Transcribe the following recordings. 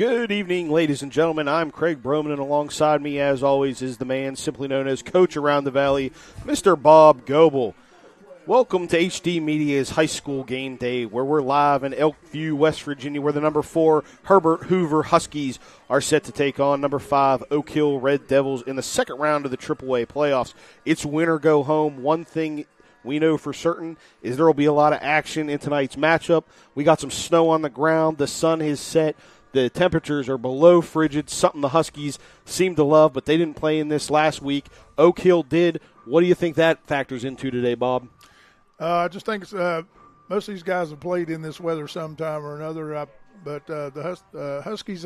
Good evening, ladies and gentlemen. I'm Craig Broman, and alongside me, as always, is the man simply known as Coach Around the Valley, Mr. Bob Goebel. Welcome to HD Media's High School Game Day, where we're live in Elkview, West Virginia, where the number 4 Herbert Hoover Huskies are set to take on number 5 Oak Hill Red Devils in the second round of the AAA playoffs. It's win or go home. One thing we know for certain is there will be a lot of action in tonight's matchup. We got some snow on the ground. The sun has set. The temperatures are below frigid, something the Huskies seem to love, but they didn't play in this last week. Oak Hill did. What do you think that factors into today, Bob? I just think most of these guys have played in this weather sometime or another, but the Huskies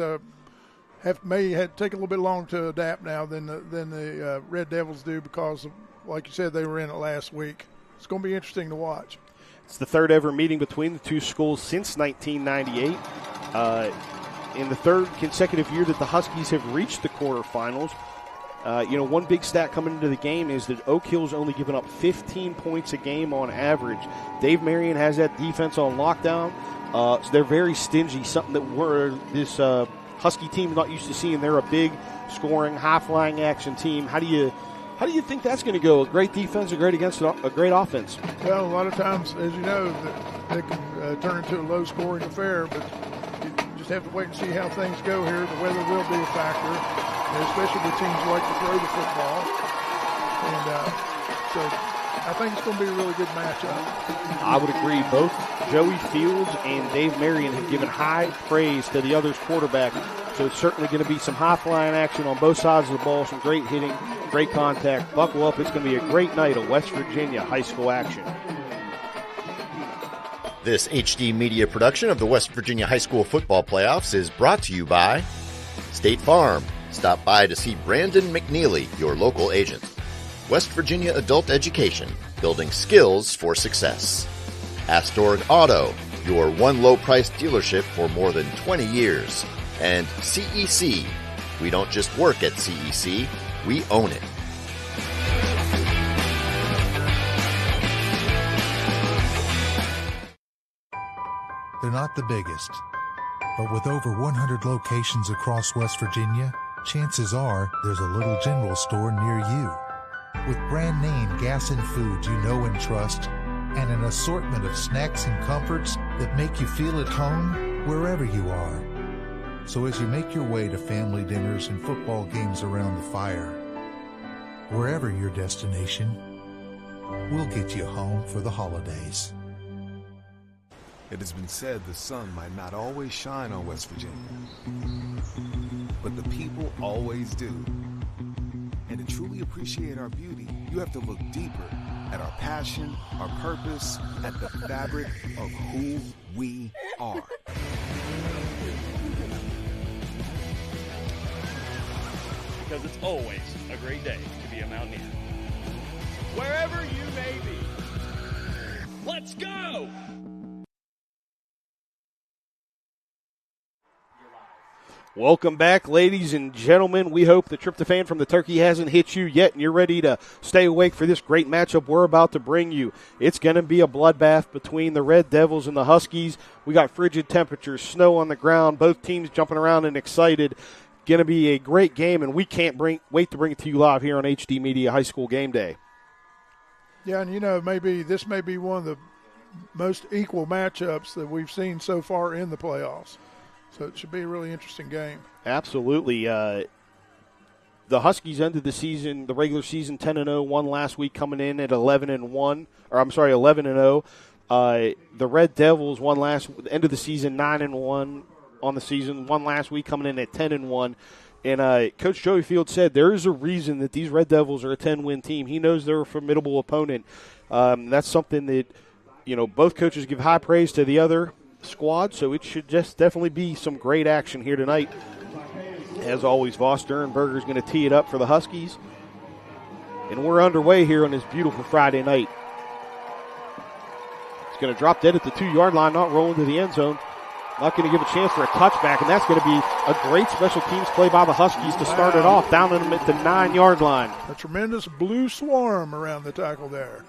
may take a little bit long to adapt now than the Red Devils do because, like you said, they were in it last week. It's going to be interesting to watch. It's the third ever meeting between the two schools since 1998. In the third consecutive year that the Huskies have reached the quarterfinals. One big stat coming into the game is that Oak Hill's only given up 15 points a game on average. Dave Marion has that defense on lockdown, so they're very stingy, something that this Husky team is not used to seeing. They're a big scoring, high-flying action team. How do you think that's going to go? A great defense, a great offense? Well, a lot of times, as you know, they can turn into a low-scoring affair, but you just have to wait and see how things go here. The weather will be a factor, especially with teams like to throw the football. And so I think it's going to be a really good matchup. I would agree. Both Joey Fields and Dave Marion have given high praise to the other's quarterback. So it's certainly going to be some high-flying action on both sides of the ball, some great hitting, great contact. Buckle up. It's going to be a great night of West Virginia high school action. This HD Media production of the West Virginia High School Football Playoffs is brought to you by State Farm. Stop by to see Brandon McNeely, your local agent. West Virginia Adult Education, building skills for success. Astorg Auto, your one low-price dealership for more than 20 years. And CEC, we don't just work at CEC, we own it. They're not the biggest, but with over 100 locations across West Virginia, chances are there's a little general store near you. With brand name gas and food you know and trust, and an assortment of snacks and comforts that make you feel at home wherever you are. So as you make your way to family dinners and football games around the fire, wherever your destination, we'll get you home for the holidays. It has been said the sun might not always shine on West Virginia, but the people always do. And to truly appreciate our beauty, you have to look deeper at our passion, our purpose, at the fabric of who we are. Because it's always a great day to be a Mountaineer. Wherever you may be, let's go! Welcome back, ladies and gentlemen. We hope the tryptophan from the turkey hasn't hit you yet, and you're ready to stay awake for this great matchup we're about to bring you. It's going to be a bloodbath between the Red Devils and the Huskies. We got frigid temperatures, snow on the ground, both teams jumping around and excited. Going to be a great game, and we can't wait to bring it to you live here on HD Media High School Game Day. Yeah, and this may be one of the most equal matchups that we've seen so far in the playoffs. So it should be a really interesting game. Absolutely. The Huskies ended the regular season 10-0, won last week, coming in at 11-1. Or I'm sorry, 11-0. The Red Devils won end of the season 9-1 on the season, won last week, coming in at 10-1. And Coach Joey Field said there is a reason that these Red Devils are a 10-win team. He knows they're a formidable opponent. That's something that both coaches give high praise to the other squad, so it should just definitely be some great action here tonight. As always, Voss Sternberger is going to tee it up for the Huskies. And we're underway here on this beautiful Friday night. It's going to drop dead at the 2-yard line, not rolling to the end zone. Not going to give a chance for a touchback, and that's going to be a great special teams play by the Huskies to start it off, down in them at the 9-yard line. A tremendous blue swarm around the tackle there.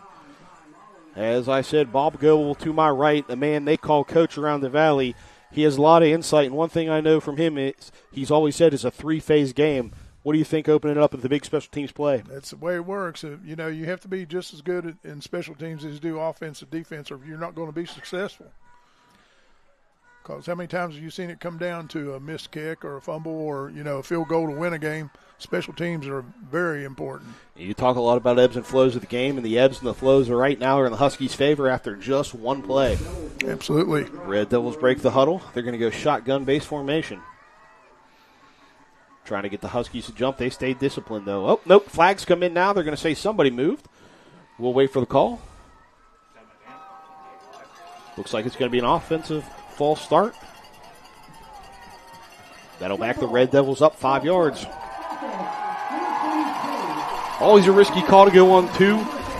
As I said, Bob Goebel to my right, the man they call Coach Around the Valley. he has a lot of insight, and one thing I know from him is he's always said it's a three-phase game. What do you think opening it up with the big special teams play? That's the way it works. You know, you have to be just as good in special teams as you do offense and defense, or you're not going to be successful. Because how many times have you seen it come down to a missed kick or a fumble or, you know, a field goal to win a game? Special teams are very important. You talk a lot about ebbs and flows of the game, and the ebbs and the flows right now are in the Huskies' favor after just one play. Absolutely. Red Devils break the huddle. They're going to go shotgun base formation. Trying to get the Huskies to jump. They stayed disciplined, though. Oh, nope. Flags come in now. They're going to say somebody moved. We'll wait for the call. Looks like it's going to be an offensive false start. That'll back the Red Devils up 5 yards. Always a risky call to go on 2.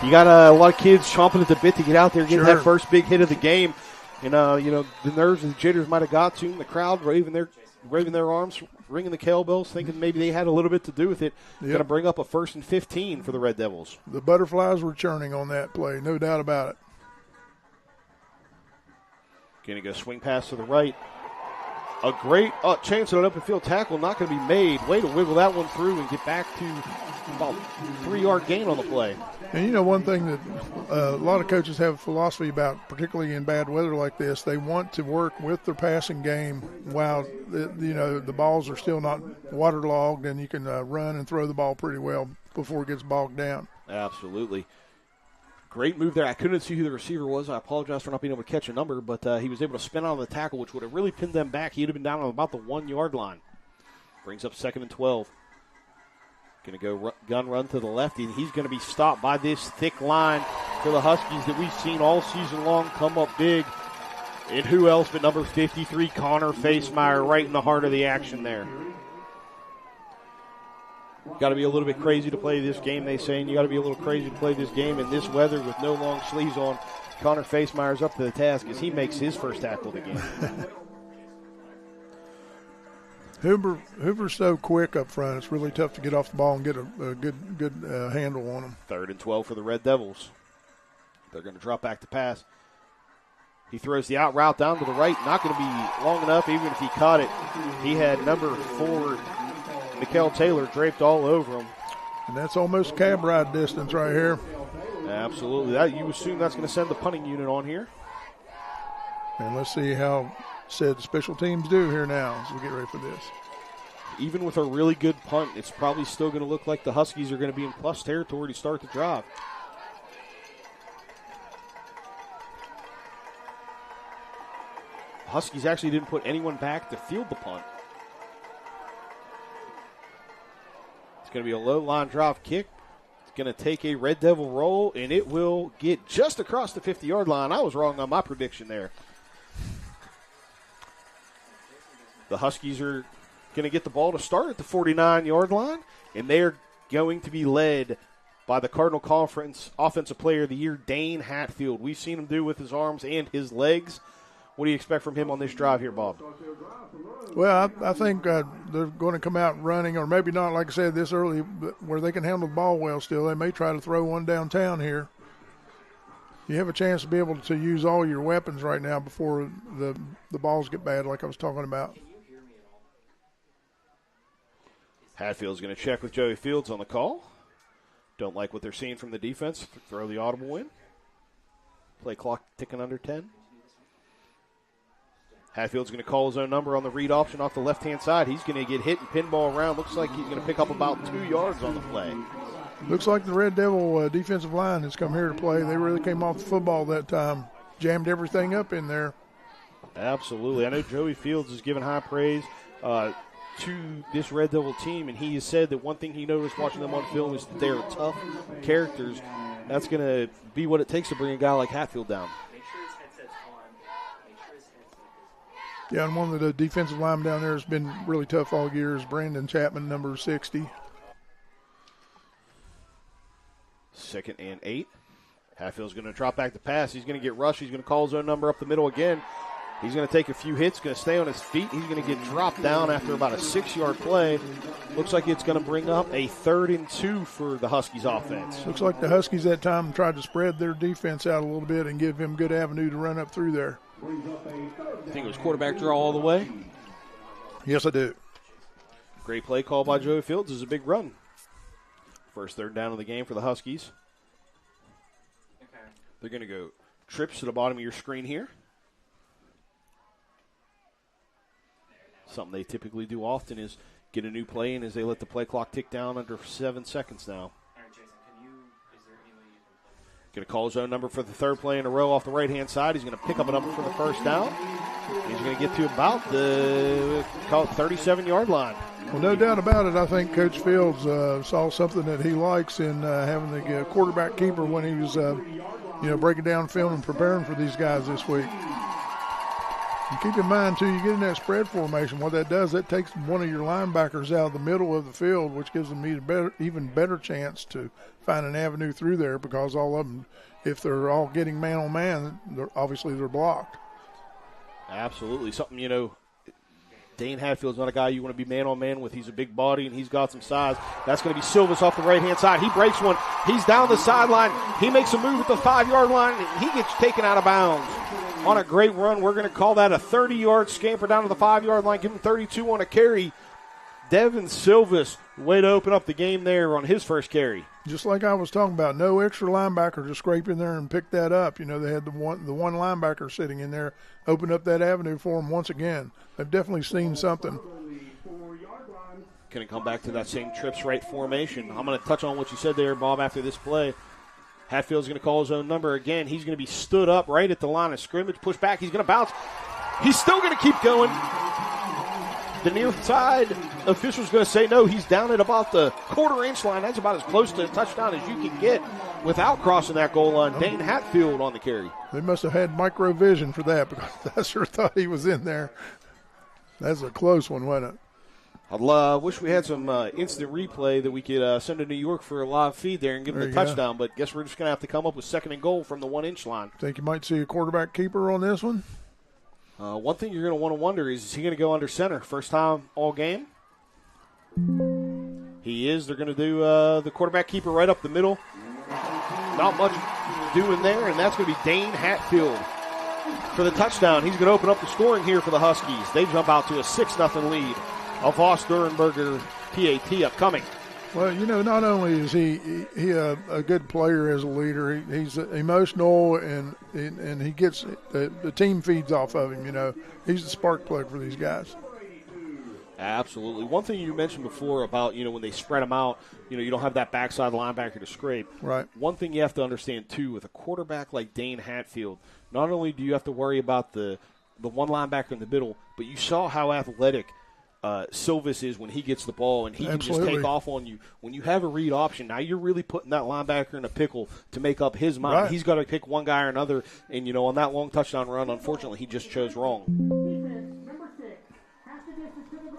You got a lot of kids chomping at the bit to get out there and get that first big hit of the game. And, the nerves and the jitters might have got to them. The crowd waving their arms, ringing the cowbells, thinking maybe they had a little bit to do with it. Yep. Going to bring up a 1st and 15 for the Red Devils. The butterflies were churning on that play, no doubt about it. Going to go swing pass to the right. A great chance at an open field tackle, not going to be made. Way to wiggle that one through and get back to about 3-yard gain on the play. And you know, one thing that a lot of coaches have a philosophy about, particularly in bad weather like this, they want to work with their passing game while the balls are still not waterlogged, and you can run and throw the ball pretty well before it gets bogged down. Absolutely. Great move there. I couldn't see who the receiver was. I apologize for not being able to catch a number, but he was able to spin out on the tackle, which would have really pinned them back. He would have been down on about the 1-yard line. Brings up 2nd and 12. Going to go gun run to the left, and he's going to be stopped by this thick line for the Huskies that we've seen all season long come up big. And who else but number 53, Connor Facemeyer, right in the heart of the action there. Got to be a little bit crazy to play this game, they say, and you got to be a little crazy to play this game in this weather with no long sleeves on. Connor Facemeyer's up to the task as he makes his first tackle of the game. Hoover's so quick up front, it's really tough to get off the ball and get a good handle on him. 3rd and 12 for the Red Devils. They're going to drop back to pass. He throws the out route down to the right, not going to be long enough even if he caught it. He had number 4, Mikael Taylor, draped all over him. And that's almost cab ride distance right here. Absolutely. You assume that's going to send the punting unit on here. And let's see how said special teams do here now as we get ready for this. Even with a really good punt, it's probably still going to look like the Huskies are going to be in plus territory to start the drive. Huskies actually didn't put anyone back to field the punt. It's going to be a low line drop kick. It's going to take a Red Devil roll, and it will get just across the 50-yard line. I was wrong on my prediction there. The Huskies are going to get the ball to start at the 49-yard line, and they're going to be led by the Cardinal Conference Offensive Player of the Year, Dane Hatfield. We've seen him do with his arms and his legs. What do you expect from him on this drive here, Bob? Well, I think they're going to come out running, or maybe not, like I said, this early, but where they can handle the ball well still. They may try to throw one downtown here. You have a chance to be able to use all your weapons right now before the balls get bad, like I was talking about. Hatfield's going to check with Joey Fields on the call. Don't like what they're seeing from the defense. Throw the audible in. Play clock ticking under 10. Hatfield's going to call his own number on the read option off the left-hand side. He's going to get hit and pinball around. Looks like he's going to pick up about 2 yards on the play. Looks like the Red Devil defensive line has come here to play. They really came off the football that time. Jammed everything up in there. Absolutely. I know Joey Fields has given high praise to this Red Devil team, and he has said that one thing he noticed watching them on film is that they are tough characters. That's going to be what it takes to bring a guy like Hatfield down. Yeah, and one of the defensive linemen down there has been really tough all year is Brandon Chapman, number 60. 2nd and 8. Hatfield's going to drop back the pass. He's going to get rushed. He's going to call his own number up the middle again. He's going to take a few hits, going to stay on his feet. He's going to get dropped down after about a 6-yard play. Looks like it's going to bring up a 3rd and 2 for the Huskies offense. Looks like the Huskies that time tried to spread their defense out a little bit and give him good avenue to run up through there. You think it was quarterback draw all the way? Yes, I do. Great play call by Joey Fields. Is a big run. First third down of the game for the Huskies. They're going to go trips to the bottom of your screen here. Something they typically do often is get a new play in as they let the play clock tick down under 7 seconds now. All right, Jason, is there any way you can play? Going to call his own number for the third play in a row off the right-hand side. He's going to pick up a number for the first down. He's going to get to about the 37-yard line. Well, no doubt about it. I think Coach Fields saw something that he likes in having the quarterback keeper when he was, breaking down film and preparing for these guys this week. And keep in mind, too, you get in that spread formation. What that does, that takes one of your linebackers out of the middle of the field, which gives them even better chance to find an avenue through there because all of them, if they're all getting man-on-man, obviously they're blocked. Absolutely. Something, Dane Hatfield's not a guy you want to be man-on-man with. He's a big body, and he's got some size. That's going to be Silvas off the right-hand side. He breaks one. He's down the sideline. He makes a move at the 5-yard line, and he gets taken out of bounds. On a great run, we're going to call that a 30-yard scamper down to the 5-yard line. Give him 32 on a carry. Devin Silvas, way to open up the game there on his first carry. Just like I was talking about, no extra linebacker to scrape in there and pick that up. They had the one linebacker sitting in there, opened up that avenue for him once again. They've definitely seen something. Going to come back to that same trips right formation. I'm going to touch on what you said there, Bob, after this play. Hatfield's going to call his own number again. He's going to be stood up right at the line of scrimmage. Push back. He's going to bounce. He's still going to keep going. The near side official's going to say no. He's down at about the quarter-inch line. That's about as close to a touchdown as you can get without crossing that goal line. Dane Hatfield on the carry. They must have had micro vision for that because I sure thought he was in there. That's a close one, wasn't it? I wish we had some instant replay that we could send to New York for a live feed there and give them a touchdown, but guess we're just going to have to come up with second and goal from the 1-inch line. Think you might see a quarterback keeper on this one? One thing you're going to want to wonder is he going to go under center first time all game? He is. They're going to do the quarterback keeper right up the middle. Not much doing there, and that's going to be Dane Hatfield for the touchdown. He's going to open up the scoring here for the Huskies. They jump out to a 6-0 lead. A Voss Durenberger PAT upcoming. Well, not only is he a good player as a leader, he's emotional and he gets the team feeds off of him. He's the spark plug for these guys. Absolutely. One thing you mentioned before about when they spread them out, you don't have that backside linebacker to scrape. Right. One thing you have to understand too with a quarterback like Dane Hatfield, not only do you have to worry about the one linebacker in the middle, but you saw how athletic Silvas is when he gets the ball, and he can just take off on you. When you have a read option, now you're really putting that linebacker in a pickle to make up his mind. Right. He's got to pick one guy or another, and on that long touchdown run, unfortunately, he just chose wrong.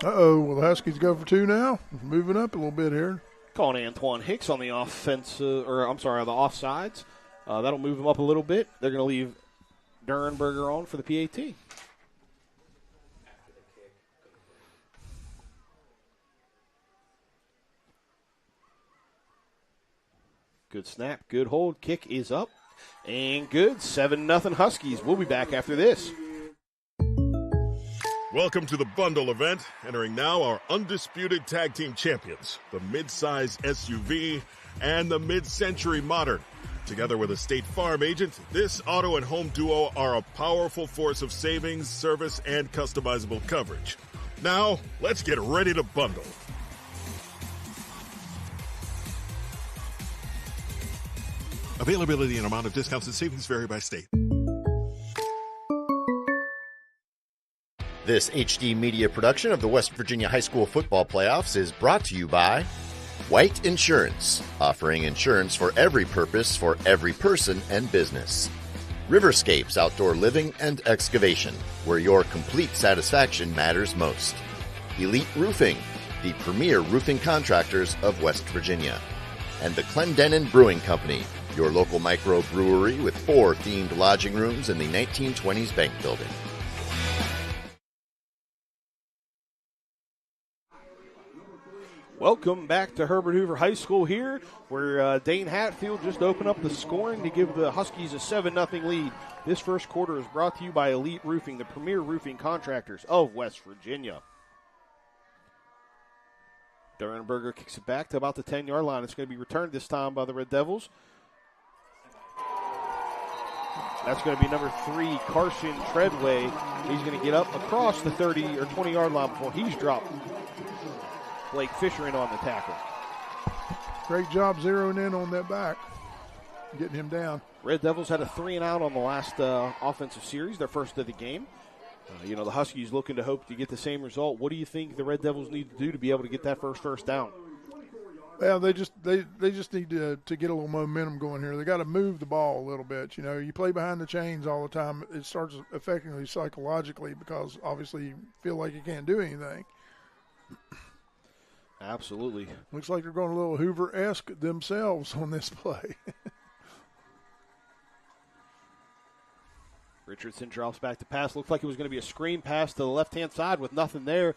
Will the Huskies go for two now? Moving up a little bit here. Calling Antoine Hicks on the the offsides. That'll move him up a little bit. They're going to leave Durenberger on for the PAT. Good snap, good hold, kick is up, and good. 7-0 Huskies. We'll be back after this. Welcome to the bundle event. Entering now our undisputed tag team champions, the mid-size SUV and the mid-century modern. Together with a State Farm agent, this auto and home duo are a powerful force of savings, service, and customizable coverage. Now, let's get ready to bundle. Availability and amount of discounts and savings vary by state. This HD Media production of the West Virginia High School Football Playoffs is brought to you by White Insurance, offering insurance for every purpose for every person and business. Riverscapes Outdoor Living and Excavation, where your complete satisfaction matters most. Elite Roofing, the premier roofing contractors of West Virginia. And the Clendenin Brewing Company, your local microbrewery with 4 themed lodging rooms in the 1920s bank building. Welcome back to Herbert Hoover High School here, where Dane Hatfield just opened up the scoring to give the Huskies a 7-0 lead. This first quarter is brought to you by Elite Roofing, the premier roofing contractors of West Virginia. Durenberger kicks it back to about the 10-yard line. It's going to be returned this time by the Red Devils. That's going to be number 3, Carson Treadway. He's going to get up across the 30 or 20-yard line before he's dropped. Blake Fisher in on the tackle. Great job zeroing in on that back, getting him down. Red Devils had a 3-and-out on the last offensive series, their first of the game. The Huskies looking to hope to get the same result. What do you think the Red Devils need to do to be able to get that first down? Well, they just need to get a little momentum going here. They got to move the ball a little bit. You play behind the chains all the time. It starts affecting you psychologically because obviously you feel like you can't do anything. Absolutely. Looks like they're going a little Hoover-esque themselves on this play. Richardson drops back to pass. Looks like it was going to be a screen pass to the left-hand side with nothing there.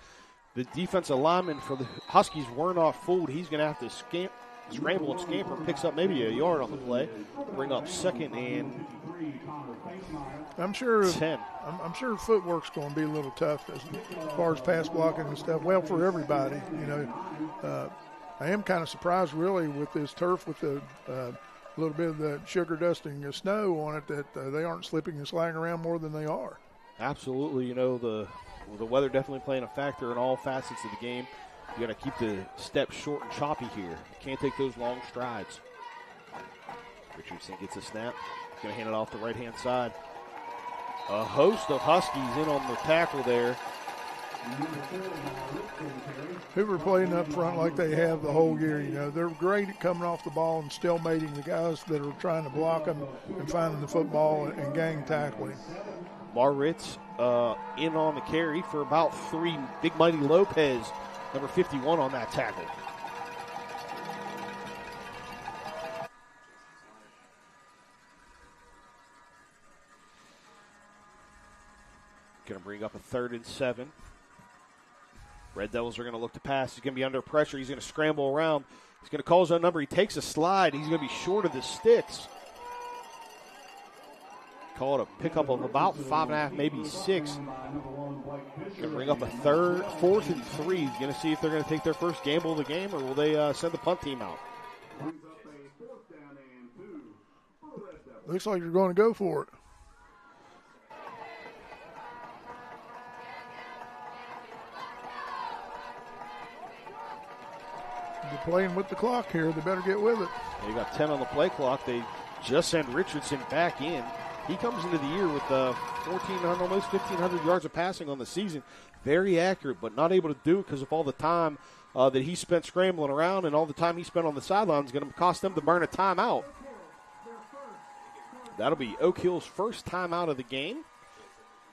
The defensive lineman for the Huskies weren't off fooled. He's going to have to scramble and scamper. Picks up maybe a yard on the play. Bring up 2nd and I'm sure 10. I'm sure footwork's going to be a little tough as far as pass blocking and stuff. Well, for everybody, I am kind of surprised really with this turf with the little bit of the sugar dusting of snow on it that they aren't slipping and sliding around more than they are. Absolutely. The weather definitely playing a factor in all facets of the game. You got to keep the steps short and choppy here. You can't take those long strides. Richardson gets a snap. He's going to hand it off the right-hand side. A host of Huskies in on the tackle there. Hoover playing up front like they have the whole year. They're great at coming off the ball and stalemating the guys that are trying to block them and finding the football and gang tackling. Maritz in on the carry for about 3. Big Mighty Lopez, number 51 on that tackle. Going to bring up a 3rd and 7. Red Devils are going to look to pass. He's going to be under pressure. He's going to scramble around. He's going to call his own number. He takes a slide. He's going to be short of the sticks. Call it a pickup of about 5.5, maybe 6. Going to bring up a 4th and 3. He's going to see if they're going to take their first gamble of the game or will they send the punt team out. Looks like you're going to go for it. They're playing with the clock here. They better get with it. They got 10 on the play clock. They just send Richardson back in. He comes into the year with 1,400, almost 1,500 yards of passing on the season. Very accurate, but not able to do it because of all the time that he spent scrambling around and all the time he spent on the sideline is going to cost them to burn a timeout. That'll be Oak Hill's first timeout of the game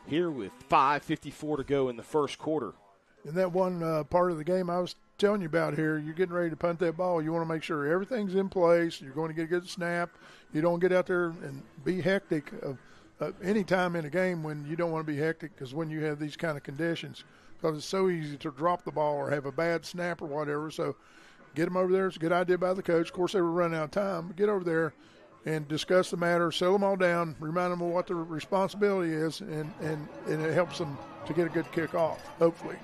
here with 5:54 to go in the first quarter. In that one part of the game I was telling you about here, you're getting ready to punt that ball. You want to make sure everything's in place. You're going to get a good snap. You don't get out there and be hectic any time in a game when you don't want to be hectic because when you have these kind of conditions, because it's so easy to drop the ball or have a bad snap or whatever. So get them over there. It's a good idea by the coach. Of course, they were running out of time. But get over there and discuss the matter, settle them all down, remind them of what their responsibility is, and it helps them to get a good kickoff, hopefully.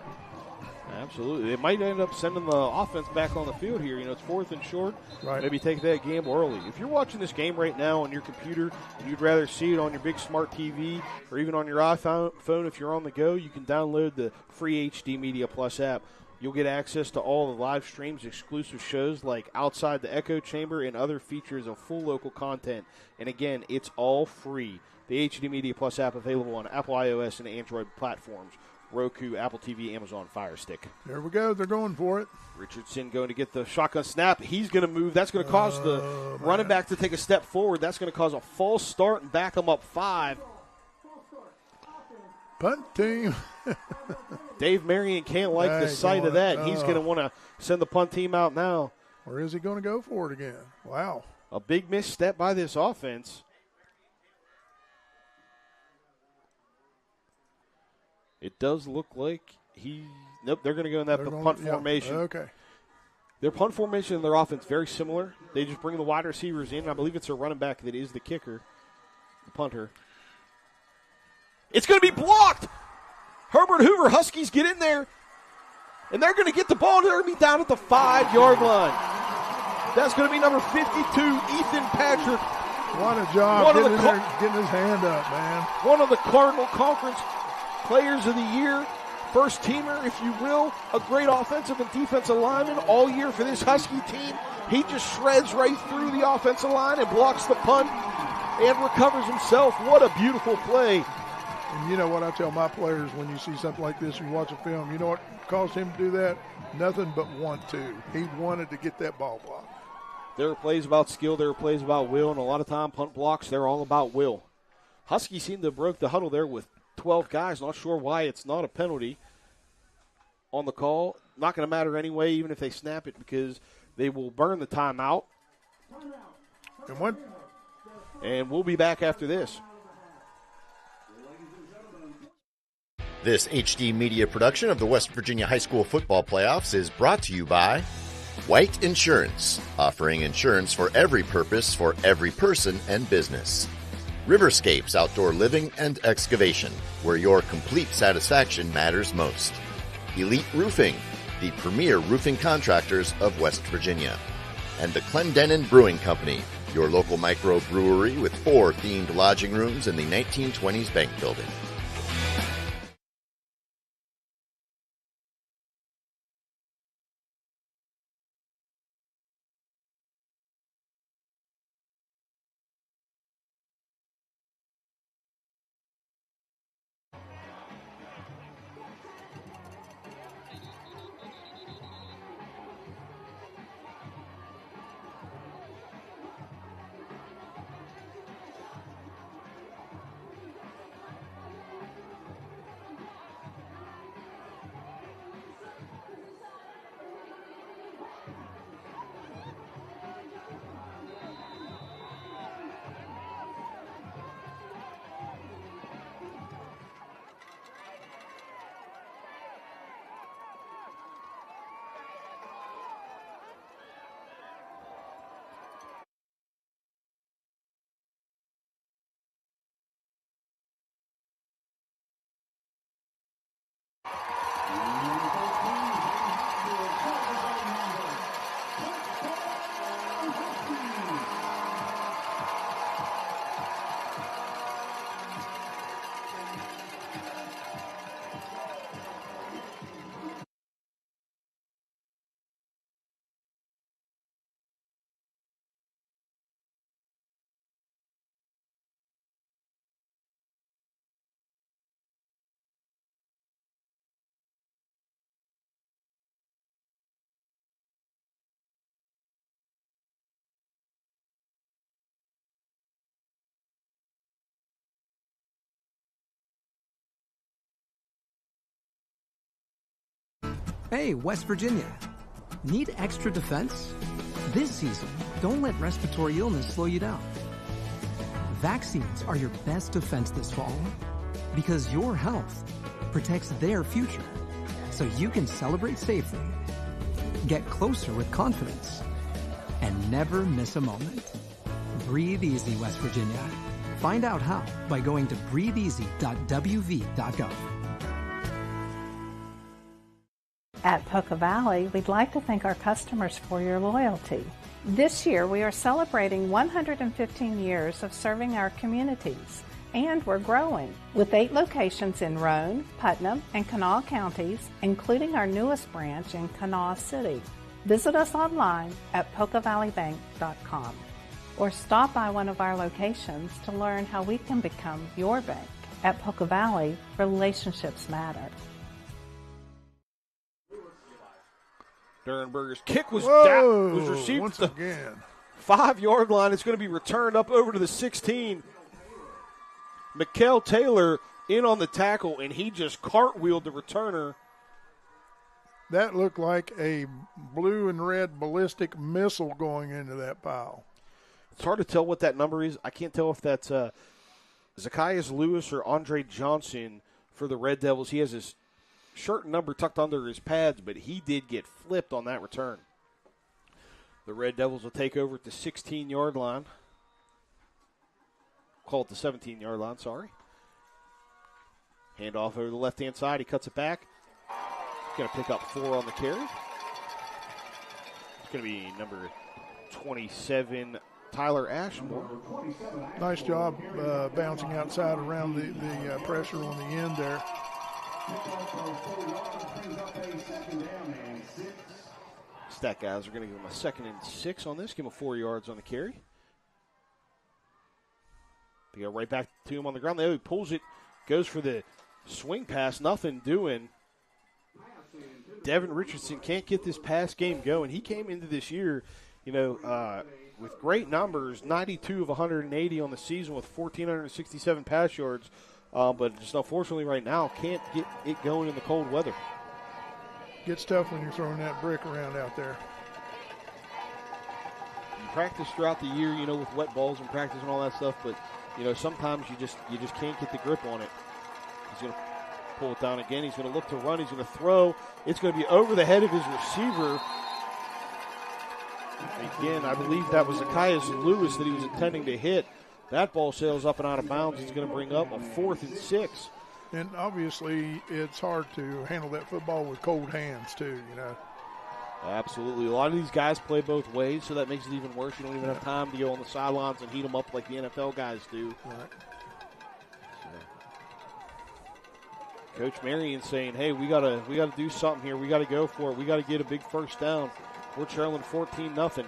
Absolutely. They might end up sending the offense back on the field here. It's 4th and short. Right. Maybe take that game early. If you're watching this game right now on your computer and you'd rather see it on your big smart TV or even on your iPhone if you're on the go, you can download the free HD Media Plus app. You'll get access to all the live streams, exclusive shows like Outside the Echo Chamber, and other features of full local content. And again, it's all free. The HD Media Plus app available on Apple iOS and Android platforms. Roku, Apple TV, Amazon Fire Stick. There we go. They're going for it. Richardson going to get the shotgun snap. He's going to move. That's going to cause the running back to take a step forward. That's going to cause a false start and back him up 5. Punt team. Dave Marion can't like the sight of that. He's going to want to send the punt team out now. Or is he going to go for it again? Wow. A big misstep by this offense. It does look like nope, they're going to go in that punt formation. Okay. Their punt formation and their offense very similar. They just bring the wide receivers in. I believe it's a running back that is the kicker, the punter. It's going to be blocked. Herbert Hoover, Huskies get in there, and they're going to get the ball. They're going to be down at the 5-yard line. That's going to be number 52, Ethan Patrick. What a job getting his hand up, man. One of the Cardinal Conference Players of the Year, first teamer, if you will, a great offensive and defensive lineman all year for this Husky team. He just shreds right through the offensive line and blocks the punt and recovers himself. What a beautiful play. And you know what I tell my players when you see something like this, you watch a film, you know what caused him to do that? Nothing but want to. He wanted to get that ball blocked. There are plays about skill, there are plays about will, and a lot of time punt blocks, they're all about will. Huskies seem to have broke the huddle there with 12 guys. Not sure why it's not a penalty on the call. Not going to matter anyway, even if they snap it, because they will burn the timeout. And we'll be back after this. This HD Media production of the West Virginia High School Football Playoffs is brought to you by White Insurance, offering insurance for every purpose for every person and business. Riverscapes Outdoor Living and Excavation, where your complete satisfaction matters most. Elite Roofing, the premier roofing contractors of West Virginia. And the Clendenin Brewing Company, your local microbrewery with 4 themed lodging rooms in the 1920s bank building. Hey, West Virginia. Need extra defense? This season, don't let respiratory illness slow you down. Vaccines are your best defense this fall because your health protects their future so you can celebrate safely, get closer with confidence, and never miss a moment. Breathe easy, West Virginia. Find out how by going to breatheeasy.wv.gov. At Poca Valley, we'd like to thank our customers for your loyalty. This year, we are celebrating 115 years of serving our communities, and we're growing, with 8 locations in Roane, Putnam, and Kanawha counties, including our newest branch in Kanawha City. Visit us online at PocaValleyBank.com or stop by one of our locations to learn how we can become your bank. At Poca Valley, relationships matter. Durenberger's kick was down, was received once at the again. 5-yard line. It's going to be returned up over to the 16. Mikael Taylor in on the tackle, and he just cartwheeled the returner. That looked like a blue and red ballistic missile going into that pile. It's hard to tell what that number is. I can't tell if that's Zacchaeus Lewis or Andre Johnson for the Red Devils. He has his shirt and number tucked under his pads, but he did get flipped on that return. The Red Devils will take over at the 16-yard line. Call it the 17-yard line, sorry. Hand off over the left-hand side. He cuts it back. Going to pick up 4 on the carry. It's going to be number 27, Tyler Ashmore. Nice job bouncing outside around the pressure on the end there. Stat guys are going to give him a 2nd and 6 on this. Give him 4 yards on the carry. They go right back to him on the ground. There he pulls it, goes for the swing pass, nothing doing. Devin Richardson can't get this pass game going. He came into this year, with great numbers, 92 of 180 on the season with 1,467 pass yards, but just unfortunately right now can't get it going in the cold weather. Gets tough when you're throwing that brick around out there. You practice throughout the year, with wet balls and practice and all that stuff, but sometimes you just can't get the grip on it. He's going to pull it down again. He's going to look to run. He's going to throw. It's going to be over the head of his receiver. Again, I believe that was Achias Lewis that he was intending to hit. That ball sails up and out of bounds. It's going to bring up a 4th and 6. And obviously, it's hard to handle that football with cold hands, too, Absolutely. A lot of these guys play both ways, so that makes it even worse. You don't even have time to go on the sidelines and heat them up like the NFL guys do. Right. So. Coach Marion saying, hey, we gotta do something here. We got to go for it. We got to get a big first down. We're trailing 14-0.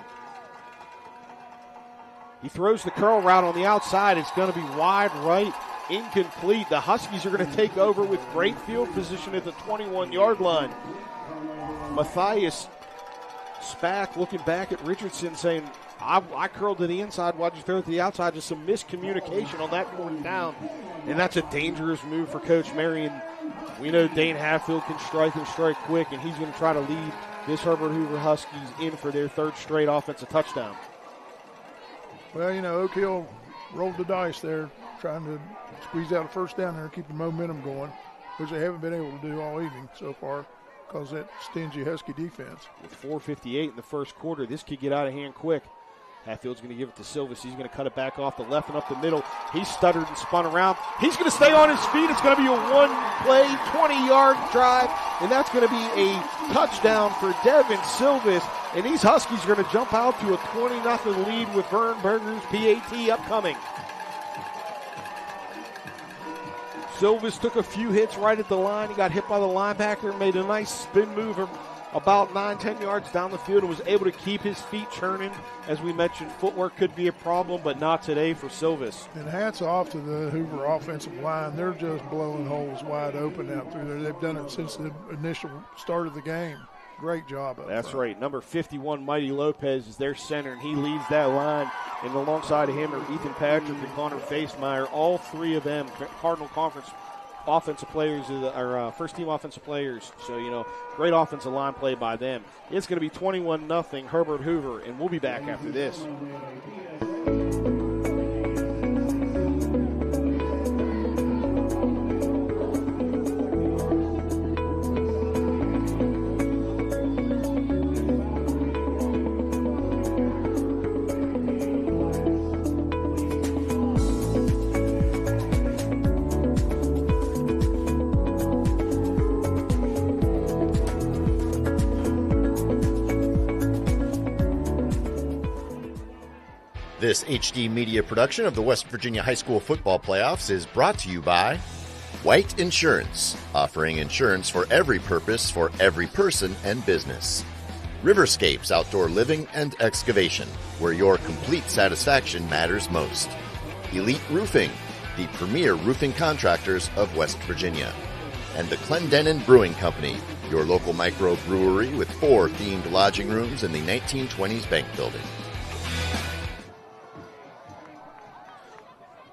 He throws the curl route on the outside. It's going to be wide right. Incomplete. The Huskies are going to take over with great field position at the 21-yard line. Matthias Spack looking back at Richardson saying, I curled to the inside. Why'd you throw it to the outside? Just some miscommunication on that 4th down. And that's a dangerous move for Coach Marion. We know Dane Hatfield can strike and strike quick, and he's going to try to lead this Herbert Hoover Huskies in for their 3rd straight offensive touchdown. Well, Oak Hill rolled the dice there, trying to squeeze out a first down there and keep the momentum going, which they haven't been able to do all evening so far because that stingy Husky defense. With 4:58 in the first quarter, this could get out of hand quick. Hatfield's going to give it to Silvis. He's going to cut it back off the left and up the middle. He stuttered and spun around. He's going to stay on his feet. It's going to be a one-play, 20-yard drive, and that's going to be a touchdown for Devin Silvis. And these Huskies are going to jump out to a 20-0 lead with Vern Berger's PAT upcoming. Silvis took a few hits right at the line. He got hit by the linebacker, made a nice spin move about 9-10 yards down the field and was able to keep his feet churning. As we mentioned, footwork could be a problem, but not today for Silvis. And hats off to the Hoover offensive line. They're just blowing holes wide open out through there. They've done it since the initial start of the game. Great job. That's right. Number 51, Mighty Lopez, is their center, and he leads that line. And alongside of him are Ethan Patrick and Connor Facemeyer. All 3 of them, Cardinal Conference offensive players, or first-team offensive players. So, great offensive line play by them. It's going to be 21-0 Herbert Hoover, and we'll be back after this. This HD Media production of the West Virginia High School Football Playoffs is brought to you by White Insurance, offering insurance for every purpose for every person and business. Riverscapes Outdoor Living and Excavation, where your complete satisfaction matters most. Elite Roofing, the premier roofing contractors of West Virginia. And the Clendenin Brewing Company, your local microbrewery with 4 themed lodging rooms in the 1920s bank building.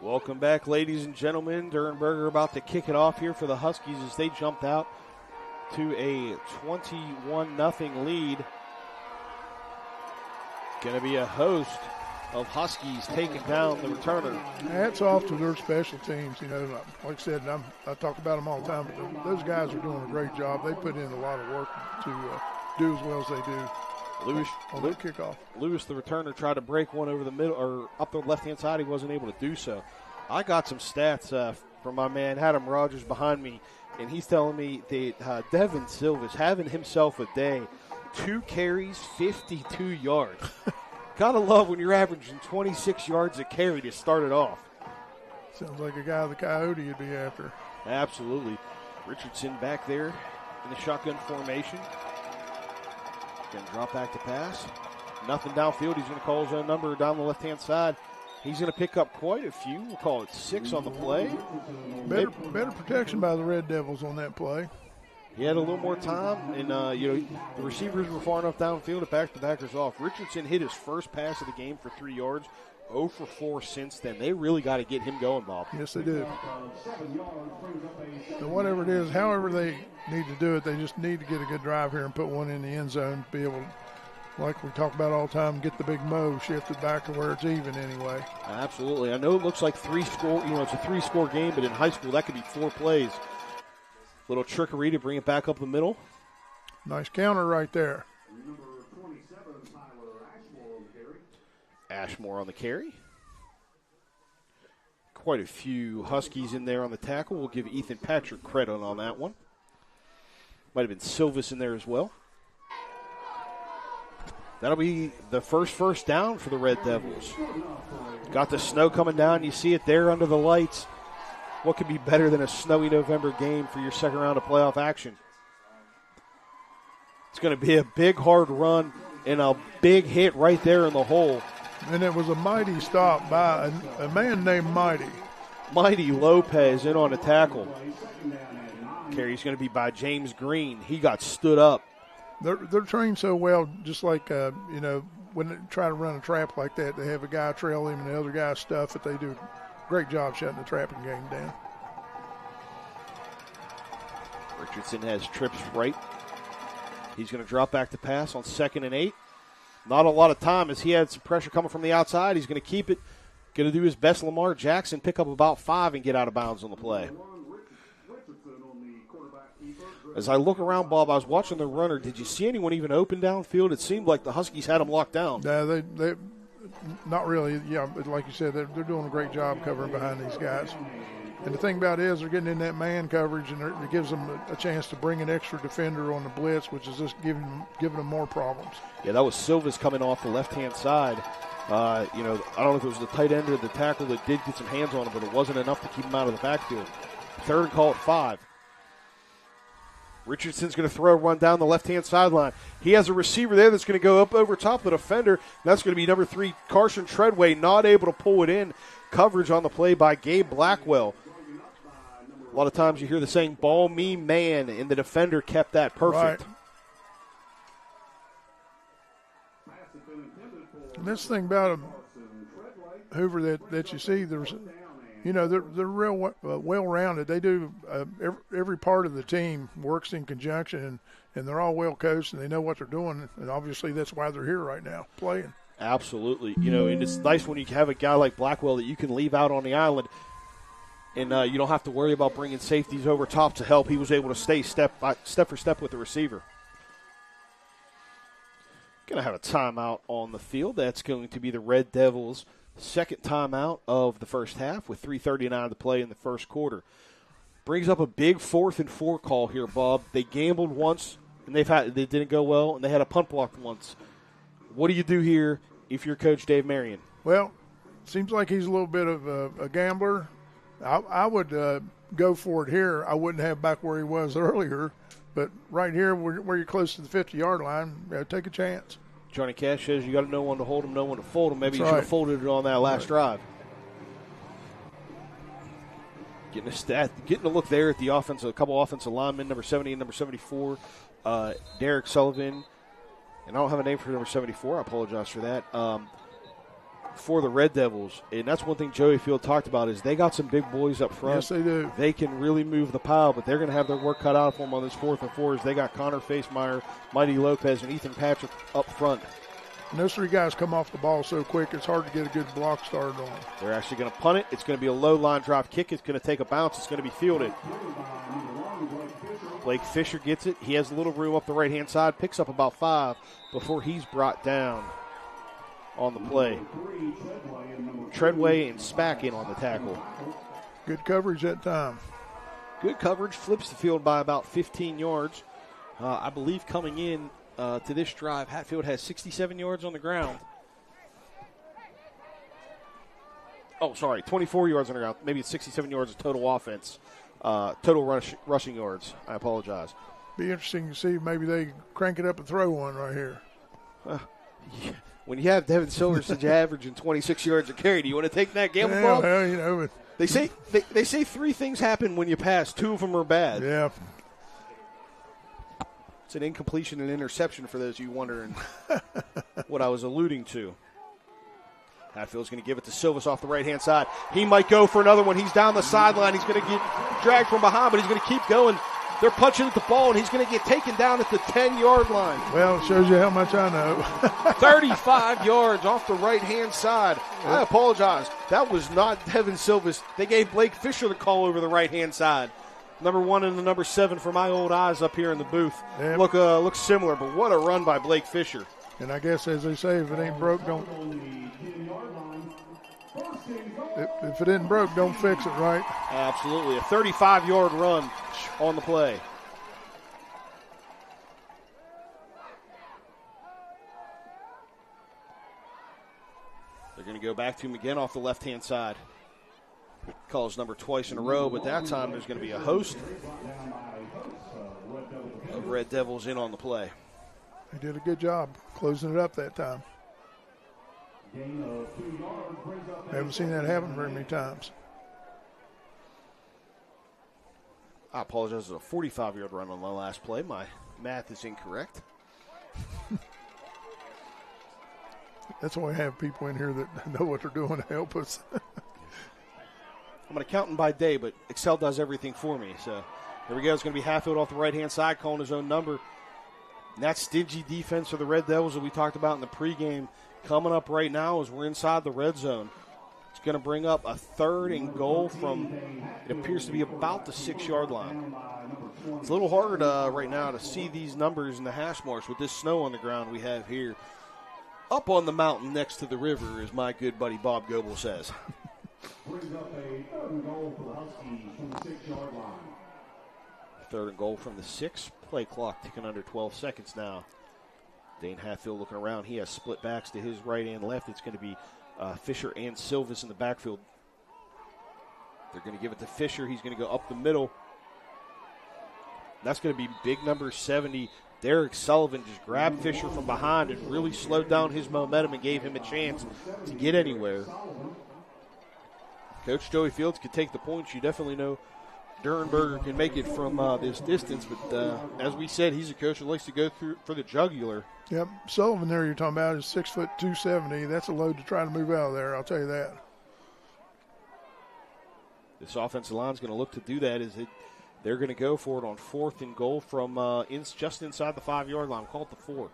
Welcome back, ladies and gentlemen. Durenberger about to kick it off here for the Huskies as they jumped out to a 21-0 lead. Going to be a host of Huskies taking down the returner. Hats off to their special teams. Like I said, I talk about them all the time, but those guys are doing a great job. They put in a lot of work to do as well as they do. Lewis on the kickoff. Lewis, the returner, tried to break one over the middle or up the left-hand side. He wasn't able to do so. I got some stats from my man Adam Rogers behind me, and he's telling me that Devin Silva's having himself a day. 2 carries, 52 yards. Gotta love when you're averaging 26 yards a carry to start it off. Sounds like a guy the Coyote you'd be after. Absolutely. Richardson back there in the shotgun formation. Going to drop back to pass. Nothing downfield. He's going to call his own number down the left-hand side. He's going to pick up quite a few. We'll call it 6 on the play. Better protection by the Red Devils on that play. He had a little more time, and the receivers were far enough downfield to back the backers off. Richardson hit his first pass of the game for 3 yards. 0 for 4 since then. They really got to get him going, Bob. Yes, they do. And whatever it is, however they need to do it, they just need to get a good drive here and put one in the end zone, be able to, like we talk about all the time, get the big mo shifted back to where it's even anyway. Absolutely. I know it looks like 3-score, it's a 3-score game, but in high school that could be 4 plays. Little trickery to bring it back up the middle. Nice counter right there. Ashmore on the carry. Quite a few Huskies in there on the tackle. We'll give Ethan Patrick credit on that one. Might have been Silvis in there as well. That'll be the first down for the Red Devils. Got the snow coming down. You see it there under the lights. What could be better than a snowy November game for your second round of playoff action? It's going to be a big, hard run and a big hit right there in the hole. And it was a mighty stop by a man named Mighty. Mighty Lopez in on a tackle. Carry's going to be by James Green. He got stood up. They're trained so well, just like, when they try to run a trap like that, they have a guy trail him and the other guy stuff it. They do a great job shutting the trapping game down. Richardson has trips right. He's going to drop back to pass on 2nd and 8. Not a lot of time as he had some pressure coming from the outside. He's going to keep it. Going to do his best, Lamar Jackson, pick up about 5 and get out of bounds on the play. As I look around, Bob, I was watching the runner. Did you see anyone even open downfield? It seemed like the Huskies had him locked down. Yeah, they not really. Yeah, but like you said, they're doing a great job covering behind these guys. And the thing about it is they're getting in that man coverage, and it gives them a chance to bring an extra defender on the blitz, which is just giving them more problems. Yeah, that was Silva's coming off the left-hand side. I don't know if it was the tight end or the tackle that did get some hands on him, but it wasn't enough to keep him out of the backfield. 3rd and call at 5. Richardson's going to throw one down the left-hand sideline. He has a receiver there that's going to go up over top of the defender. That's going to be number 3, Carson Treadway, not able to pull it in. Coverage on the play by Gabe Blackwell. A lot of times you hear the saying, ball me man, and the defender kept that perfect. Right. And this thing about him, Hoover, that you see, they're real well-rounded. They do every part of the team works in conjunction, and they're all well coached, and they know what they're doing, and obviously that's why they're here right now playing. Absolutely. And it's nice when you have a guy like Blackwell that you can leave out on the island, and you don't have to worry about bringing safeties over top to help. He was able to stay step for step with the receiver. Going to have a timeout on the field. That's going to be the Red Devils' second timeout of the first half with 3:39 to play in the first quarter. Brings up a big 4th and 4 call here, Bob. They gambled once, and they didn't go well, and they had a punt block once. What do you do here if you're Coach Dave Marion? Well, seems like he's a little bit of a gambler. I would go for it here. I wouldn't have back where he was earlier. But right here, where you're close to the 50-yard line, take a chance. Johnny Cash says you got to know when to hold him, know when to fold him. Maybe That's you should right. have folded it on that last drive. Getting a look there at a couple offensive linemen, number 70 and number 74, Derek Sullivan. And I don't have a name for number 74. I apologize for that. For the Red Devils, and that's one thing Joey Field talked about is they got some big boys up front. Yes, they do. They can really move the pile, but they're going to have their work cut out for them on this 4th and 4 as they got Connor Facemeyer, Mighty Lopez, and Ethan Patrick up front. And those 3 guys come off the ball so quick, it's hard to get a good block started on them. They're actually going to punt it. It's going to be a low line drop kick. It's going to take a bounce. It's going to be fielded. Blake Fisher gets it. He has a little room up the right-hand side, picks up about 5 before he's brought down on the play. Treadway and Spack in on the tackle. Good coverage that time. Good coverage, flips the field by about 15 yards. I believe coming in to this drive, Hatfield has 67 yards on the ground. 24 yards on the ground. Maybe it's 67 yards of total offense. Total rushing yards. I apologize. Be interesting to see. Maybe they crank it up and throw one right here. When you have Devin Silverstone averaging 26 yards a carry, do you want to take that gamble, Bob? Well, you know. They say 3 things happen when you pass. 2 of them are bad. Yeah. It's an incompletion and interception for those of you wondering what I was alluding to. Hatfield's going to give it to Silvas off the right-hand side. He might go for another one. He's down the sideline. He's going to get dragged from behind, but he's going to keep going. They're punching at the ball, and he's going to get taken down at the 10-yard line. Well, it shows you how much I know. 35 yards off the right-hand side. I apologize. That was not Devin Silvas. They gave Blake Fisher the call over the right-hand side. Number 1 and the number 7 for my old eyes up here in the booth. Yep. Look similar, but what a run by Blake Fisher. And I guess, as they say, if it ain't broke, don't. If it isn't broke, don't fix it, right? Absolutely. A 35-yard run on the play. They're going to go back to him again off the left-hand side. Calls number twice in a row, but that time there's going to be a host of Red Devils in on the play. They did a good job closing it up that time. Haven't seen that happen very many times. I apologize. It was a 45-yard run on the last play. My math is incorrect. That's why I have people in here that know what they're doing to help us. I'm an accountant by day, but Excel does everything for me. So here we go. It's going to be Hatfield off the right-hand side calling his own number. And that stingy defense for the Red Devils that we talked about in the pregame coming up right now as we're inside the red zone. It's going to bring up a 3rd and goal from, it appears to be about the 6-yard line. It's a little hard right now to see these numbers in the hash marks with this snow on the ground we have here. Up on the mountain next to the river, as my good buddy Bob Goebel says. Brings up a 3rd and goal for the Huskies from the 6-yard line. 3rd and goal from the 6. Play clock ticking under 12 seconds now. Dane Hatfield looking around. He has split backs to his right and left. It's going to be Fisher and Silvas in the backfield. They're going to give it to Fisher. He's going to go up the middle. That's going to be big number 70. Derek Sullivan just grabbed Fisher from behind and really slowed down his momentum and gave him a chance to get anywhere. Coach Joey Fields could take the points. You definitely know Durenberger can make it from this distance, but as we said, he's a coach who likes to go through for the jugular. Yep, Sullivan there you're talking about is 6 foot 270. That's a load to try to move out of there, I'll tell you that. This offensive line is going to look to do that. They're going to go for it on 4th and goal from just inside the 5-yard line. Call it the 4.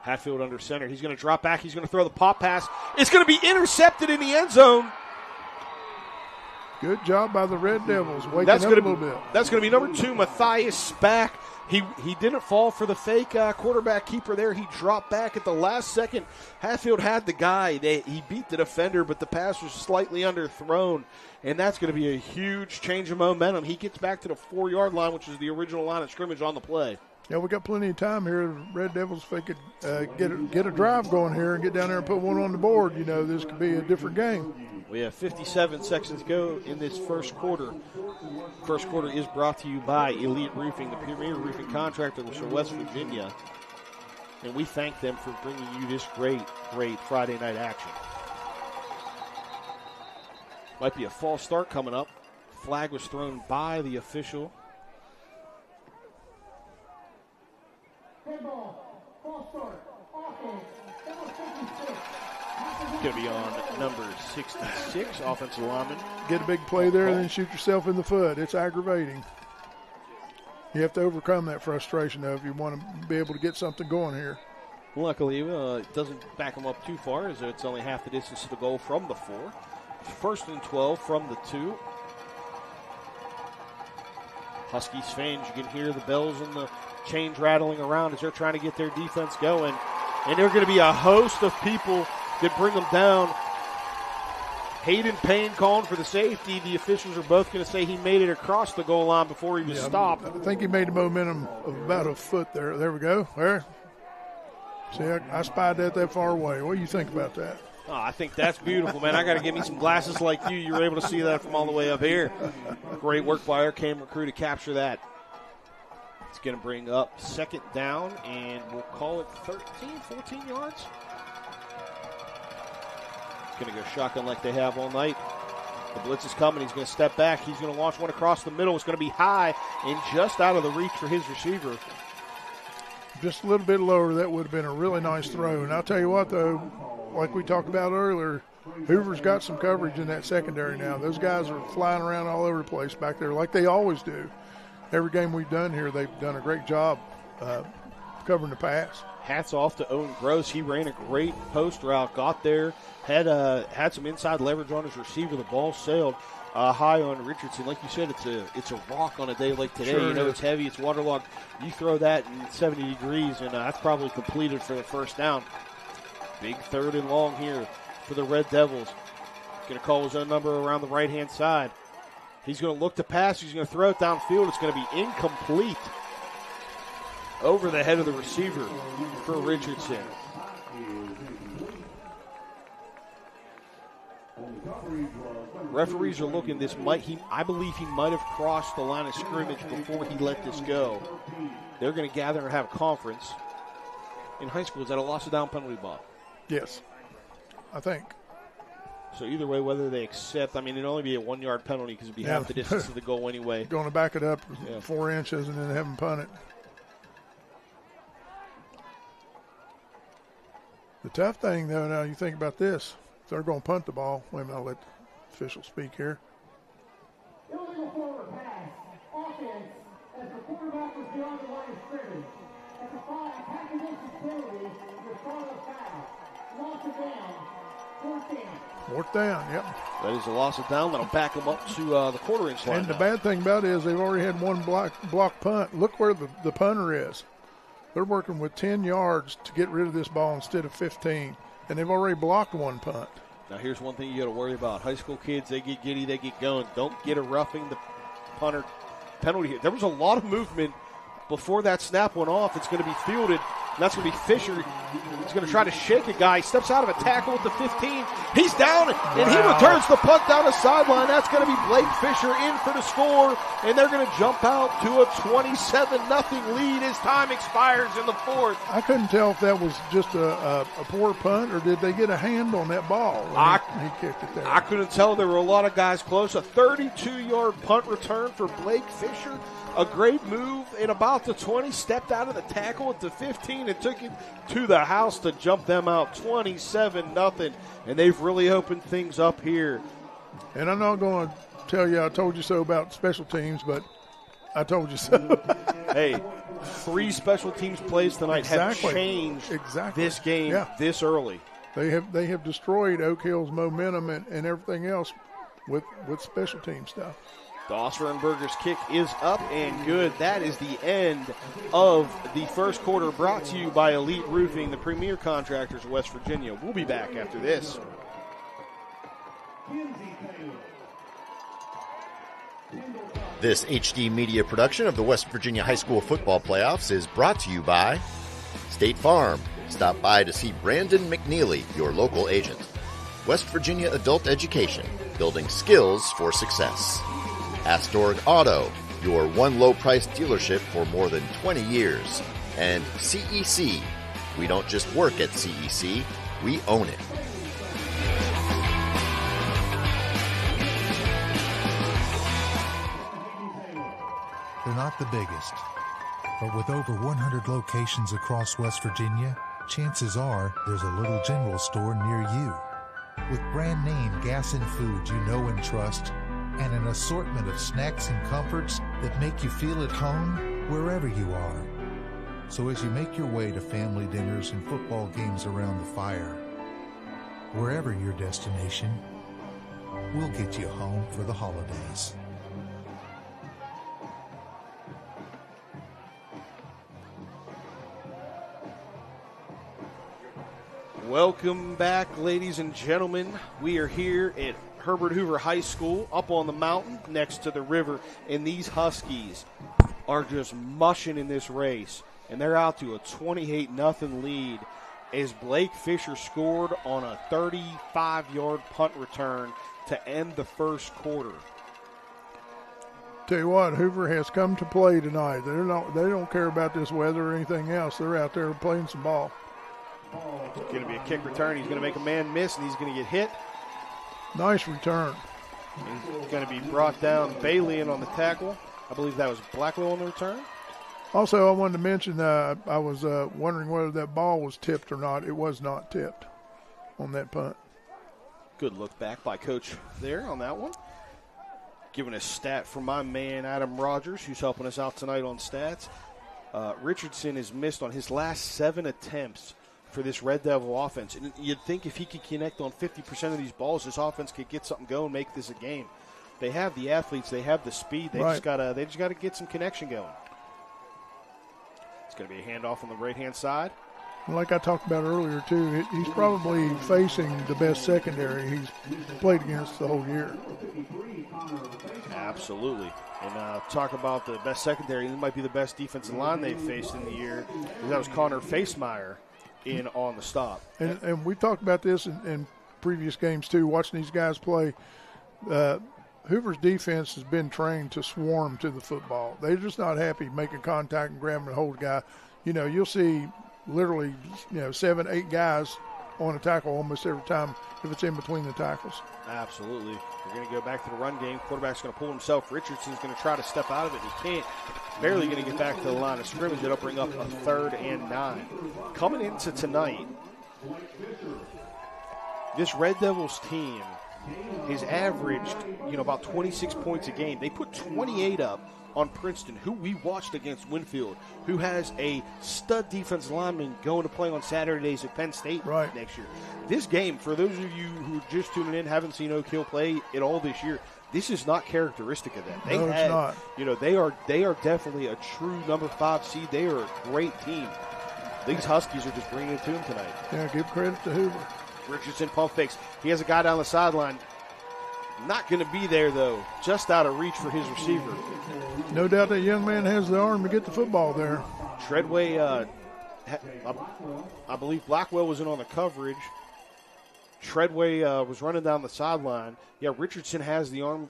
Hatfield under center. He's going to drop back. He's going to throw the pop pass. It's going to be intercepted in the end zone. Good job by the Red Devils, waking up a little bit. That's going to be number 2, Matthias Spack. He didn't fall for the fake quarterback keeper there. He dropped back at the last second. Hatfield had the guy. He beat the defender, but the pass was slightly underthrown, and that's going to be a huge change of momentum. He gets back to the 4-yard line, which is the original line of scrimmage on the play. Yeah, we got plenty of time here. The Red Devils, if they could get a drive going here and get down there and put one on the board, this could be a different game. We have 57 seconds to go in this first quarter. First quarter is brought to you by Elite Roofing, the premier roofing contractor from West Virginia. And we thank them for bringing you this great Friday night action. Might be a false start coming up. Flag was thrown by the official. Going to be on number 66, offensive lineman. Get a big play there and then shoot yourself in the foot. It's aggravating. You have to overcome that frustration, though, if you want to be able to get something going here. Luckily, it doesn't back them up too far, as it's only half the distance to the goal from the 4. 1st and 12 from the 2. Huskies fans, you can hear the bells and the chains rattling around as they're trying to get their defense going. And there are going to be a host of people that bring them down. Hayden Payne calling for the safety. The officials are both going to say he made it across the goal line before he was stopped. I think he made a momentum of about a foot there. There we go. There. See, I spied that far away. What do you think about that? Oh, I think that's beautiful, man. I got to give me some glasses like you. You were able to see that from all the way up here. Great work by our camera crew to capture that. It's going to bring up second down, and we'll call it 14 yards. Going to go shotgun like they have all night. The blitz is coming. He's going to step back. He's going to launch one across the middle. It's going to be high and just out of the reach for his receiver. Just a little bit lower, that would have been a really nice throw. And I'll tell you what, though, like we talked about earlier, Hoover's got some coverage in that secondary now. Those guys are flying around all over the place back there like they always do. Every game we've done here, they've done a great job covering the pass. Hats off to Owen Gross. He ran a great post route, got there, had some inside leverage on his receiver. The ball sailed high on Richardson. Like you said, it's a rock on a day like today. Sure It's heavy, it's waterlogged. You throw that in 70 degrees, and that's probably completed for the first down. Big third and long here for the Red Devils. Going to call his own number around the right-hand side. He's going to look to pass. He's going to throw it downfield. It's going to be incomplete. Over the head of the receiver for Richardson. Referees are looking. I believe he might have crossed the line of scrimmage before he let this go. They're going to gather and have a conference. In high school, is that a loss of down penalty, Bob? Yes, I think. So either way, whether they accept, it'd only be a 1 yard penalty because it'd be half the distance of the goal anyway. Going to back it up 4 inches and then have them punt it. The tough thing, though, now you think about this. If they're going to punt the ball, wait a minute, I'll let the official speak here. Illegal forward pass. Offense, as the quarterback was beyond the line of scrimmage. At the pass against the penalty, the start of foul. Loss of down. 14. Fourth down, yep. That is a loss of down. That'll back them up to the quarter-inch line. And the bad thing about it is they've already had one block punt. Look where the punter is. They're working with 10 yards to get rid of this ball instead of 15, and they've already blocked one punt. Now, here's one thing you got to worry about. High school kids, they get giddy, they get going. Don't get a roughing the punter penalty here. There was a lot of movement before that snap went off. It's going to be fielded, and that's going to be Fisher. He's going to try to shake a guy. He steps out of a tackle at the 15. He's down, and he returns the punt down the sideline. That's going to be Blake Fisher in for the score, and they're going to jump out to a 27-0 lead as time expires in the fourth. I couldn't tell if that was just a poor punt or did they get a hand on that ball when he kicked it there. I couldn't tell. There were a lot of guys close. A 32-yard punt return for Blake Fisher. A great move in about the 20, stepped out of the tackle at the 15 and took it to the house to jump them out 27-0, and they've really opened things up here. And I'm not going to tell you I told you so about special teams, but I told you so. Hey, 3 special teams plays tonight have changed this game this early. They have destroyed Oak Hill's momentum and everything else with special team stuff. The Ossenberger's kick is up and good. That is the end of the first quarter, brought to you by Elite Roofing, the premier contractors of West Virginia. We'll be back after this. This HD Media production of the West Virginia High School Football Playoffs is brought to you by State Farm. Stop by to see Brandon McNeely, your local agent. West Virginia Adult Education, building skills for success. Astorg Auto, your one low-price dealership for more than 20 years. And CEC. We don't just work at CEC, we own it. They're not the biggest, but with over 100 locations across West Virginia, chances are there's a little general store near you. With brand name gas and food you know and trust, and an assortment of snacks and comforts that make you feel at home wherever you are. So as you make your way to family dinners and football games around the fire, wherever your destination, we'll get you home for the holidays. Welcome back, ladies and gentlemen. We are here at Herbert Hoover High School up on the mountain next to the river, and these Huskies are just mushing in this race, and they're out to a 28-0 lead as Blake Fisher scored on a 35-yard punt return to end the first quarter. Tell you what, Hoover has come to play tonight. They don't care about this weather or anything else. They're out there playing some ball. It's going to be a kick return. He's going to make a man miss, and he's going to get hit. Nice return. He's going to be brought down. Bailey in on the tackle. I believe that was Blackwell on the return. Also, I wanted to mention I was wondering whether that ball was tipped or not. It was not tipped on that punt. Good look back by Coach there on that one. Giving a stat from my man Adam Rogers, who's helping us out tonight on stats. Richardson has missed on his last 7 attempts for this Red Devil offense. And you'd think if he could connect on 50% of these balls, this offense could get something going, make this a game. They have the athletes, they have the speed. They just gotta get some connection going. It's going to be a handoff on the right-hand side. Like I talked about earlier, too, he's probably facing the best secondary he's played against the whole year. Absolutely. And talk about the best secondary. It might be the best defensive line they've faced in the year. That was Connor Facemeyer in on the stop. And we talked about this in previous games, too, watching these guys play. Hoover's defense has been trained to swarm to the football. They're just not happy making contact and grabbing and hold a guy. You know, you'll see literally, 7, 8 guys on a tackle almost every time if it's in between the tackles. Absolutely. We're going to go back to the run game. Quarterback's going to pull himself. Richardson's going to try to step out of it. He can't. Barely going to get back to the line of scrimmage. It'll bring up a 3rd and 9. Coming into tonight, this Red Devils team has averaged, about 26 points a game. They put 28 up on Princeton, who we watched against Winfield, who has a stud defensive lineman going to play on Saturdays at Penn State next year. This game, for those of you who are just tuning in, haven't seen Oak Hill play at all this year, this is not characteristic of them. It's not. They are definitely a true number 5 seed. They are a great team. These Huskies are just bringing it to them tonight. Yeah, give credit to Hoover. Richardson pump fakes. He has a guy down the sideline. Not going to be there, though. Just out of reach for his receiver. No doubt that young man has the arm to get the football there. Treadway, I believe Blackwell was in on the coverage. Treadway was running down the sideline. Yeah, Richardson has the arm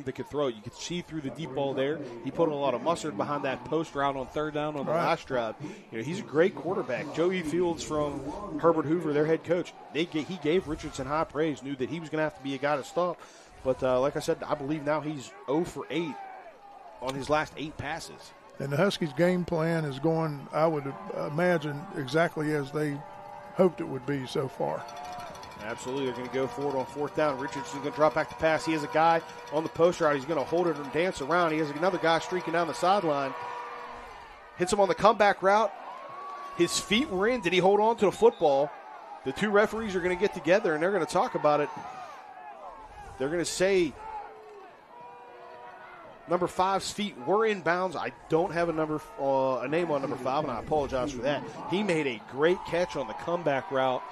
that could throw it. You could see through the deep ball there. He put a lot of mustard behind that post route on 3rd down on the last drive. He's a great quarterback. Joey Fields from Herbert Hoover, their head coach, he gave Richardson high praise, knew that he was going to have to be a guy to stop. But like I said, I believe now he's 0 for 8 on his last 8 passes. And the Huskies' game plan is going, I would imagine, exactly as they hoped it would be so far. Absolutely. They're going to go for it on 4th down. Richardson's going to drop back the pass. He has a guy on the post route. He's going to hold it and dance around. He has another guy streaking down the sideline. Hits him on the comeback route. His feet were in. Did he hold on to the football? The 2 referees are going to get together, and they're going to talk about it. They're going to say number 5's feet were in bounds. I don't have a name on number 5, and I apologize for that. He made a great catch on the comeback route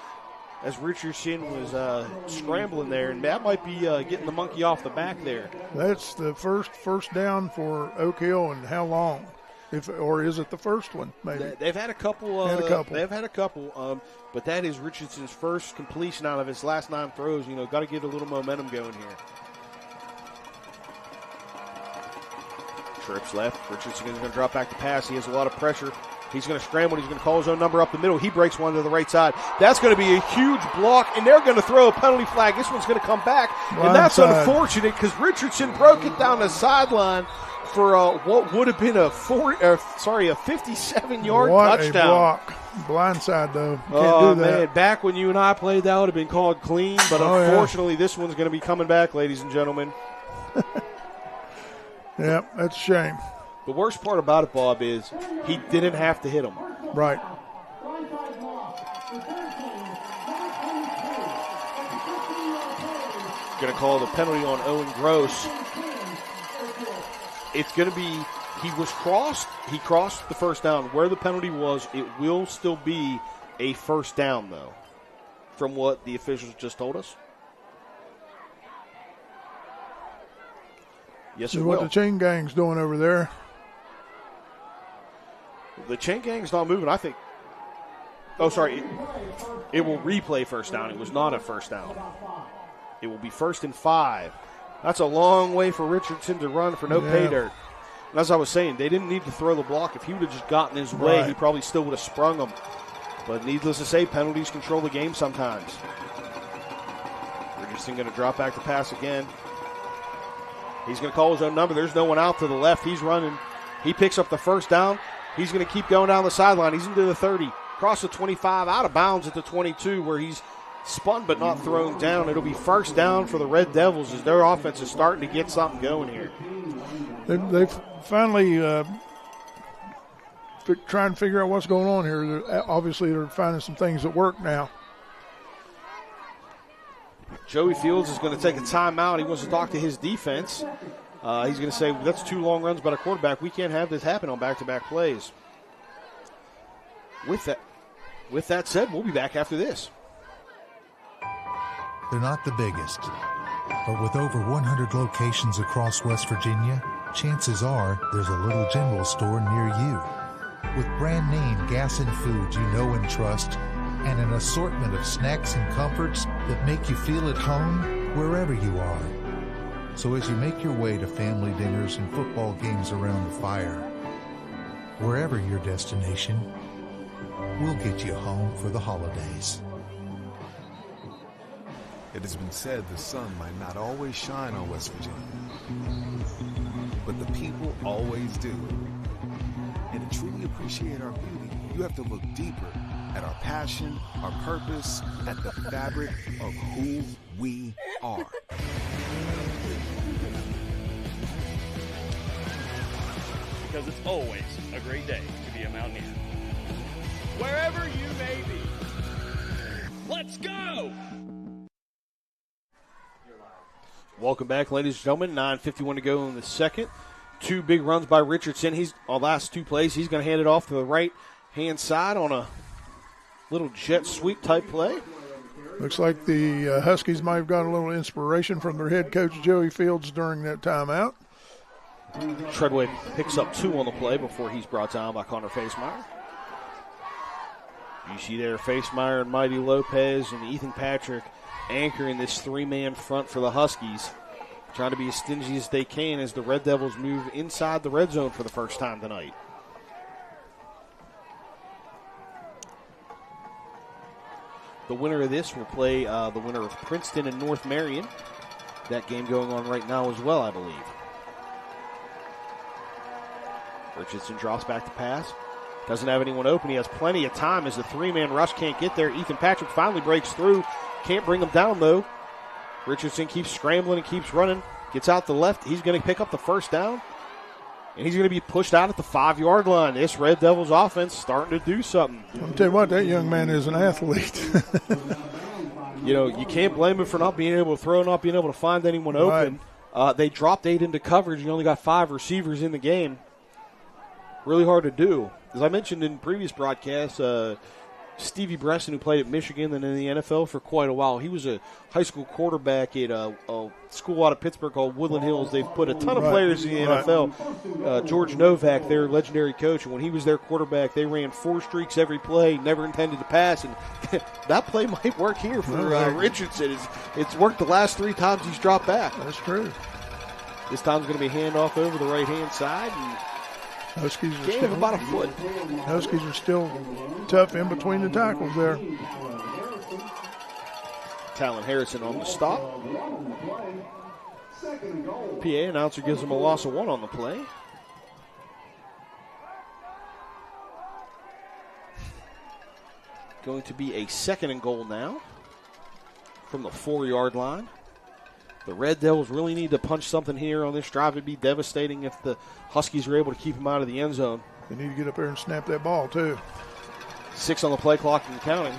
as Richardson was scrambling there, and that might be getting the monkey off the back there. That's the first down for Oak Hill, and how long? Or is it the first one, maybe? They've had a couple. They've had a couple, but that is Richardson's first completion out of his last 9 throws. Got to get a little momentum going here. Trips left. Richardson is going to drop back the pass. He has a lot of pressure. He's going to scramble. He's going to call his own number up the middle. He breaks one to the right side. That's going to be a huge block, and they're going to throw a penalty flag. This one's going to come back, and that's unfortunate because Richardson broke it down the sideline for what would have been a 57-yard touchdown. What a block. Blindside, though. Can't do that. Man, back when you and I played, that would have been called clean, but unfortunately this one's going to be coming back, ladies and gentlemen. Yeah, that's a shame. The worst part about it, Bob, is he didn't have to hit him. Right. Going to call the penalty on Owen Gross. It's going to be, he crossed the first down. Where the penalty was, it will still be a first down, though. from what the officials just told us. Yes, it will. What the chain gang's doing over there. The chain gang's not moving, I think. Oh, sorry. It will replay first down. It was not a first down. It will be 1st and 5. That's a long way for Richardson to run for no pay dirt. And as I was saying, they didn't need to throw the block. If he would have just gotten his way, he probably still would have sprung them. But needless to say, penalties control the game sometimes. Richardson going to drop back to pass again. He's going to call his own number. There's no one out to the left. He's running. He picks up the first down. He's going to keep going down the sideline. He's into the 30, across the 25, out of bounds at the 22 where he's spun but not thrown down. It'll be first down for the Red Devils as their offense is starting to get something going here. They've finally trying to figure out what's going on here. Obviously, they're finding some things that work now. Joey Fields is going to take a timeout. He wants to talk to his defense. He's going to say, that's 2 long runs by the quarterback. We can't have this happen on back-to-back plays. With that said, we'll be back after this. They're not the biggest, but with over 100 locations across West Virginia, chances are there's a little general store near you. With brand name gas and food you know and trust, and an assortment of snacks and comforts that make you feel at home wherever you are. So as you make your way to family dinners and football games around the fire, wherever your destination, we'll get you home for the holidays. It has been said the sun might not always shine on West Virginia, but the people always do. And to truly appreciate our beauty, you have to look deeper at our passion, our purpose, at the fabric of who we are. Because it's always a great day to be a Mountaineer. Wherever you may be, let's go! Welcome back, ladies and gentlemen. 9:51 to go in the second. 2 big runs by Richardson. He's on last 2 plays. He's going to hand it off to the right-hand side on a little jet sweep type play. Looks like the Huskies might have got a little inspiration from their head coach, Joey Fields, during that timeout. Treadway picks up 2 on the play before he's brought down by Connor Facemeyer. You see there Facemeyer and Mighty Lopez and Ethan Patrick anchoring this 3-man front for the Huskies, trying to be as stingy as they can as the Red Devils move inside the red zone for the first time tonight. The winner of this will play the winner of Princeton and North Marion. That game going on right now as well, I believe. Richardson drops back to pass. Doesn't have anyone open. He has plenty of time as the 3-man rush can't get there. Ethan Patrick finally breaks through. Can't bring him down, though. Richardson keeps scrambling and keeps running. Gets out the left. He's going to pick up the first down. And he's going to be pushed out at the 5-yard line. This Red Devils offense starting to do something. I'll tell you what, that young man is an athlete. You know, you can't blame him for not being able to throw, not being able to find anyone open. They dropped 8 into coverage. You only got 5 receivers in the game. Really hard to do. As I mentioned in previous broadcasts, Stevie Bresson, who played at Michigan and in the NFL for quite a while, he was a high school quarterback at a school out of Pittsburgh called Woodland Hills. They've put a ton of players in the NFL. George Novak, their legendary coach, and when he was their quarterback, they ran 4 streaks every play, never intended to pass, and that play might work here for Richardson. It's worked the last 3 times he's dropped back. That's true. This time's going to be handoff over the right-hand side, and Huskies are gain of about a foot. Huskies are still tough in between the tackles there. Talon Harrison on the stop. PA announcer gives him a loss of 1 on the play. Going to be a 2nd and goal now from the 4-yard line. The Red Devils really need to punch something here on this drive. It'd be devastating if the Huskies are able to keep him out of the end zone. They need to get up there and snap that ball, too. 6 on the play clock and counting.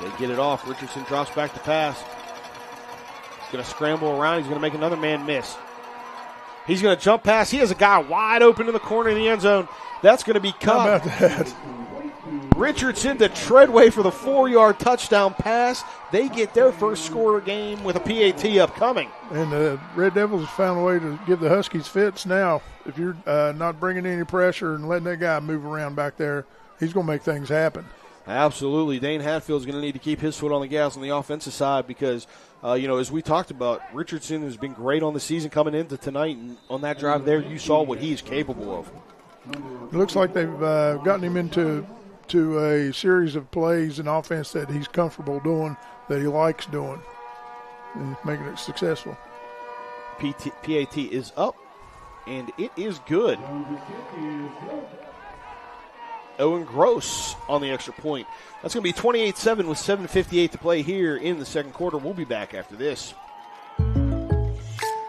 They get it off. Richardson drops back to pass. He's going to scramble around. He's going to make another man miss. He's going to jump pass. He has a guy wide open in the corner of the end zone. That's going to be cut. How about that? Richardson to Treadway for the 4-yard touchdown pass. They get their first score of the game with a PAT upcoming. And the Red Devils have found a way to give the Huskies fits now. If you're not bringing any pressure and letting that guy move around back there, he's going to make things happen. Absolutely. Dane Hatfield's going to need to keep his foot on the gas on the offensive side because, as we talked about, Richardson has been great on the season coming into tonight. And on that drive there, you saw what he's capable of. It looks like they've gotten him into a series of plays and offense that he's comfortable doing, that he likes doing, and making it successful. PAT is up, and it is good. Owen Gross on the extra point. That's going to be 28-7 with 7:58 to play here in the second quarter. We'll be back after this.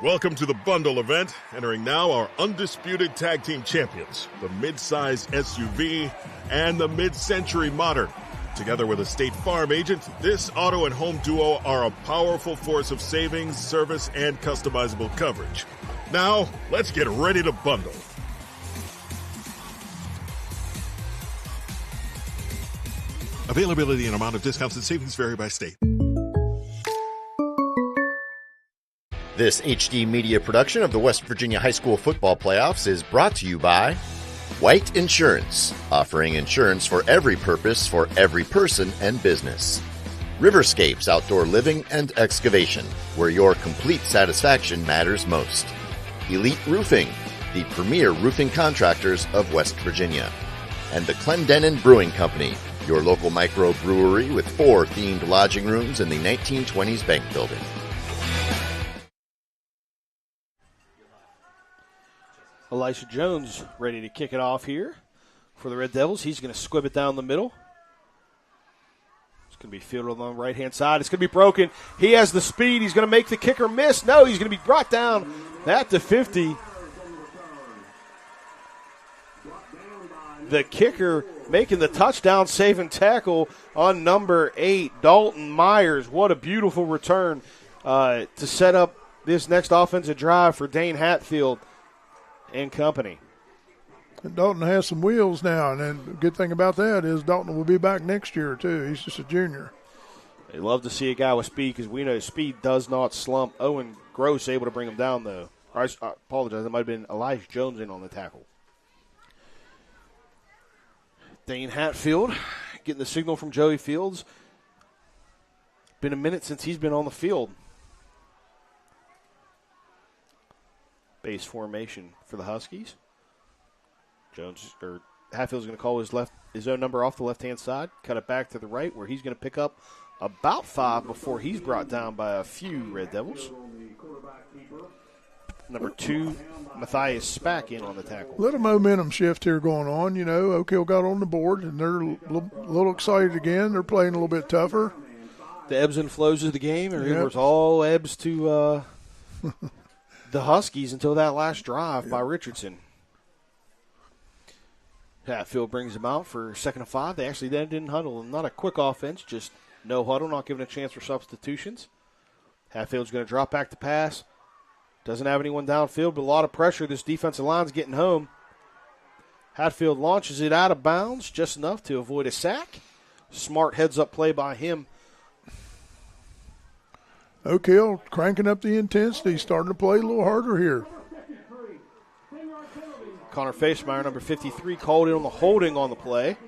Welcome to the bundle event. Entering now our undisputed tag team champions, the mid-size SUV and the mid-century modern. Together with a State Farm agent, this auto and home duo are a powerful force of savings, service, and customizable coverage. Now, let's get ready to bundle. Availability and amount of discounts and savings vary by state. This HD Media production of the West Virginia High School Football Playoffs is brought to you by White Insurance, offering insurance for every purpose for every person and business. Riverscapes Outdoor Living and Excavation, where your complete satisfaction matters most. Elite Roofing, the premier roofing contractors of West Virginia. And the Clendenin Brewing Company, your local microbrewery with 4 themed lodging rooms in the 1920s bank building. Elisha Jones ready to kick it off here for the Red Devils. He's going to squib it down the middle. It's going to be fielded on the right-hand side. It's going to be broken. He has the speed. He's going to make the kicker miss. No, he's going to be brought down at the 50. The kicker making the touchdown saving tackle on number 8, Dalton Myers. What a beautiful return to set up this next offensive drive for Dane Hatfield and company. And Dalton has some wheels now, and then the good thing about that is Dalton will be back next year, too. He's just a junior. They love to see a guy with speed because we know speed does not slump. Owen Gross able to bring him down, though. I apologize. It might have been Elijah Jones in on the tackle. Dane Hatfield getting the signal from Joey Fields. Been a minute since he's been on the field. Base formation for the Huskies. Hatfield's going to call his own number off the left-hand side, cut it back to the right, where he's going to pick up about 5 before he's brought down by a few Red Devils. Number 2, Matthias Spack in on the tackle. Little momentum shift here going on. Oak Hill got on the board, and they're a little excited again. They're playing a little bit tougher. The ebbs and flows of the game, and it was all ebbs to the Huskies until that last drive by Richardson. Hatfield brings him out for 2nd and 5. They actually then didn't huddle. Not a quick offense, just no huddle, not giving a chance for substitutions. Hatfield's going to drop back to pass. Doesn't have anyone downfield, but a lot of pressure. This defensive line's getting home. Hatfield launches it out of bounds just enough to avoid a sack. Smart heads-up play by him. Oak Hill cranking up the intensity, starting to play a little harder here. Connor Facemeyer, number 53, called in on the holding on the play.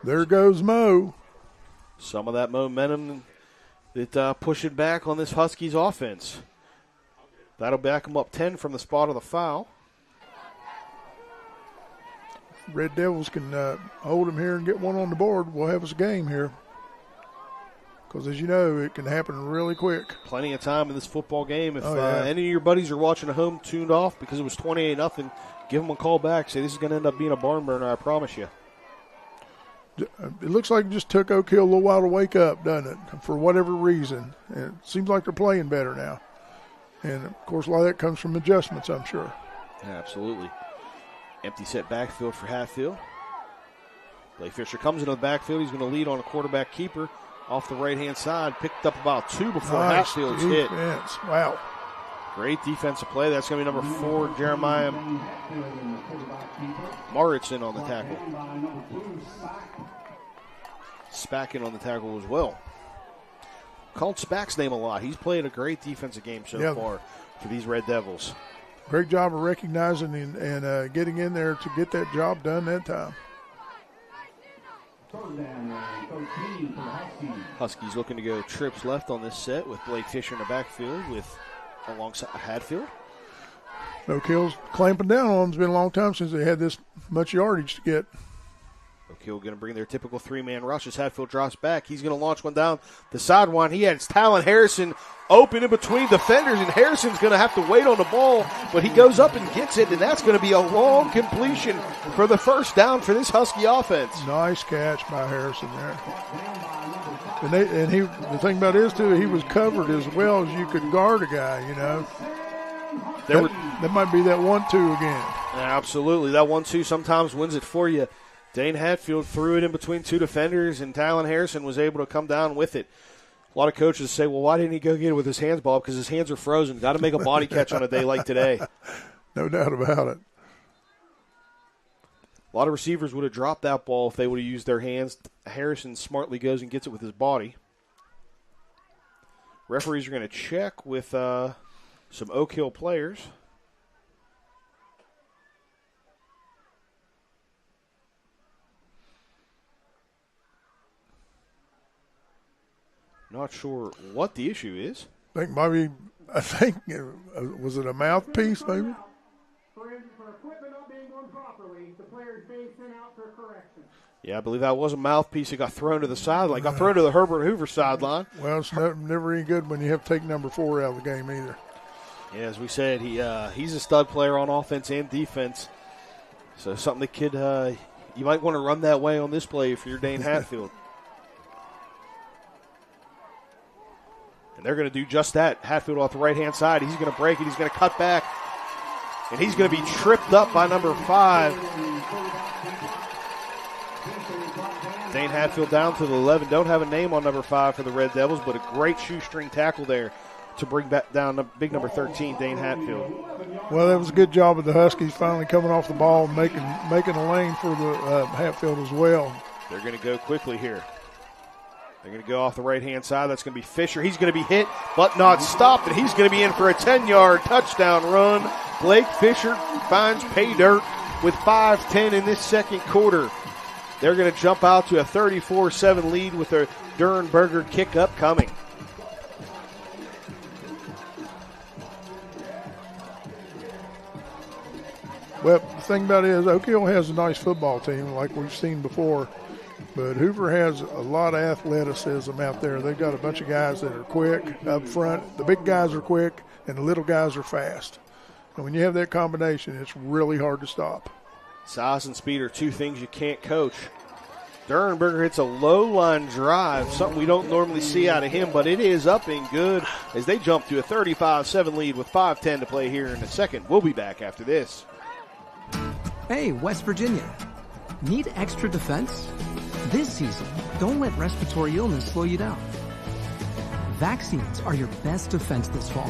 There goes Mo. Some of that momentum that pushing back on this Huskies offense. That'll back them up 10 from the spot of the foul. Red Devils can hold him here and get one on the board. We'll have us a game here. Because, as you know, it can happen really quick. Plenty of time in this football game. If any of your buddies are watching at home tuned off because it was 28-0, give them a call back. Say this is going to end up being a barn burner, I promise you. It looks like it just took Oak Hill a little while to wake up, doesn't it, for whatever reason. And it seems like they're playing better now. And, of course, a lot of that comes from adjustments, I'm sure. Yeah, absolutely. Empty set backfield for Hatfield. Blake Fisher comes into the backfield. He's going to lead on a quarterback keeper off the right-hand side. Picked up about 2 before Hatfield's hit. Wow. Great defensive play. That's going to be number 4, Jeremiah Maritson on the tackle. Spack in on the tackle as well. Called Spack's name a lot. He's played a great defensive game so far for these Red Devils. Great job of recognizing and getting in there to get that job done that time. Huskies looking to go trips left on this set with Blake Fisher in the backfield alongside Hatfield. Oak Hill's clamping down on them. It's been a long time since they had this much yardage to get. Oak Hill going to bring their typical three-man rush as Hatfield drops back. He's going to launch one down the sideline. He has Talon Harrison open in between defenders, and Harrison's going to have to wait on the ball, but he goes up and gets it, and that's going to be a long completion for the first down for this Husky offense. Nice catch by Harrison there. The thing about it is, too, he was covered as well as you could guard a guy, you know. That might be that 1-2 again. Absolutely. That 1-2 sometimes wins it for you. Dane Hatfield threw it in between two defenders, and Talon Harrison was able to come down with it. A lot of coaches say, well, why didn't he go get it with his hands, Bob? Because his hands are frozen. Got to make a body catch on a day like today. No doubt about it. A lot of receivers would have dropped that ball if they would have used their hands. Harrison smartly goes and gets it with his body. Referees are going to check with some Oak Hill players. Not sure what the issue is. I think was it a mouthpiece maybe? For equipment not being worn properly, the player is being sent out for correction. Yeah, I believe that was a mouthpiece. It got thrown to the sideline. Got thrown to the Herbert Hoover sideline. Well, it's never any good when you have to take number 4 out of the game either. Yeah, as we said, he's a stud player on offense and defense. So something that kid you might want to run that way on this play if you're Dane Hatfield. And they're going to do just that. Hatfield off the right-hand side. He's going to break it. He's going to cut back. And he's going to be tripped up by number 5. Dane Hatfield down to the 11. Don't have a name on number 5 for the Red Devils, but a great shoestring tackle there to bring back down big number 13, Dane Hatfield. Well, that was a good job of the Huskies finally coming off the ball and making a lane for the Hatfield as well. They're going to go quickly here. They're going to go off the right-hand side. That's going to be Fisher. He's going to be hit, but not stopped, and he's going to be in for a 10-yard touchdown run. Blake Fisher finds pay dirt with 5:10 in this second quarter. They're going to jump out to a 34-7 lead with their Durenberger kick upcoming. Well, the thing about it is Oak Hill has a nice football team like we've seen before. But Hoover has a lot of athleticism out there. They've got a bunch of guys that are quick up front. The big guys are quick, and the little guys are fast. And when you have that combination, it's really hard to stop. Size and speed are two things you can't coach. Durenberger hits a low-line drive, something we don't normally see out of him, but it is up and good as they jump to a 35-7 lead with 5:10 to play here in the second. We'll be back after this. Hey, West Virginia. Need extra defense? This season, don't let respiratory illness slow you down. Vaccines are your best defense this fall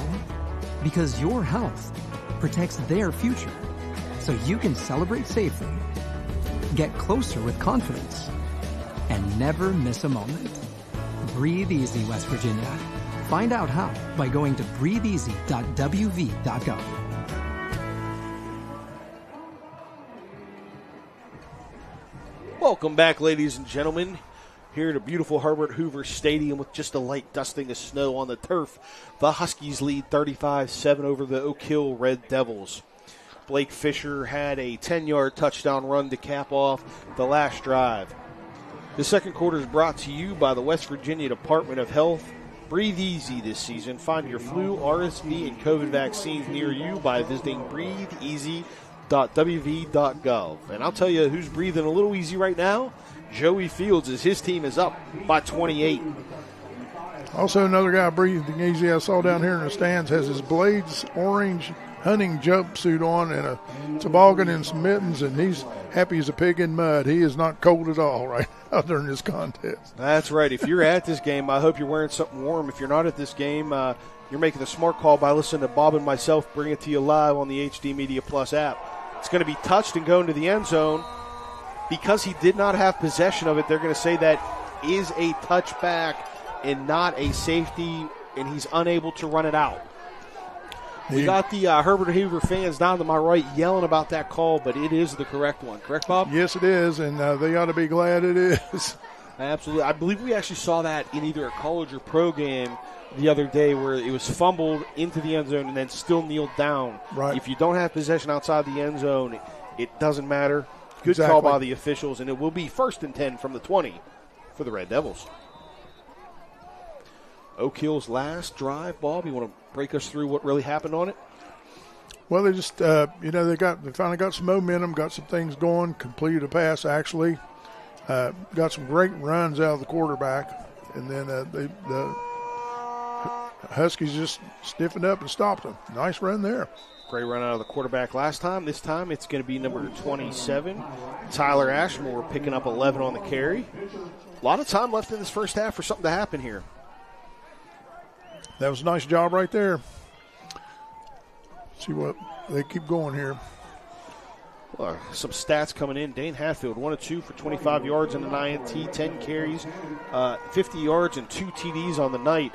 because your health protects their future so you can celebrate safely, get closer with confidence, and never miss a moment. Breathe easy, West Virginia. Find out how by going to breatheeasy.wv.gov. Welcome back, ladies and gentlemen, here at a beautiful Herbert Hoover Stadium with just a light dusting of snow on the turf. The Huskies lead 35-7 over the Oak Hill Red Devils. Blake Fisher had a 10-yard touchdown run to cap off the last drive. The second quarter is brought to you by the West Virginia Department of Health. Breathe easy this season. Find your flu, RSV, and COVID vaccines near you by visiting breatheeasy.wv.gov. And I'll tell you who's breathing a little easy right now. Joey Fields, as his team is up by 28. Also another guy breathing easy I saw down here in the stands has his Blades orange hunting jumpsuit on and a toboggan and some mittens, and he's happy as a pig in mud. He is not cold at all right now during this contest. That's right. If you're at this game, I hope you're wearing something warm. If you're not at this game, you're making a smart call by listening to Bob and myself bring it to you live on the HD Media Plus app. It's going to be touched and go into the end zone. Because he did not have possession of it, they're going to say that is a touchback and not a safety, and he's unable to run it out. We got the Herbert Hoover fans down to my right yelling about that call, but it is the correct one. Correct, Bob? Yes, it is, and they ought to be glad it is. Absolutely. I believe we actually saw that in either a college or pro game the other day where it was fumbled into the end zone and then still kneeled down. Right. If you don't have possession outside the end zone, it doesn't matter. Good call by the officials, and it will be 1st and 10 from the 20 for the Red Devils. Oak Hill's last drive, Bob, you want to break us through what really happened on it? Well, they just, they finally got some momentum, got some things going, completed a pass actually, got some great runs out of the quarterback, and then the Huskies just stiffened up and stopped them. Nice run there. Great run out of the quarterback last time. This time it's going to be number 27, Tyler Ashmore, picking up 11 on the carry. A lot of time left in this first half for something to happen here. That was a nice job right there. See what they keep going here. Well, some stats coming in. Dane Hatfield, 1 of 2 for 25 yards and an INT, 10 carries, 50 yards and 2 TDs on the night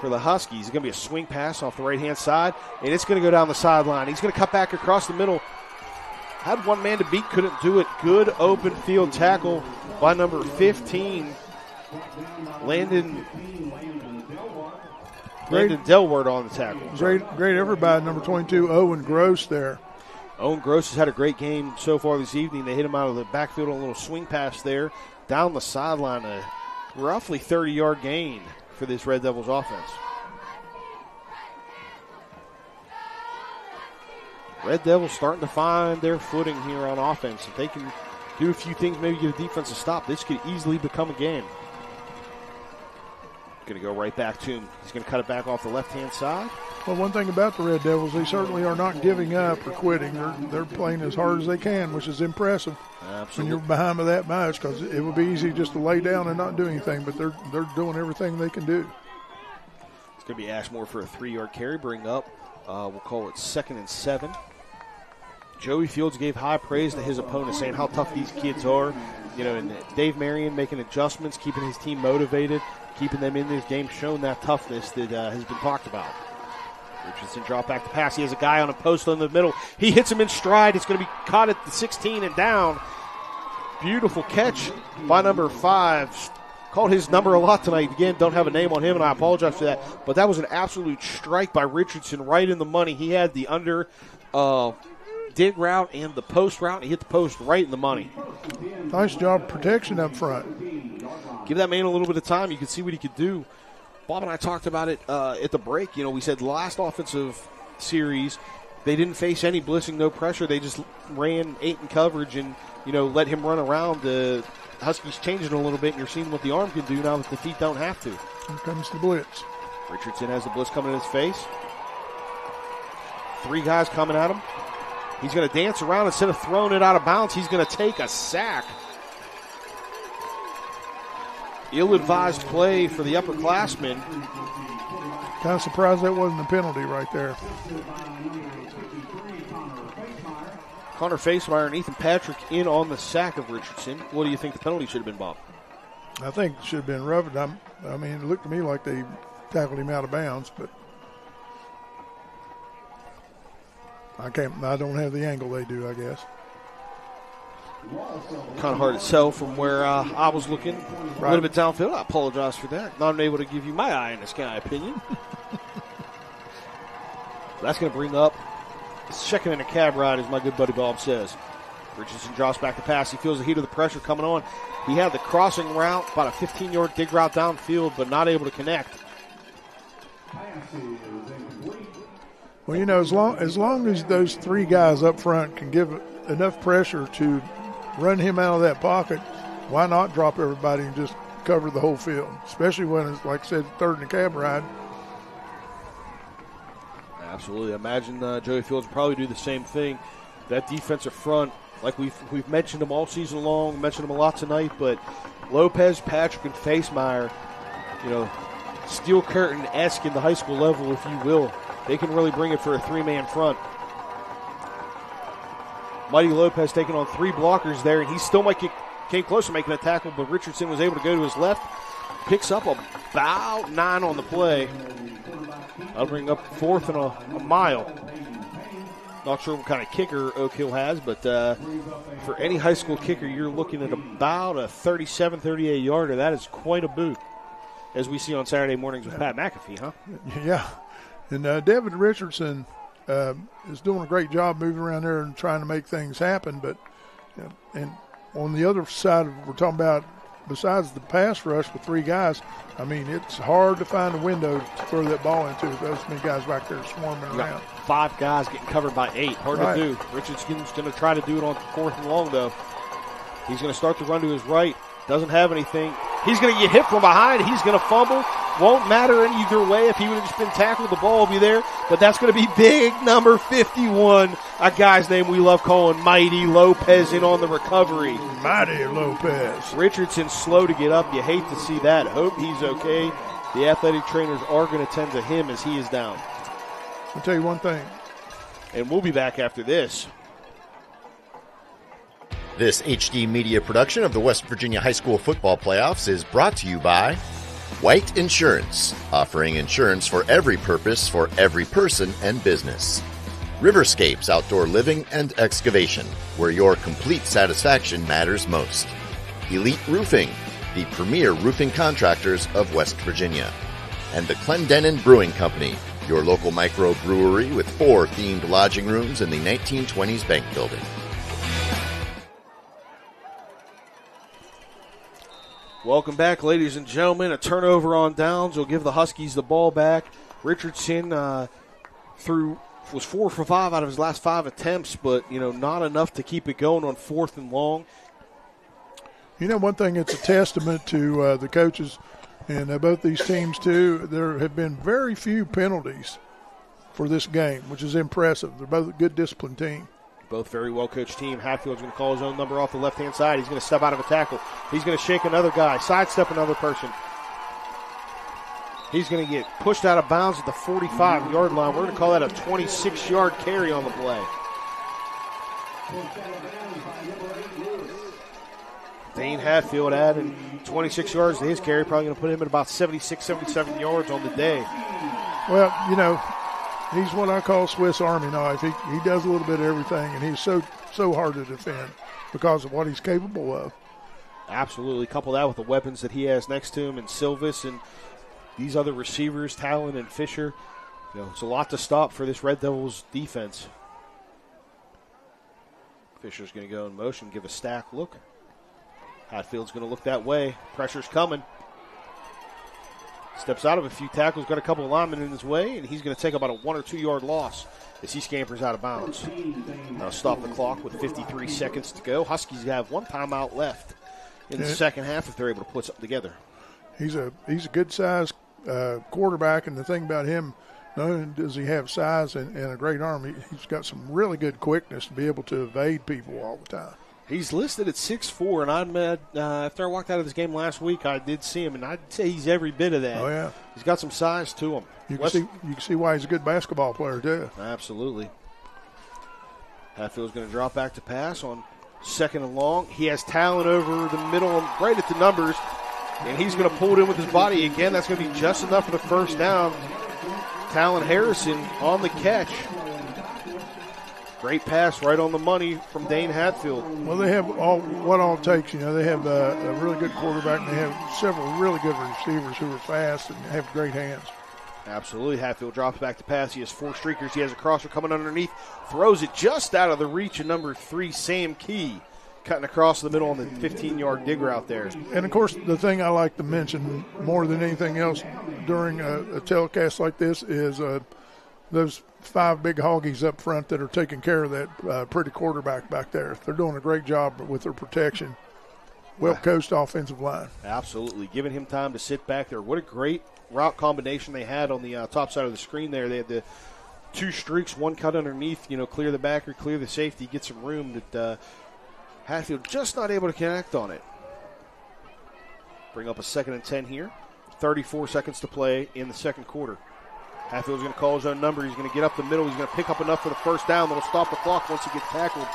for the Huskies. It's going to be a swing pass off the right-hand side, and it's going to go down the sideline. He's going to cut back across the middle. Had one man to beat, couldn't do it. Good open field tackle by number 15, Landon Delward on the tackle. Great effort by number 22, Owen Gross there. Owen Gross has had a great game so far this evening. They hit him out of the backfield on a little swing pass there. Down the sideline, a roughly 30-yard gain for this Red Devils offense. Red Devils starting to find their footing here on offense. If they can do a few things, maybe get a defensive stop, this could easily become a game. Going to go right back to him. He's going to cut it back off the left-hand side. Well, one thing about the Red Devils, they certainly are not giving up or quitting. They're playing as hard as they can, which is impressive. Absolutely. When you're behind by that much, because it would be easy just to lay down and not do anything, but they're doing everything they can do. It's going to be Ashmore for a 3-yard carry. Bring up, we'll call it 2nd and 7. Joey Fields gave high praise to his opponent, saying how tough these kids are. And Dave Marion making adjustments, keeping his team motivated, keeping them in this game, showing that toughness that has been talked about. Richardson drop back to pass. He has a guy on a post in the middle. He hits him in stride. It's going to be caught at the 16 and down. Beautiful catch by number 5. Called his number a lot tonight. Again, don't have a name on him, and I apologize for that. But that was an absolute strike by Richardson right in the money. He had the under dig route and the post route. He hit the post right in the money. Nice job protection up front. Give that man a little bit of time. You can see what he could do. Bob and I talked about it at the break. We said the last offensive series, they didn't face any blitzing, no pressure. They just ran 8 in coverage and, let him run around. The Huskies changing a little bit, and you're seeing what the arm can do now that the feet don't have to. Here comes the blitz. Richardson has the blitz coming in his face. 3 guys coming at him. He's going to dance around. Instead of throwing it out of bounds, he's going to take a sack. Ill-advised play for the upperclassmen. Kind of surprised that wasn't a penalty right there. Connor Facemeyer and Ethan Patrick in on the sack of Richardson. What do you think the penalty should have been, Bob? I think it should have been roughed. It looked to me like they tackled him out of bounds, but I don't have the angle they do, I guess. Kind of hard to tell from where I was looking. A little bit downfield. I apologize for that. Not able to give you my eye in the sky opinion. That's going to bring up second in a cab ride, as my good buddy Bob says. Richardson drops back to pass. He feels the heat of the pressure coming on. He had the crossing route, about a 15-yard dig route downfield, but not able to connect. Well, as long as those 3 guys up front can give enough pressure to run him out of that pocket, why not drop everybody and just cover the whole field, especially when it's, like I said, 3rd in a cab ride. Absolutely. I imagine Joey Fields will probably do the same thing. That defensive front, like we've mentioned them all season long, mentioned them a lot tonight, but Lopez, Patrick, and Facemeyer, steel curtain-esque in the high school level, if you will. They can really bring it for a 3-man front. Mighty Lopez taking on 3 blockers there, and he still might get came close to making a tackle, but Richardson was able to go to his left. Picks up about 9 on the play. That'll bring up 4th and a mile. Not sure what kind of kicker Oak Hill has, but for any high school kicker, you're looking at about a 37, 38-yarder. That is quite a boot, as we see on Saturday mornings with Pat McAfee, huh? Yeah. And Devin Richardson is doing a great job moving around there and trying to make things happen. But and on the other side, we're talking about besides the pass rush with 3 guys, I mean, it's hard to find a window to throw that ball into with those many guys back there swarming around. 5 guys getting covered by 8. Hard to do. Richardson's going to try to do it on 4th and long, though. He's going to start to run to his right. Doesn't have anything. He's going to get hit from behind. He's going to fumble. Won't matter in either way. If he would have just been tackled, the ball will be there. But that's going to be big number 51, a guy's name we love calling Mighty Lopez in on the recovery. Mighty Lopez. Richardson's slow to get up. You hate to see that. Hope he's okay. The athletic trainers are going to tend to him as he is down. I'll tell you one thing. And we'll be back after this. This HD Media production of the West Virginia High School Football Playoffs is brought to you by White Insurance, offering insurance for every purpose for every person and business. Riverscapes Outdoor Living and Excavation, where your complete satisfaction matters most. Elite Roofing, the premier roofing contractors of West Virginia. And the Clendenin Brewing Company, your local microbrewery with 4 themed lodging rooms in the 1920s bank building. Welcome back, ladies and gentlemen. A turnover on downs will give the Huskies the ball back. Richardson was 4 for 5 out of his last 5 attempts, but not enough to keep it going on 4th and long. One thing, it's a testament to the coaches and both these teams too. There have been very few penalties for this game, which is impressive. They're both a good disciplined team. Both very well-coached team. Hatfield's going to call his own number off the left-hand side. He's going to step out of a tackle. He's going to shake another guy, sidestep another person. He's going to get pushed out of bounds at the 45-yard line. We're going to call that a 26-yard carry on the play. Dane Hatfield adding 26 yards to his carry, probably going to put him at about 76, 77 yards on the day. Well, he's what I call Swiss Army knife. He does a little bit of everything, and he's so hard to defend because of what he's capable of. Absolutely. Couple that with the weapons that he has next to him, and Silvis and these other receivers, Talon and Fisher. It's a lot to stop for this Red Devils defense. Fisher's going to go in motion, give a stack look. Hatfield's going to look that way. Pressure's coming. Steps out of a few tackles, got a couple of linemen in his way, and he's going to take about a 1 or 2 yard loss as he scampers out of bounds. Now stop the clock with 53 seconds to go. Huskies have 1 timeout left in the second half if they're able to put something together. He's a good-sized quarterback, and the thing about him, not only does he have size and a great arm, he's got some really good quickness to be able to evade people all the time. He's listed at 6'4", and I'm after I walked out of this game last week, I did see him, and I'd say he's every bit of that. Oh, yeah. He's got some size to him. You can see why he's a good basketball player, too. Absolutely. Hatfield's going to drop back to pass on 2nd and long. He has Talon over the middle and right at the numbers, and he's going to pull it in with his body again. That's going to be just enough for the first down. Talon Harrison on the catch. Great pass right on the money from Dane Hatfield. Well, they have what all it takes. They have a really good quarterback, and they have several really good receivers who are fast and have great hands. Absolutely. Hatfield drops back to pass. He has 4 streakers. He has a crosser coming underneath. Throws it just out of the reach of number 3, Sam Key, cutting across the middle on the 15-yard dig route there. And, of course, the thing I like to mention more than anything else during a telecast like this is those 5 big hoggies up front that are taking care of that pretty quarterback back there. They're doing a great job with their protection. Well-coached offensive line. Absolutely. Giving him time to sit back there. What a great route combination they had on the top side of the screen there. They had the 2 streaks, 1 cut underneath, clear the backer, clear the safety, get some room that Hatfield just not able to connect on it. Bring up a 2nd and 10 here. 34 seconds to play in the second quarter. Hatfield's going to call his own number. He's going to get up the middle. He's going to pick up enough for the first down that'll stop the clock once he gets tackled.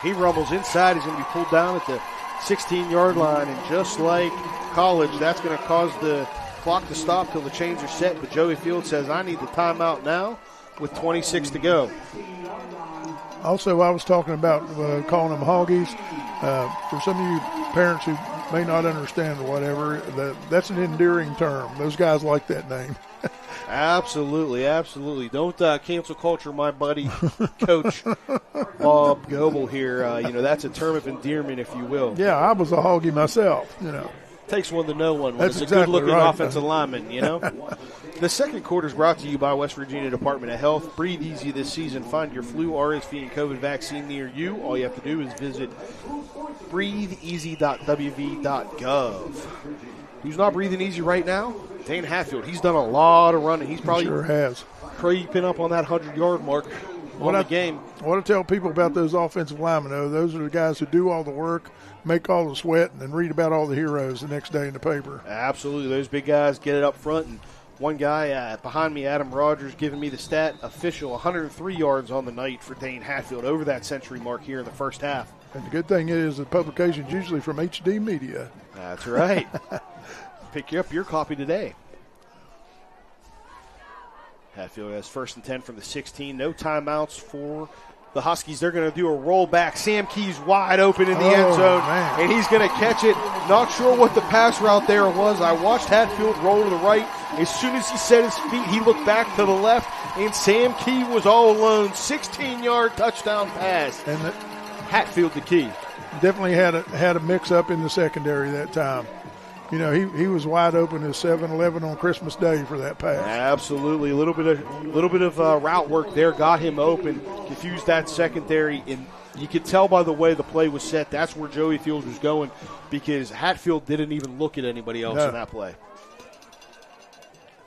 He rumbles inside. He's going to be pulled down at the 16-yard line, and just like college, that's going to cause the clock to stop till the chains are set. But Joey Field says, I need the timeout now with 26 to go. Also, I was talking about calling them hoggies. For some of you parents who may not understand or whatever, that's an endearing term. Those guys like that name. Absolutely, absolutely. Don't cancel culture, my buddy, Coach Bob Goebel here. That's a term of endearment, if you will. Yeah, I was a hoggy myself, Takes one to know one. That's it's exactly a good-looking right. offensive lineman, The second quarter is brought to you by West Virginia Department of Health. Breathe easy this season. Find your flu, RSV, and COVID vaccine near you. All you have to do is visit breatheeasy.wv.gov. Who's not breathing easy right now? Dane Hatfield. He's done a lot of running. He's probably sure has. creeping up on that 100-yard mark on the game. What I tell people about those offensive linemen, though, those are the guys who do all the work, make all the sweat, and then read about all the heroes the next day in the paper. Absolutely. Those big guys get it up front. And one guy behind me, Adam Rogers, giving me the stat official, 103 yards on the night for Dane Hatfield, over that century mark here in the first half. And the good thing is the publication's usually from HD Media. That's right. Pick you up your copy today. Hatfield has 1st and 10 from the 16. No timeouts for the Huskies. They're going to do a rollback. Sam Key's wide open in the end zone, and he's going to catch it. Not sure what the pass route there was. I watched Hatfield roll to the right. As soon as he set his feet, he looked back to the left, and Sam Key was all alone. 16-yard touchdown pass. And Hatfield the key. Definitely had a mix-up in the secondary that time. He was wide open as 7-11 on Christmas Day for that pass. Absolutely, a little bit of route work there got him open, confused that secondary, and you could tell by the way the play was set. That's where Joey Fields was going, because Hatfield didn't even look at anybody else in that play.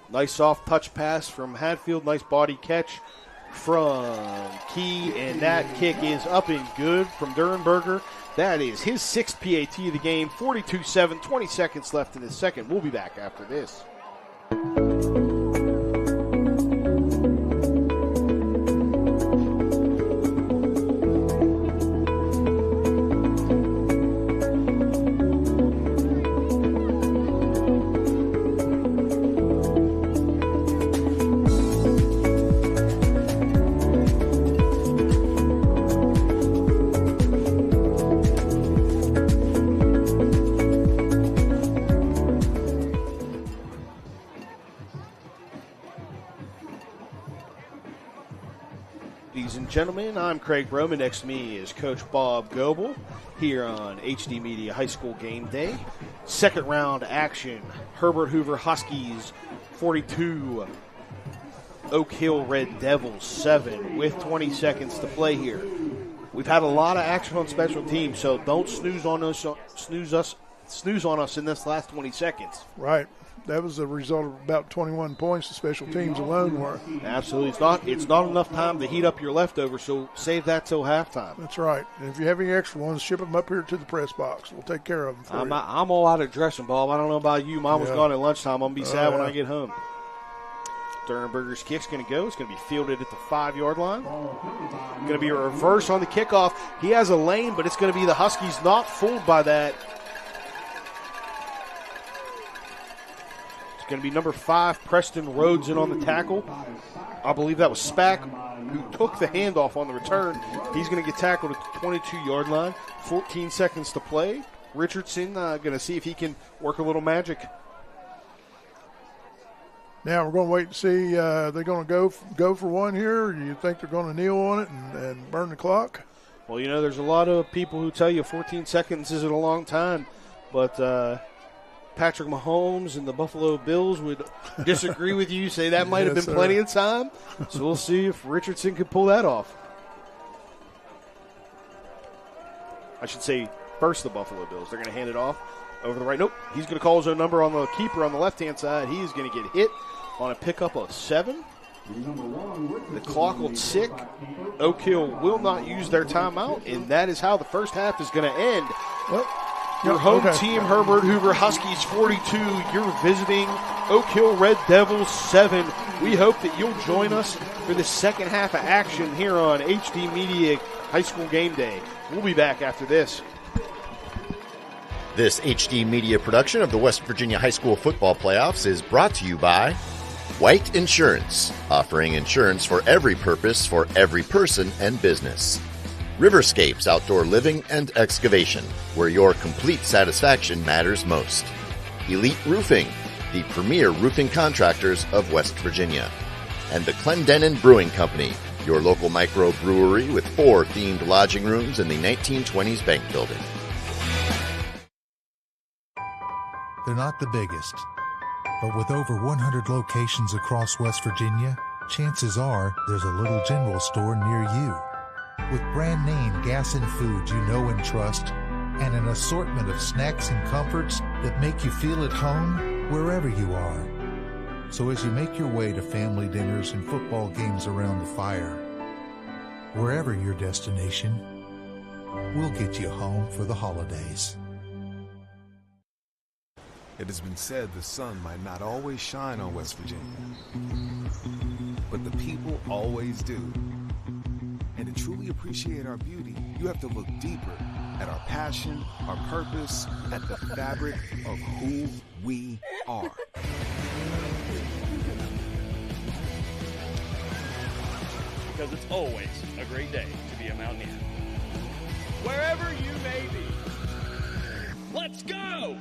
Nice soft touch pass from Hatfield, nice body catch from Key, and that kick is up and good from Durenberger. That is his 6th PAT of the game, 42-7, 20 seconds left in the second. We'll be back after this. Gentlemen, I'm Craig Broman. Next to me is Coach Bob Goebel here on HD Media High School Game Day. Second round action. Herbert Hoover Huskies 42, Oak Hill Red Devils 7 with 20 seconds to play here. We've had a lot of action on special teams, so don't snooze on us in this last 20 seconds. Right. That was a result of about 21 points the special teams alone were. Absolutely. It's not enough time to heat up your leftovers, so save that till halftime. That's right. And if you have any extra ones, ship them up here to the press box. We'll take care of them for you. I'm all out of dressing, Bob. I don't know about you. Mine was gone at lunchtime. I'm going to be sad when I get home. Durenberger's kick's going to go. It's going to be fielded at the 5-yard line. Going to be a reverse on the kickoff. He has a lane, but it's going to be the Huskies not fooled by that. Going to be number 5, Preston Rhodes, in on the tackle. I believe that was Spack, who took the handoff on the return. He's going to get tackled at the 22-yard line. 14 seconds to play. Richardson going to see if he can work a little magic. Now we're going to wait and see. They're going to go for one here, or do you think they're going to kneel on it and burn the clock? Well, there's a lot of people who tell you 14 seconds isn't a long time, but Patrick Mahomes and the Buffalo Bills would disagree with you, say that might have been plenty of time. So we'll see if Richardson can pull that off. I should say first the Buffalo Bills. They're going to hand it off over the right. Nope. He's going to call his own number on the keeper on the left-hand side. He is going to get hit on a pickup of 7. The clock will tick. Oak Hill will not use their timeout, and that is how the first half is going to end. Your home team, Herbert Hoover Huskies 42. You're visiting Oak Hill Red Devils 7. We hope that you'll join us for the second half of action here on HD Media High School Game Day. We'll be back after this. This HD Media production of the West Virginia High School Football Playoffs is brought to you by White Insurance, offering insurance for every purpose for every person and business. Riverscapes Outdoor Living and Excavation, where your complete satisfaction matters most. Elite Roofing, the premier roofing contractors of West Virginia. And the Clendenin Brewing Company, your local microbrewery with 4 themed lodging rooms in the 1920s bank building. They're not the biggest, but with over 100 locations across West Virginia, chances are there's a little general store near you. With brand name gas and food you know and trust, and an assortment of snacks and comforts that make you feel at home wherever you are. So as you make your way to family dinners and football games around the fire, wherever your destination, we'll get you home for the holidays. It has been said the sun might not always shine on West Virginia, but the people always do. And to truly appreciate our beauty, you have to look deeper at our passion, our purpose, at the fabric of who we are. Because it's always a great day to be a Mountaineer. Wherever you may be, let's go!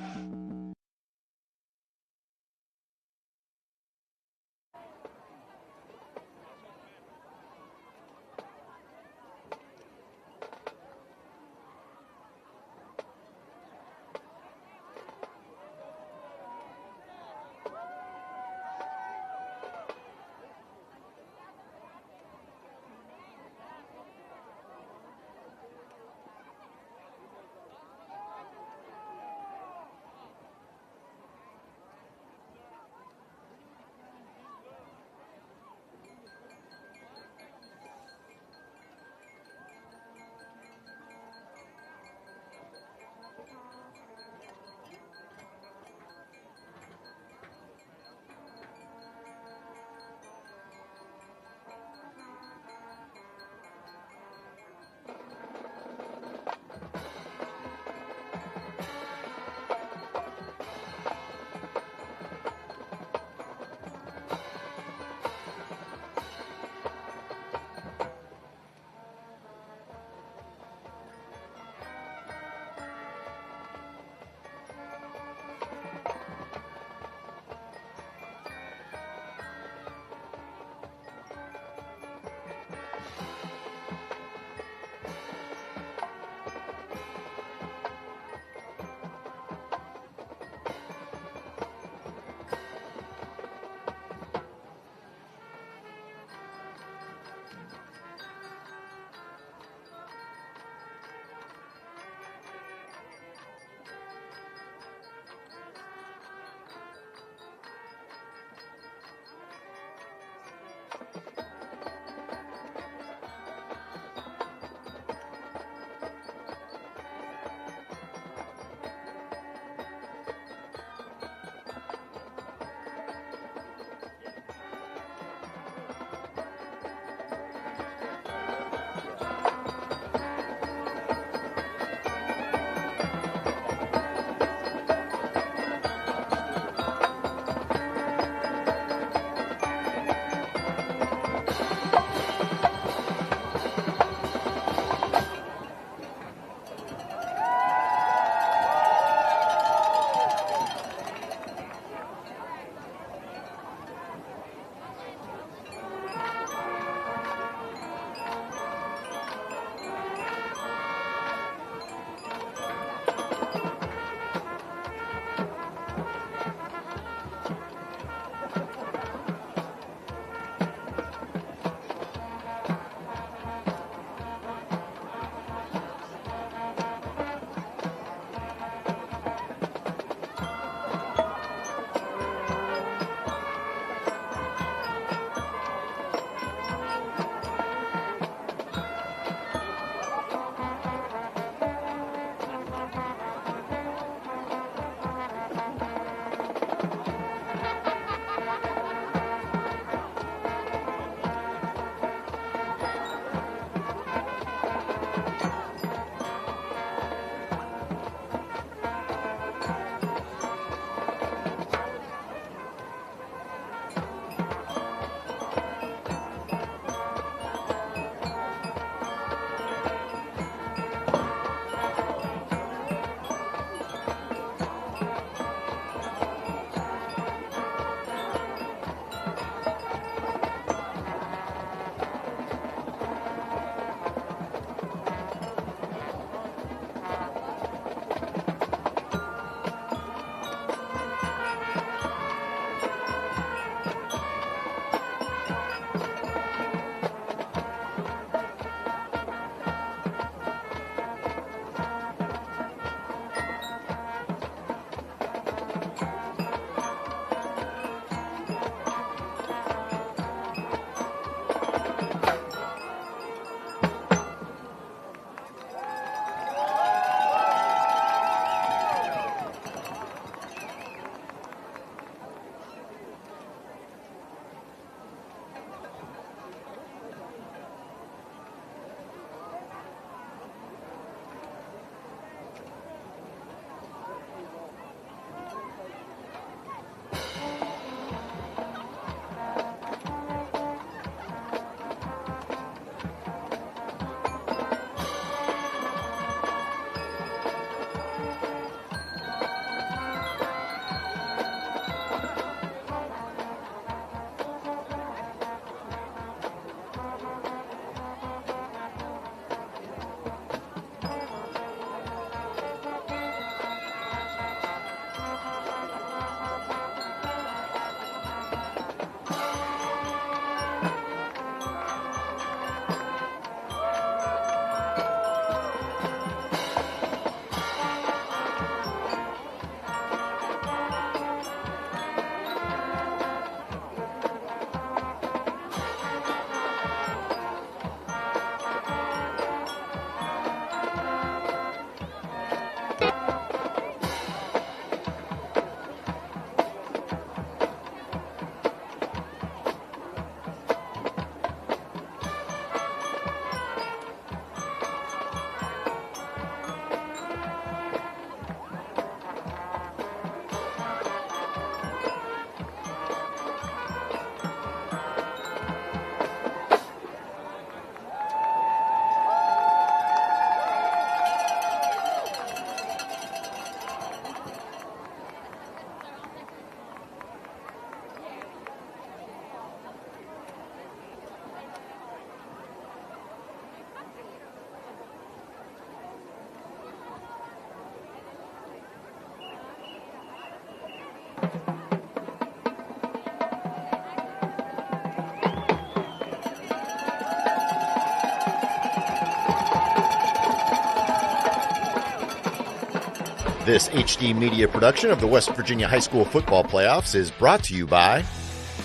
This HD Media production of the West Virginia High School Football Playoffs is brought to you by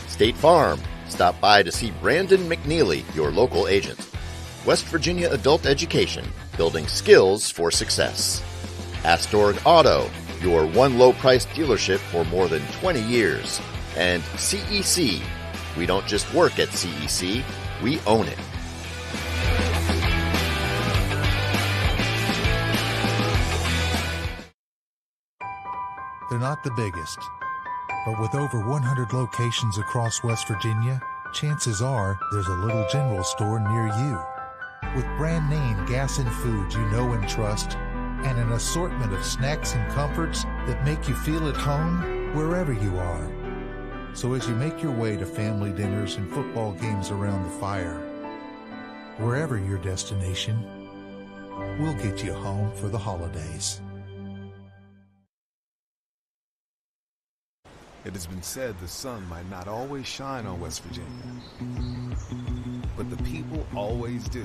State Farm. Stop by to see Brandon McNeely, your local agent. West Virginia Adult Education, building skills for success. Astorg Auto, your one low-priced dealership for more than 20 years. And CEC. We don't just work at CEC, we own it. They're not the biggest, but with over 100 locations across West Virginia, chances are there's a little general store near you. With brand name gas and foods you know and trust, and an assortment of snacks and comforts that make you feel at home wherever you are. So as you make your way to family dinners and football games around the fire, wherever your destination, we'll get you home for the holidays. It has been said the sun might not always shine on West Virginia, but the people always do.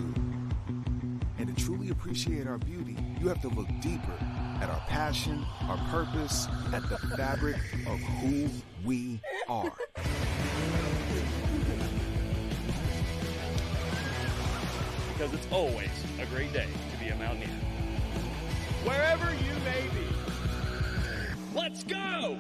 And to truly appreciate our beauty, you have to look deeper at our passion, our purpose, at the fabric of who we are. Because it's always a great day to be a Mountaineer. Wherever you may be, let's go!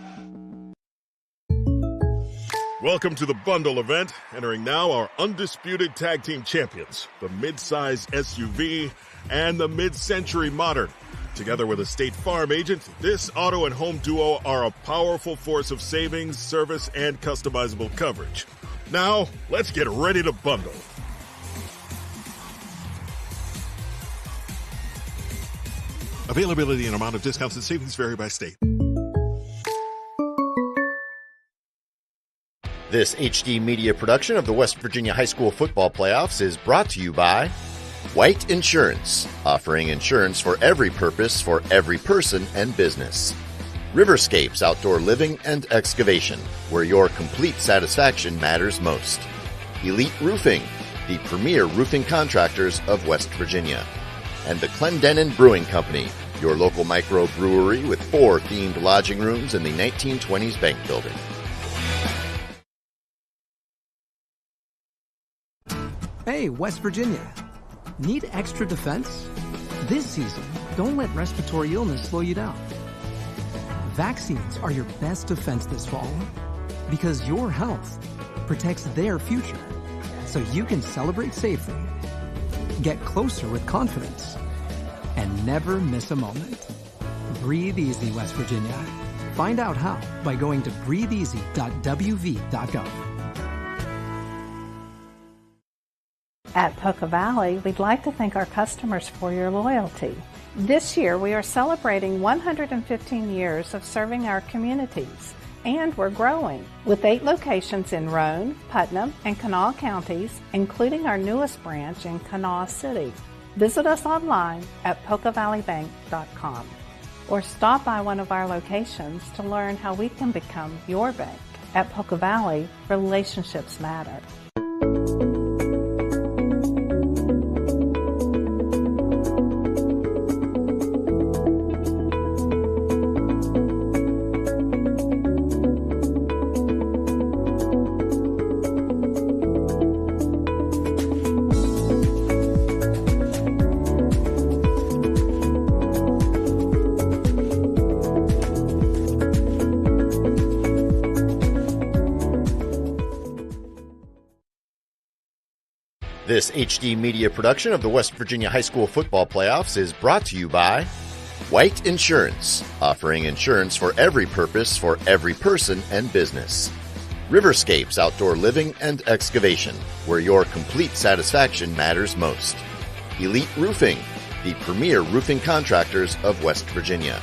Welcome to the bundle event. Entering now our undisputed tag team champions, the mid-size SUV and the mid-century modern. Together with a State Farm agent, this auto and home duo are a powerful force of savings, service, and customizable coverage. Now, let's get ready to bundle. Availability and amount of discounts and savings vary by state. This HD Media production of the West Virginia High School Football Playoffs is brought to you by White Insurance, offering insurance for every purpose for every person and business. Riverscapes Outdoor Living and Excavation, where your complete satisfaction matters most. Elite Roofing, the premier roofing contractors of West Virginia. And the Clendenin Brewing Company, your local microbrewery with 4 themed lodging rooms in the 1920s bank building. Hey, West Virginia. Need extra defense? This season, don't let respiratory illness slow you down. Vaccines are your best defense this fall because your health protects their future so you can celebrate safely, get closer with confidence, and never miss a moment. Breathe easy, West Virginia. Find out how by going to breatheeasy.wv.gov. At Poca Valley, we'd like to thank our customers for your loyalty. This year, we are celebrating 115 years of serving our communities, and we're growing, with 8 locations in Roane, Putnam, and Kanawha counties, including our newest branch in Kanawha City. Visit us online at PocaValleyBank.com or stop by one of our locations to learn how we can become your bank. At Poca Valley, relationships matter. This HD Media production of the West Virginia High School Football Playoffs is brought to you by White Insurance, offering insurance for every purpose for every person and business. Riverscapes Outdoor Living and Excavation, where your complete satisfaction matters most. Elite Roofing, the premier roofing contractors of West Virginia.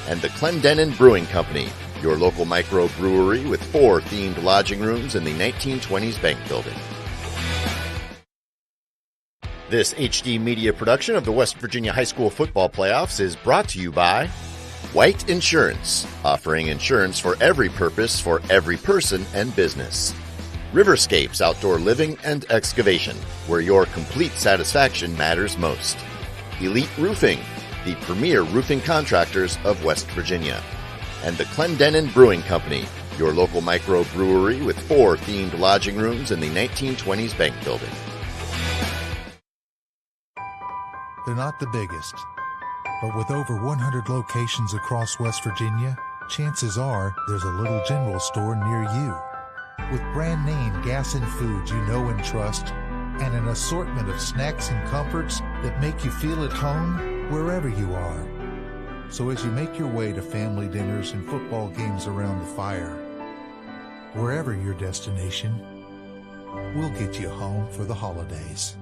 And the Clendenin Brewing Company, your local microbrewery with 4 themed lodging rooms in the 1920s bank building. This HD Media production of the West Virginia High School Football Playoffs is brought to you by White Insurance, offering insurance for every purpose for every person and business. Riverscapes Outdoor Living and Excavation, where your complete satisfaction matters most. Elite Roofing, the premier roofing contractors of West Virginia. And the Clendenin Brewing Company, your local microbrewery with 4 themed lodging rooms in the 1920s bank building. They're not the biggest, but with over 100 locations across West Virginia, chances are there's a little general store near you. With brand name gas and foods you know and trust, and an assortment of snacks and comforts that make you feel at home wherever you are. So as you make your way to family dinners and football games around the fire, wherever your destination, we'll get you home for the holidays.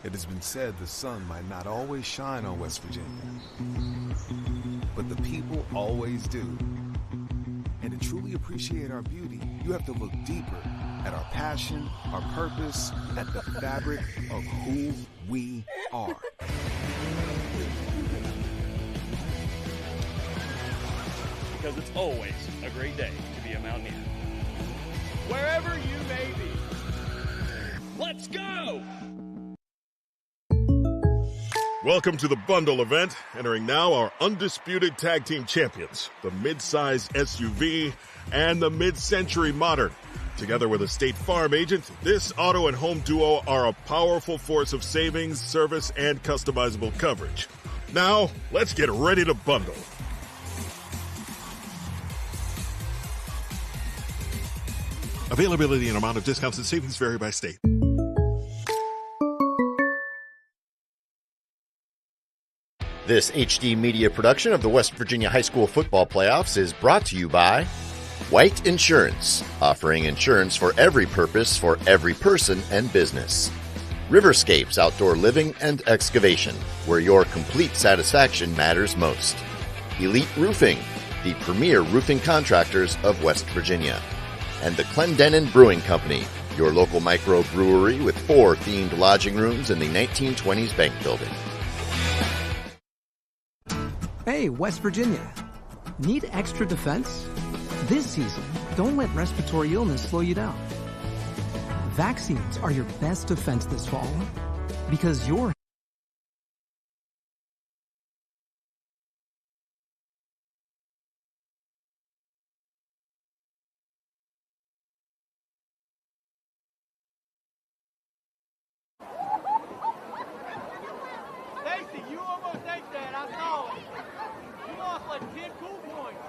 It has been said the sun might not always shine on West Virginia, but the people always do. And to truly appreciate our beauty, you have to look deeper at our passion, our purpose, at the fabric of who we are. Because it's always a great day to be a Mountaineer. Wherever you may be, let's go! Welcome to the bundle event. Entering now our undisputed tag team champions, the mid-size SUV and the mid-century modern. Together with a State Farm agent, this auto and home duo are a powerful force of savings, service, and customizable coverage. Now, let's get ready to bundle. Availability and amount of discounts and savings vary by state. This HD media production of the West Virginia High School Football Playoffs is brought to you by White Insurance, offering insurance for every purpose for every person and business. Riverscapes Outdoor Living and Excavation, where your complete satisfaction matters most. Elite Roofing, the premier roofing contractors of West Virginia. And the Clendenin Brewing Company, your local microbrewery with 4 themed lodging rooms in the 1920s bank building. Hey, West Virginia. Need extra defense? This season, don't let respiratory illness slow you down. Vaccines are your best defense this fall because your Stacy, you almost ate that. I saw it. You lost like 10 cool points.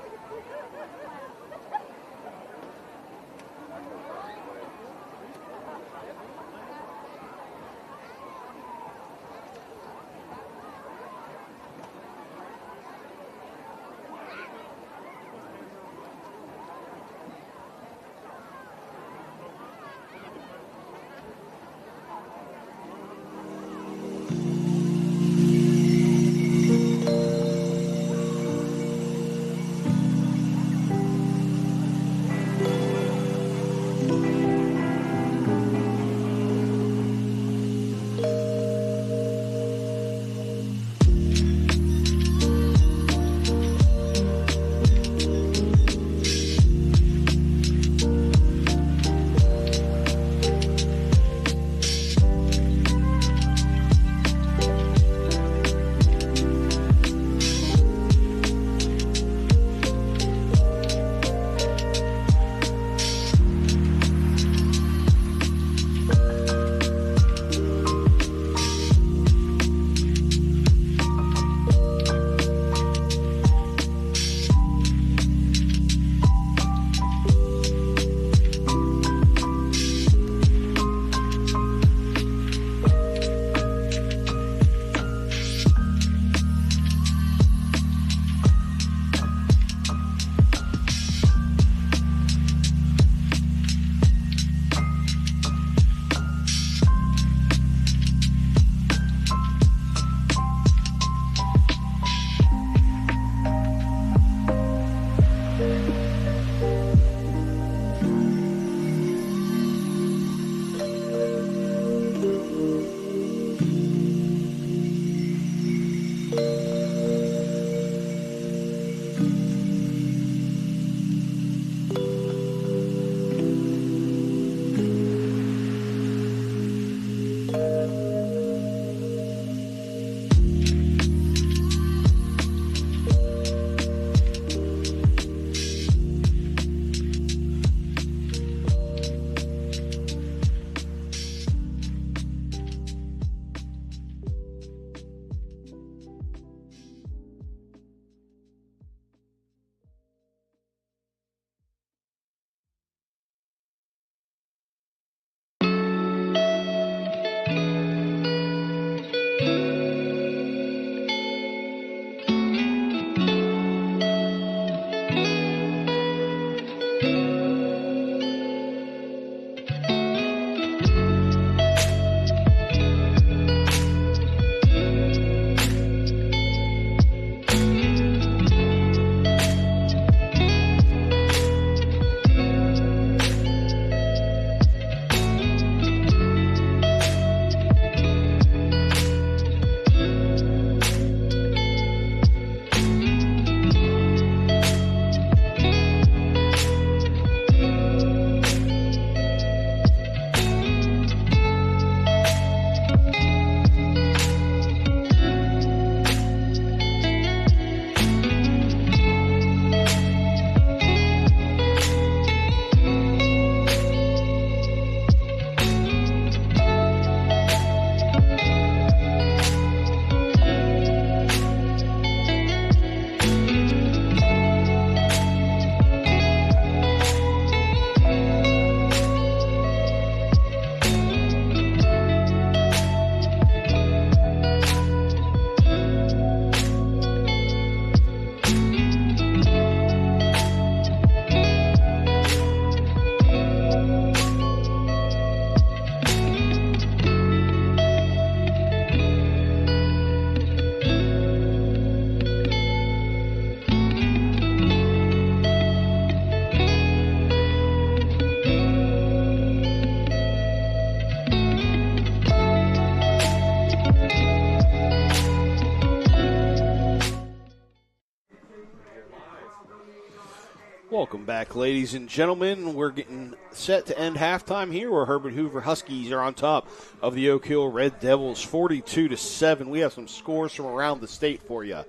Welcome back, ladies and gentlemen. We're getting set to end halftime here where Herbert Hoover Huskies are on top of the Oak Hill Red Devils 42-7. We have some scores from around the state for you.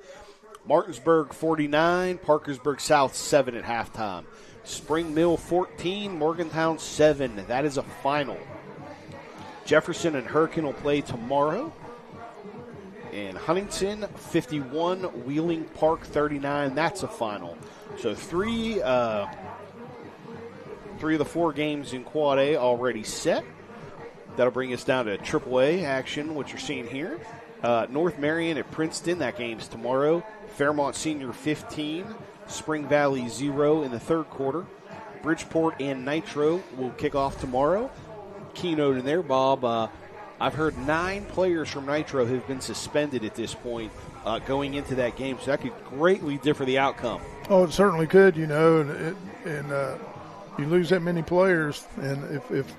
Martinsburg 49, Parkersburg South 7 at halftime. Spring Mill 14, Morgantown 7. That is a final. Jefferson and Hurricane will play tomorrow. And Huntington 51, Wheeling Park 39. That's a final. So three of the 4 games in Quad A already set. That'll bring us down to AAA action, what you're seeing here. North Marion at Princeton, that game's tomorrow. Fairmont Senior 15, Spring Valley 0 in the third quarter. Bridgeport and Nitro will kick off tomorrow. Keynote in there, Bob. I've heard 9 players from Nitro have been suspended at this point going into that game, so that could greatly differ the outcome. Oh, it certainly could, and you lose that many players, and if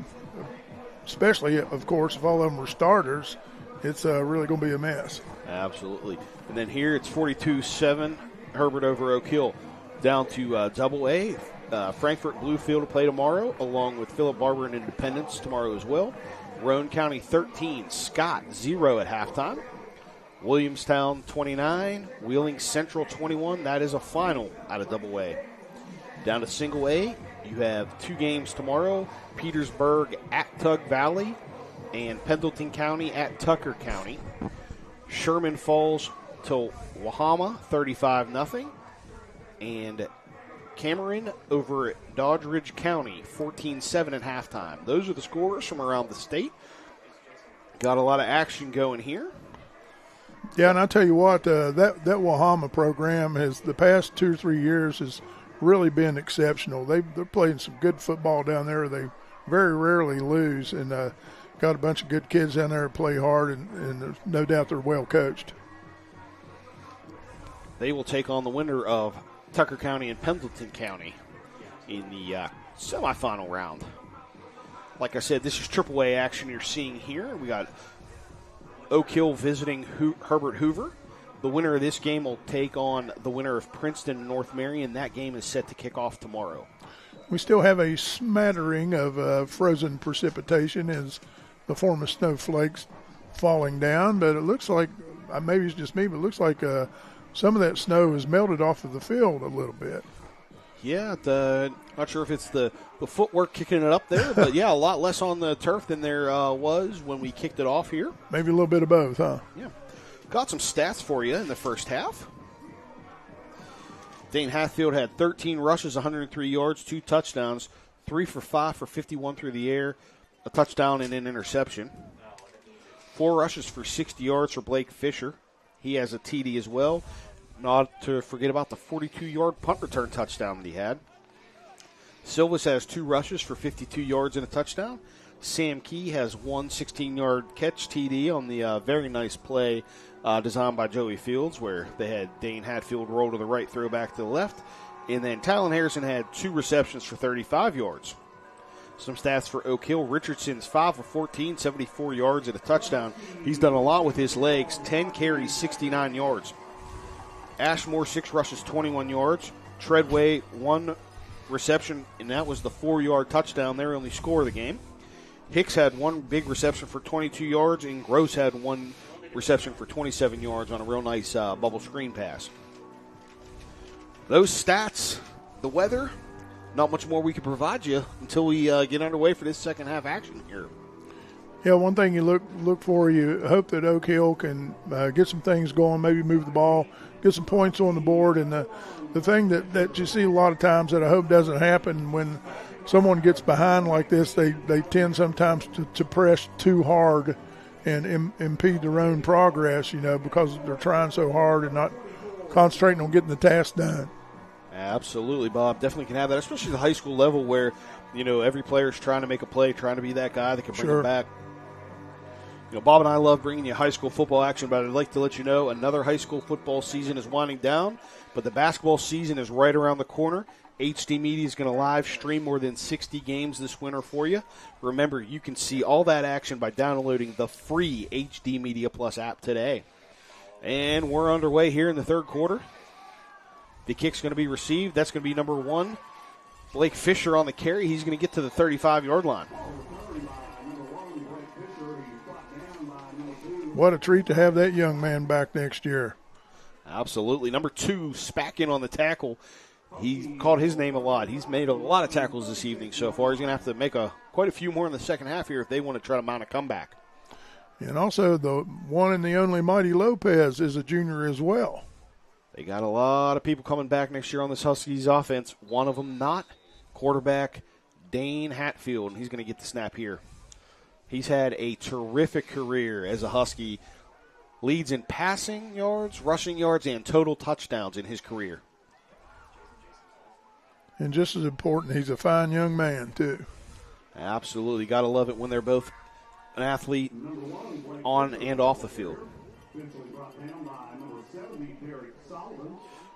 especially, of course, if all of them are starters, it's really going to be a mess. Absolutely. And then here it's 42-7, Herbert over Oak Hill. Down to Double A. Frankfort Bluefield to play tomorrow, along with Philip Barber and Independence tomorrow as well. Roane County 13, Scott 0 at halftime. Williamstown 29, Wheeling Central 21. That is a final out of Double A. Down to Single A, you have 2 games tomorrow. Petersburg at Tug Valley and Pendleton County at Tucker County. Sherman Falls to Wahama 35-0. And Cameron over at Dodge Ridge County 14-7 at halftime. Those are the scores from around the state. Got a lot of action going here. Yeah, and I tell you what, that Wahama program has the past 2 or 3 years has really been exceptional. They're playing some good football down there. They very rarely lose, and got a bunch of good kids down there that play hard, and there's no doubt they're well coached. They will take on the winner of Tucker County and Pendleton County in the semifinal round. Like I said, this is AAA action you're seeing here. We got Oak Hill visiting Herbert Hoover. The winner of this game will take on the winner of Princeton and North Marion. That game is set to kick off tomorrow. We still have a smattering of frozen precipitation as the form of snowflakes falling down, but it looks like, maybe it's just me, but it looks like some of that snow has melted off of the field a little bit. Yeah, not sure if it's the footwork kicking it up there, but yeah, a lot less on the turf than there was when we kicked it off here. Maybe a little bit of both, huh? Yeah. Got some stats for you in the first half. Dane Hatfield had 13 rushes, 103 yards, 2 touchdowns, 3 for 5 for 51 through the air, a touchdown and an interception. 4 rushes for 60 yards for Blake Fisher. He has a TD as well. Not to forget about the 42-yard punt return touchdown that he had. Silvas has 2 rushes for 52 yards and a touchdown. Sam Key has 1 16-yard catch TD on the very nice play designed by Joey Fields, where they had Dane Hatfield roll to the right, throw back to the left. And then Talon Harrison had 2 receptions for 35 yards. Some stats for Oak Hill. Richardson's 5 of 14, 74 yards and a touchdown. He's done a lot with his legs. 10 carries, 69 yards. Ashmore, 6 rushes, 21 yards. Treadway, 1 reception, and that was the 4-yard touchdown, their only score of the game. Hicks had 1 big reception for 22 yards, and Gross had 1 reception for 27 yards on a real nice bubble screen pass. Those stats, the weather, not much more we can provide you until we get underway for this second half action here. Yeah, one thing you look for, you hope that Oak Hill can get some things going, maybe move the ball, get some points on the board. And the thing that you see a lot of times that I hope doesn't happen when someone gets behind like this, they tend sometimes to press too hard and impede their own progress, because they're trying so hard and not concentrating on getting the task done. Absolutely, Bob. Definitely can have that, especially the high school level where, every player's trying to make a play, trying to be that guy that can bring it back. Bob and I love bringing you high school football action, but I'd like to let you know another high school football season is winding down, but the basketball season is right around the corner. HD Media is going to live stream more than 60 games this winter for you. Remember, you can see all that action by downloading the free HD Media Plus app today. And we're underway here in the third quarter. The kick's going to be received. That's going to be number 1 Blake Fisher on the carry. He's going to get to the 35-yard line. What a treat to have that young man back next year. Absolutely. Number 2, Spackin on the tackle. He called his name a lot. He's made a lot of tackles this evening so far. He's going to have to make quite a few more in the second half here if they want to try to mount a comeback. And also the one and the only Mighty Lopez is a junior as well. They got a lot of people coming back next year on this Huskies offense. One of them not. Quarterback Dane Hatfield, and he's going to get the snap here. He's had a terrific career as a Husky. Leads in passing yards, rushing yards, and total touchdowns in his career. And just as important, he's a fine young man, too. Absolutely. Got to love it when they're both an athlete on and off the field.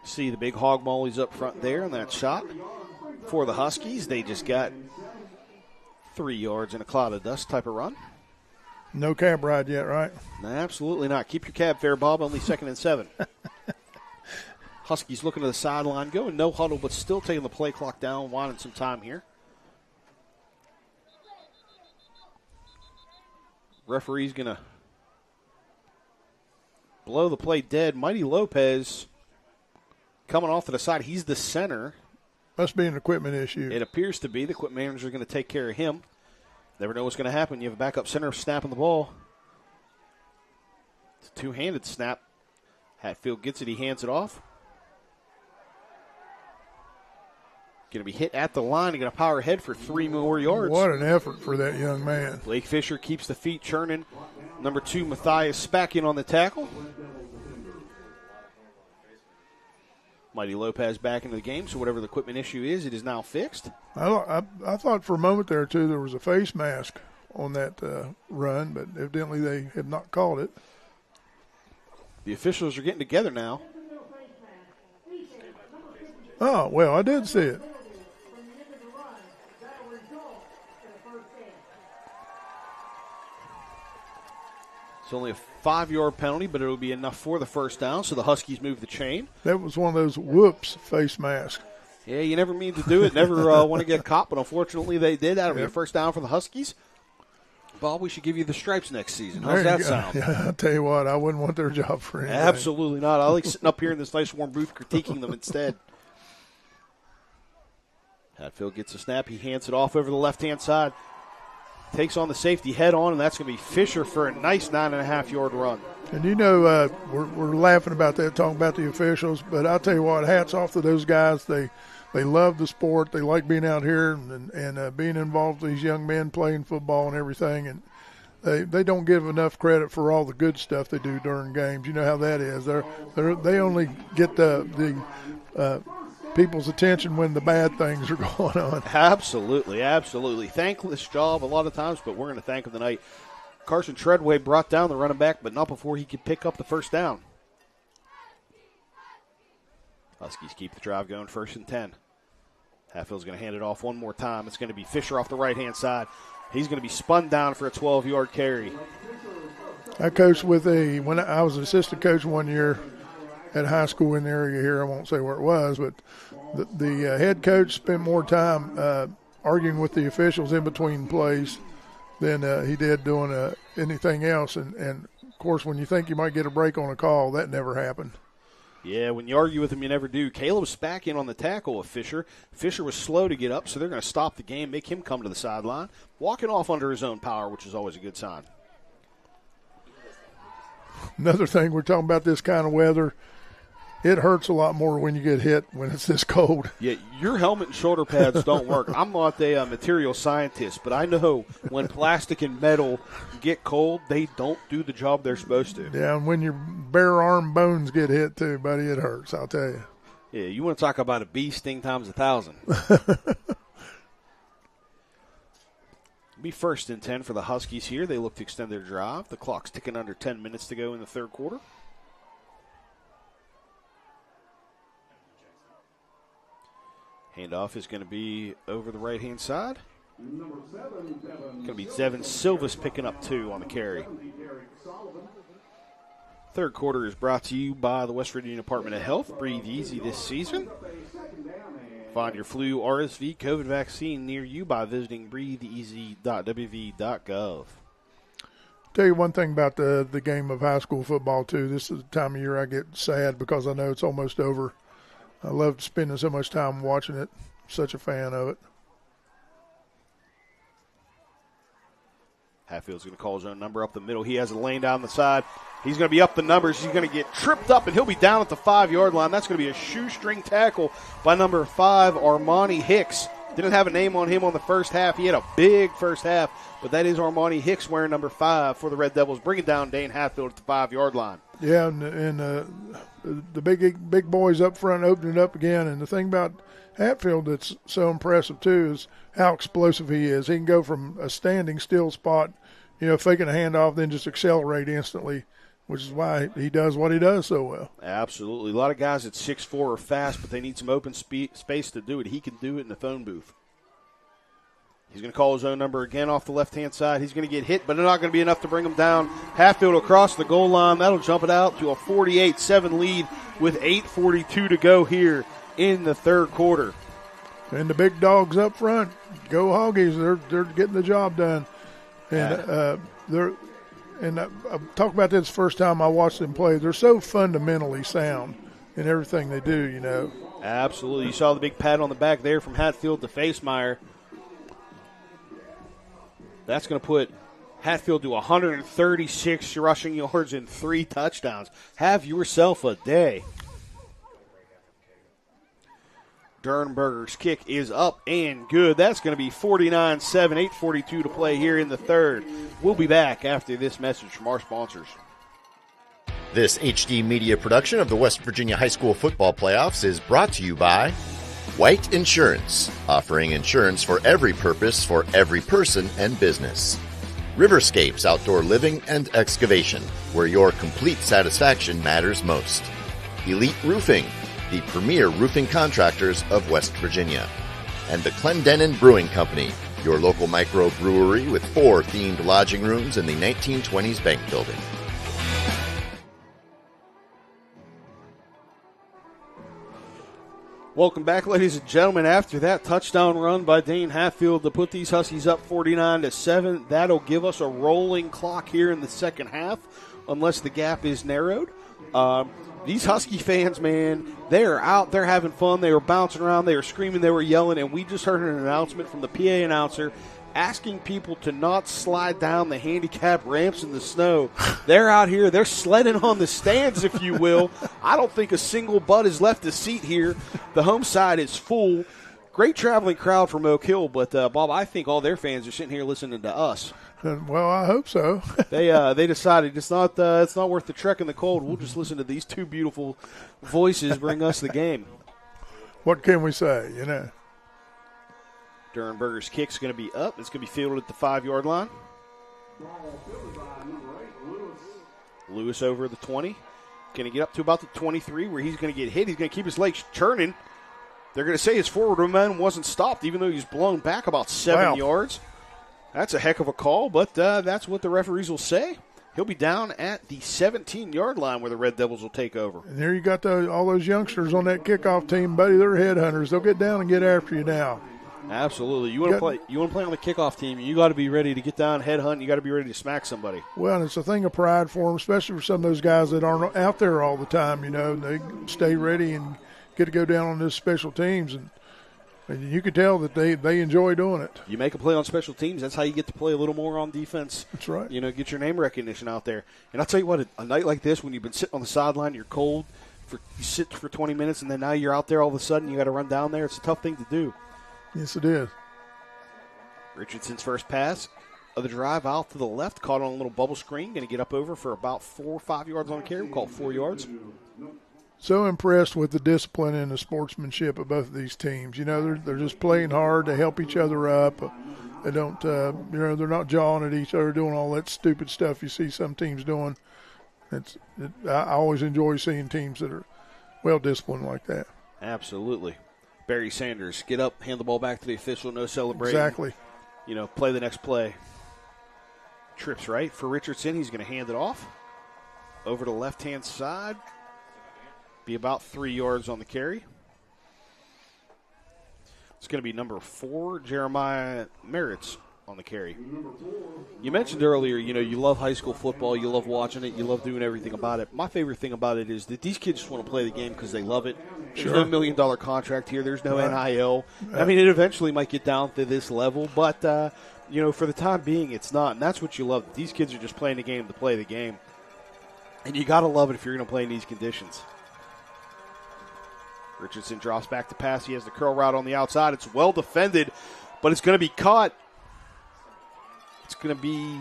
See the big hog mollies up front there in that shot. For the Huskies, they just got 3 yards in a cloud of dust type of run. No cab ride yet, right? Absolutely not. Keep your cab fare, Bob. Only 2nd and 7. Huskies looking to the sideline, going no huddle, but still taking the play clock down, wanting some time here. Referee's going to blow the play dead. Mighty Lopez coming off to the side. He's the center. Must be an equipment issue. It appears to be. The equipment manager is going to take care of him. Never know what's going to happen. You have a backup center snapping the ball. It's a two-handed snap. Hatfield gets it. He hands it off. Going to be hit at the line. He's going to power ahead for 3 more yards. What an effort for that young man. Blake Fisher keeps the feet churning. Number 2, Matthias Spackin on the tackle. Mighty Lopez back into the game, so whatever the equipment issue is, it is now fixed. I thought for a moment there, too, there was a face mask on that run, but evidently they have not called it. The officials are getting together now. Oh, well, I did see it. It's only a 5-yard penalty, but it'll be enough for the first down, so the Huskies move the chain. That was one of those whoops face masks. Yeah, you never mean to do it, never want to get caught, but unfortunately they did. That'll be a first down for the Huskies. Bob, we should give you the stripes next season. How's that sound? Yeah, I'll tell you what, I wouldn't want their job for anything. Absolutely not. I like sitting up here in this nice warm booth critiquing them instead. Hatfield gets a snap. He hands it off over the left-hand side. Takes on the safety head on, and that's going to be Fisher for a nice 9.5-yard run. And you know, we're laughing about that, talking about the officials, but I'll tell you what, hats off to those guys. They love the sport. They like being out here and being involved with these young men playing football and everything. And they don't give enough credit for all the good stuff they do during games. You know how that is. They only get the people's attention when the bad things are going on. Absolutely, absolutely. Thankless job a lot of times, but we're going to thank him tonight. Carson Treadway brought down the running back, but not before he could pick up the first down. Huskies keep the drive going, 1st and 10. Hatfield's going to hand it off one more time. It's going to be Fisher off the right-hand side. He's going to be spun down for a 12-yard carry. I coached when I was assistant coach one year at a high school in the area here. I won't say where it was, but the head coach spent more time arguing with the officials in between plays than he did doing anything else. And, of course, when you think you might get a break on a call, that never happened. Yeah, when you argue with him, you never do. Caleb Spackin on the tackle of Fisher. Fisher was slow to get up, so they're going to stop the game, make him come to the sideline, walking off under his own power, which is always a good sign. Another thing, we're talking about this kind of weather. It hurts a lot more when you get hit when it's this cold. Yeah, your helmet and shoulder pads don't work. I'm not a material scientist, but I know when plastic and metal get cold, they don't do the job they're supposed to. Yeah, and when your bare arm bones get hit too, buddy, it hurts, I'll tell you. Yeah, you want to talk about a bee sting times 1,000. Be 1st and 10 for the Huskies here. They look to extend their drive. The clock's ticking under 10 minutes to go in the third quarter. Handoff is going to be over the right-hand side. Going to be Zevin Silvas picking up 2 on the carry. Third quarter is brought to you by the West Virginia Department of Health. Breathe easy this season. Find your flu, RSV, COVID vaccine near you by visiting breatheeasy.wv.gov. Tell you one thing about the game of high school football, too. This is the time of year I get sad because I know it's almost over. I love spending so much time watching it. Such a fan of it. Hatfield's going to call his own number up the middle. He has a lane down the side. He's going to be up the numbers. He's going to get tripped up, and he'll be down at the 5-yard line. That's going to be a shoestring tackle by number 5, Armani Hicks. Didn't have a name on him on the first half. He had a big first half, but that is Armani Hicks wearing number 5 for the Red Devils, bringing down Dane Hatfield at the 5-yard line. Yeah, and the big boys up front opening it up again. And the thing about Hatfield that's so impressive, too, is how explosive he is. He can go from a standing still spot, faking a handoff, then just accelerate instantly, which is why he does what he does so well. Absolutely. A lot of guys at 6'4" are fast, but they need some open space to do it. He can do it in the phone booth. He's going to call his own number again off the left-hand side. He's going to get hit, but it's not going to be enough to bring him down. Hatfield across the goal line. That'll jump it out to a 48-7 lead with 8:42 to go here in the third quarter. And the big dogs up front, go Hoggies. They're getting the job done. And I've talked about this the first time I watched them play. They're so fundamentally sound in everything they do, Absolutely. You saw the big pat on the back there from Hatfield to Facemeyer. That's going to put Hatfield to 136 rushing yards and 3 touchdowns. Have yourself a day. Dernberger's kick is up and good. That's going to be 49-7, 8:42 to play here in the third. We'll be back after this message from our sponsors. This HD Media production of the West Virginia High School Football Playoffs is brought to you by White Insurance, offering insurance for every purpose for every person and business. Riverscapes Outdoor Living and Excavation, where your complete satisfaction matters most. Elite Roofing, the premier roofing contractors of West Virginia. And the Clendenin Brewing Company, your local microbrewery with 4 themed lodging rooms in the 1920s bank building. Welcome back, ladies and gentlemen. After that touchdown run by Dane Hatfield to put these Huskies up 49-7, that'll give us a rolling clock here in the second half, unless the gap is narrowed. These Husky fans, man, they are out there having fun. They were bouncing around. They were screaming. They were yelling. And we just heard an announcement from the PA announcer asking people to not slide down the handicap ramps in the snow. They're out here. They're sledding on the stands, if you will. I don't think a single butt has left a seat here. The home side is full. Great traveling crowd from Oak Hill. But, Bob, I think all their fans are sitting here listening to us. Well, I hope so. They decided it's not worth the trek in the cold. We'll just listen to these two beautiful voices bring us the game. What can we say, Dernberger's kick's going to be up. It's going to be fielded at the 5-yard line. Lewis over the 20. Going to get up to about the 23 where he's going to get hit. He's going to keep his legs churning. They're going to say his forward momentum wasn't stopped, even though he's blown back about 7 yards. That's a heck of a call, but that's what the referees will say. He'll be down at the 17-yard line where the Red Devils will take over. And there you got all those youngsters on that kickoff team, buddy. They're headhunters. They'll get down and get after you now. Absolutely. You want to play on the kickoff team, you got to be ready to get down, headhunt. You got to be ready to smack somebody. Well, and it's a thing of pride for them, especially for some of those guys that aren't out there all the time. They stay ready and get to go down on those special teams, and you can tell that they enjoy doing it. You make a play on special teams, that's how you get to play a little more on defense. That's right. Get your name recognition out there. And I'll tell you what, a night like this, when you've been sitting on the sideline, you're cold, you sit for 20 minutes, and then now you're out there all of a sudden, you got to run down there. It's a tough thing to do. Yes, it is. Richardson's first pass of the drive out to the left, caught on a little bubble screen, going to get up over for about 4 or 5 yards on the carry. We'll call it 4 yards. So impressed with the discipline and the sportsmanship of both of these teams. They're just playing hard to help each other up. They don't, they're not jawing at each other, doing all that stupid stuff you see some teams doing. I always enjoy seeing teams that are well disciplined like that. Absolutely. Barry Sanders, get up, hand the ball back to the official, no celebrating. Exactly. Play the next play. Trips right for Richardson. He's going to hand it off over to the left-hand side. Be about 3 yards on the carry. It's going to be number 4, Jeremiah Merritt's on the carry. You mentioned earlier, you love high school football, you love watching it, you love doing everything about it. My favorite thing about it is that these kids just want to play the game because they love it. There's no $1 million contract here. There's no NIL. I mean, it eventually might get down to this level, but, for the time being, it's not. And that's what you love. These kids are just playing the game to play the game. And you got to love it if you're going to play in these conditions. Richardson drops back to pass. He has the curl route on the outside. It's well defended, but it's going to be caught. It's going to be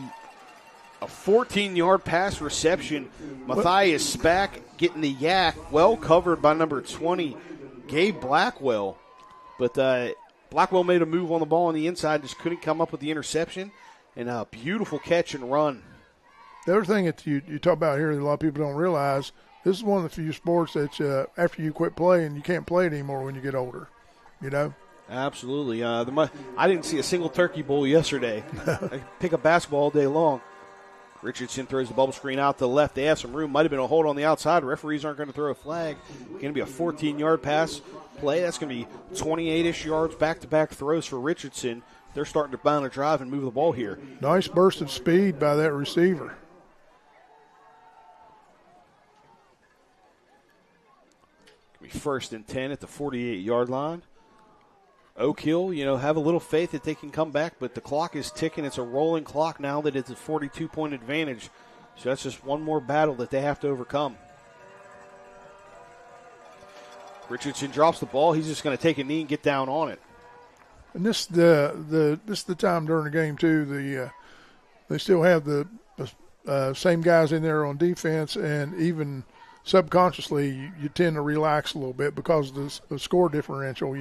a 14-yard pass reception. Matthias Spack getting the yak, well covered by number 20, Gabe Blackwell. But Blackwell made a move on the ball on the inside, just couldn't come up with the interception. And a beautiful catch and run. The other thing that you talk about here that a lot of people don't realize, this is one of the few sports that after you quit playing, you can't play it anymore when you get older, Absolutely. I didn't see a single turkey bowl yesterday. I could pick up basketball all day long. Richardson throws the bubble screen out to the left. They have some room. Might have been a hold on the outside. Referees aren't going to throw a flag. Going to be a 14-yard pass play. That's going to be 28-ish yards back-to-back throws for Richardson. They're starting to bound a drive and move the ball here. Nice burst of speed by that receiver. Going to be 1st and 10 at the 48-yard line. Oak Hill, have a little faith that they can come back, but the clock is ticking. It's a rolling clock now that it's a 42-point advantage. So that's just one more battle that they have to overcome. Richardson drops the ball. He's just going to take a knee and get down on it. And this is the time during the game too. They still have the same guys in there on defense, and even subconsciously you tend to relax a little bit because of the score differential,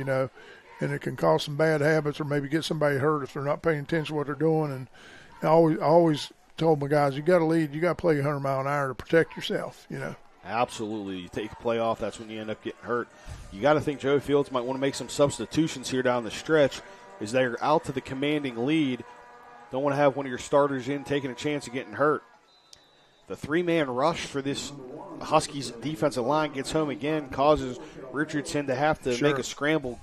and it can cause some bad habits or maybe get somebody hurt if they're not paying attention to what they're doing. And I always told my guys, you got to lead, you got to play 100 mile an hour to protect yourself, Absolutely. You take a play off, that's when you end up getting hurt. You got to think Joey Fields might want to make some substitutions here down the stretch as they're out to the commanding lead. Don't want to have one of your starters in taking a chance of getting hurt. The 3-man rush for this Huskies defensive line gets home again, causes Richardson to have to make a scramble.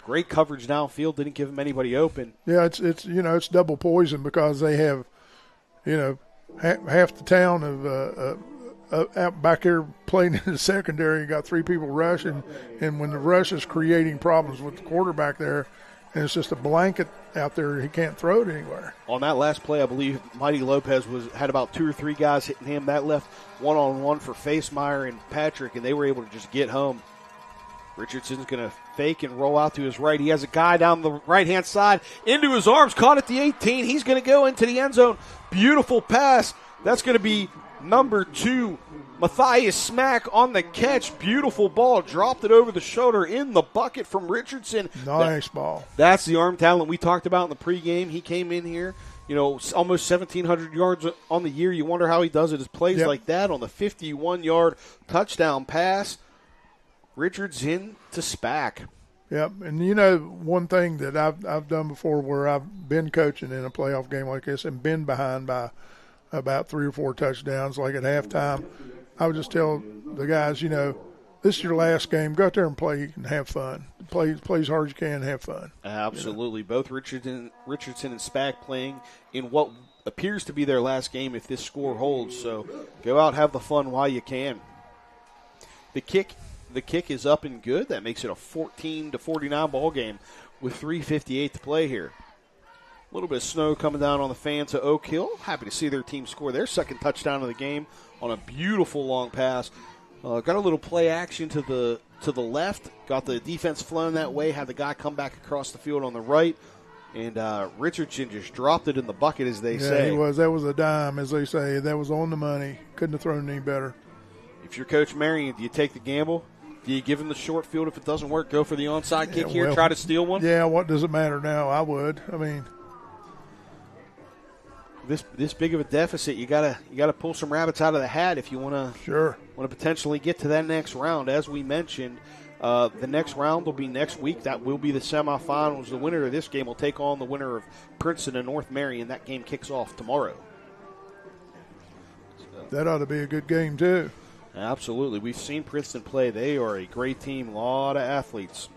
Great coverage downfield, didn't give him anybody open. Yeah, it's double poison because they have, half the town of out back here playing in the secondary. You got 3 people rushing, and when the rush is creating problems with the quarterback there, and it's just a blanket out there, he can't throw it anywhere. On that last play, I believe Mighty Lopez had about 2 or 3 guys hitting him. That left one-on-one for Facemeyer and Patrick, and they were able to just get home. Richardson's going to fake and roll out to his right. He has a guy down the right-hand side into his arms, caught at the 18. He's going to go into the end zone. Beautiful pass. That's going to be number 2, Matthias Smack on the catch. Beautiful ball. Dropped it over the shoulder in the bucket from Richardson. Nice ball. That's the arm talent we talked about in the pregame. He came in here, almost 1,700 yards on the year. You wonder how he does it. His plays like that on the 51-yard touchdown pass. Richardson to Spack. Yep, and one thing that I've done before where I've been coaching in a playoff game like this and been behind by about 3 or 4 touchdowns, like at halftime, I would just tell the guys, this is your last game. Go out there and play and have fun. Play as hard as you can and have fun. Absolutely. Both Richardson and Spack playing in what appears to be their last game if this score holds. So go out, have the fun while you can. The kick is up and good. That makes it a 14-49 ball game with 3:58 to play here. A little bit of snow coming down on the fans of Oak Hill. Happy to see their team score their second touchdown of the game on a beautiful long pass. Got a little play action to the left. Got the defense flowing that way. Had the guy come back across the field on the right. And Richardson just dropped it in the bucket, as they say. Yeah, he was. That was a dime, as they say. That was on the money. Couldn't have thrown any better. If you're Coach Marion, do you take the gamble? Do you give him the short field? If it doesn't work, go for the onside kick here, try to steal one? Yeah, what does it matter now? I would. I mean, this big of a deficit, you gotta pull some rabbits out of the hat if you want to potentially get to that next round. As we mentioned, the next round will be next week. That will be the semifinals. The winner of this game will take on the winner of Princeton and North Marion. That game kicks off tomorrow. That ought to be a good game too. Absolutely. We've seen Princeton play. They are a great team, a lot of athletes.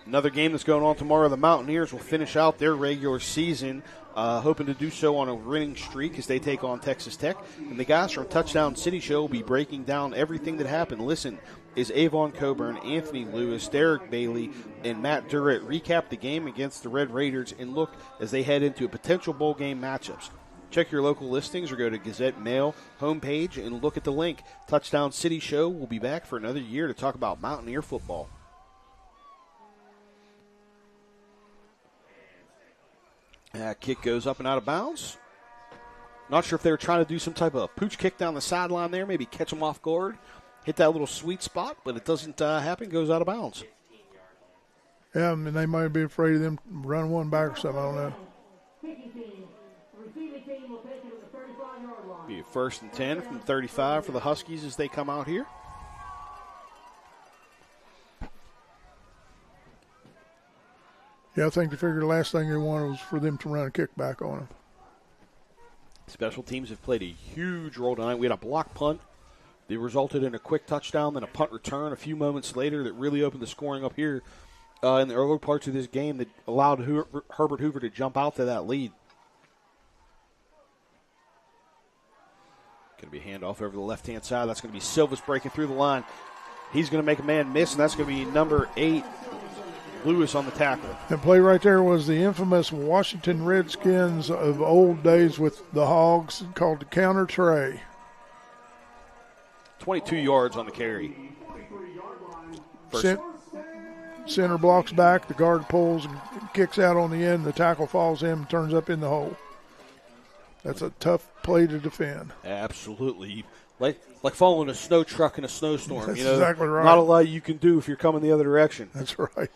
Another game that's going on tomorrow, the Mountaineers will finish out their regular season, hoping to do so on a winning streak as they take on Texas Tech. And the guys from Touchdown City Show will be breaking down everything that happened. Listen, is Avon Coburn, Anthony Lewis, Derek Bailey, and Matt Durrett recap the game against the Red Raiders and look as they head into potential bowl game matchups. Check your local listings or go to Gazette Mail homepage and look at the link. Touchdown City Show will be back for another year to talk about Mountaineer football. Kick goes up and out of bounds. Not sure if they were trying to do some type of pooch kick down the sideline there, maybe catch them off guard, hit that little sweet spot, but it doesn't happen, goes out of bounds. Yeah, and they might be afraid of them running one back or something, I don't know. Be a 1st and 10 from 35 for the Huskies as they come out here. Yeah, I think they figured the last thing they wanted was for them to run a kickback on them. Special teams have played a huge role tonight. We had a block punt that resulted in a quick touchdown, then a punt return a few moments later that really opened the scoring up here in the early parts of this game that allowed Herbert Hoover to jump out to that lead. Going to be a handoff over the left-hand side. That's going to be Silvas breaking through the line. He's going to make a man miss, and that's going to be number 8, Lewis on the tackle. That play right there was the infamous Washington Redskins of old days with the Hogs called the counter tray. 22 yards on the carry. Center blocks back, the guard pulls and kicks out on the end, the tackle falls in and turns up in the hole. That's a tough play to defend. Absolutely. Like following a snow truck in a snowstorm. That's exactly right. Not a lot you can do if you're coming the other direction. That's right.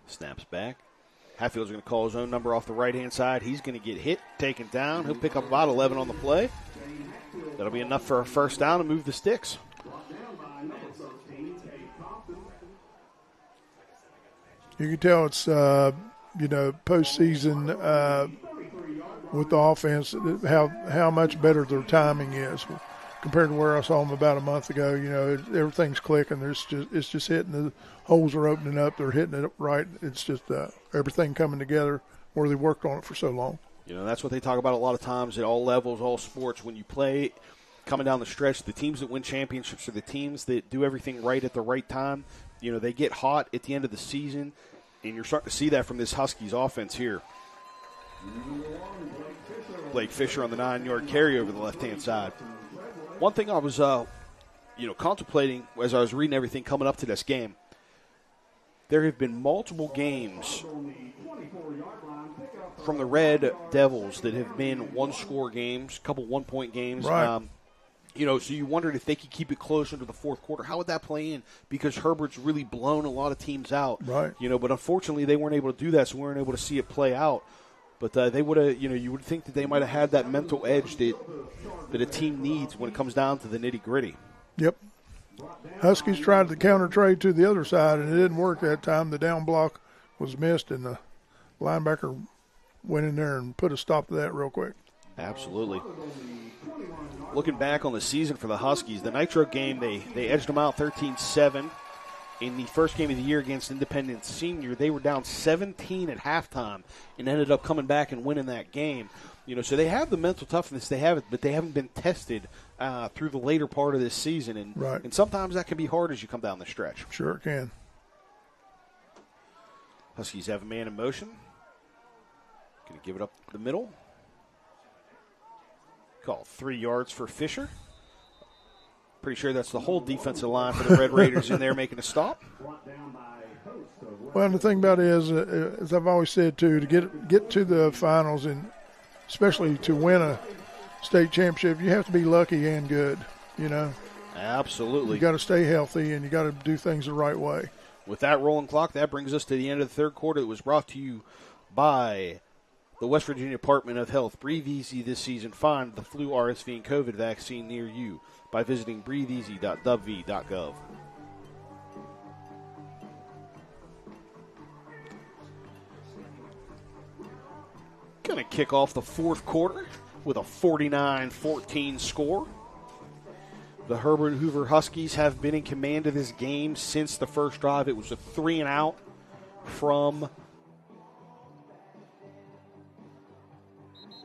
Snaps back. Hatfield's going to call his own number off the right-hand side. He's going to get hit, taken down. He'll pick up about 11 on the play. That'll be enough for a first down and move the sticks. You can tell it's, postseason with the offense, how much better their timing is compared to where I saw them about a month ago. Everything's clicking. It's just hitting, the holes are opening up. They're hitting it right. It's just everything coming together where they worked on it for so long. That's what they talk about a lot of times at all levels, all sports. When you play coming down the stretch, the teams that win championships are the teams that do everything right at the right time. They get hot at the end of the season, and you're starting to see that from this Huskies offense here. Blake Fisher on the 9-yard carry over the left-hand side. One thing I was, contemplating as I was reading everything coming up to this game, there have been multiple games from the Red Devils that have been one-score games, a couple one-point games. Right. So you wondered if they could keep it close into the fourth quarter. How would that play in? Because Herbert's really blown a lot of teams out. Right. But unfortunately they weren't able to do that, so we weren't able to see it play out. But they would have, you would think that they might have had that mental edge that a team needs when it comes down to the nitty-gritty. Yep. Huskies tried the counter trade to the other side, and it didn't work that time. The down block was missed, and the linebacker went in there and put a stop to that real quick. Absolutely. Looking back on the season for the Huskies, the Nitro game, they edged them out 13-7. In the first game of the year against Independence Senior, they were down 17 at halftime and ended up coming back and winning that game. So they have the mental toughness, they have it, but they haven't been tested through the later part of this season. And sometimes that can be hard as you come down the stretch. Sure it can. Huskies have a man in motion. Going to give it up the middle. Call 3 yards for Fisher. Pretty sure that's the whole defensive line for the Red Raiders in there making a stop. Well, the thing about it is, as I've always said, too, to get to the finals and especially to win a state championship, you have to be lucky and good, Absolutely. You got to stay healthy and you got to do things the right way. With that rolling clock, that brings us to the end of the third quarter. It was brought to you by the West Virginia Department of Health. Breathe easy this season. Find the flu, RSV, and COVID vaccine near you by visiting breatheeasy.gov. Going to kick off the fourth quarter with a 49-14 score. The Herbert Hoover Huskies have been in command of this game since the first drive. It was a 3-and-out from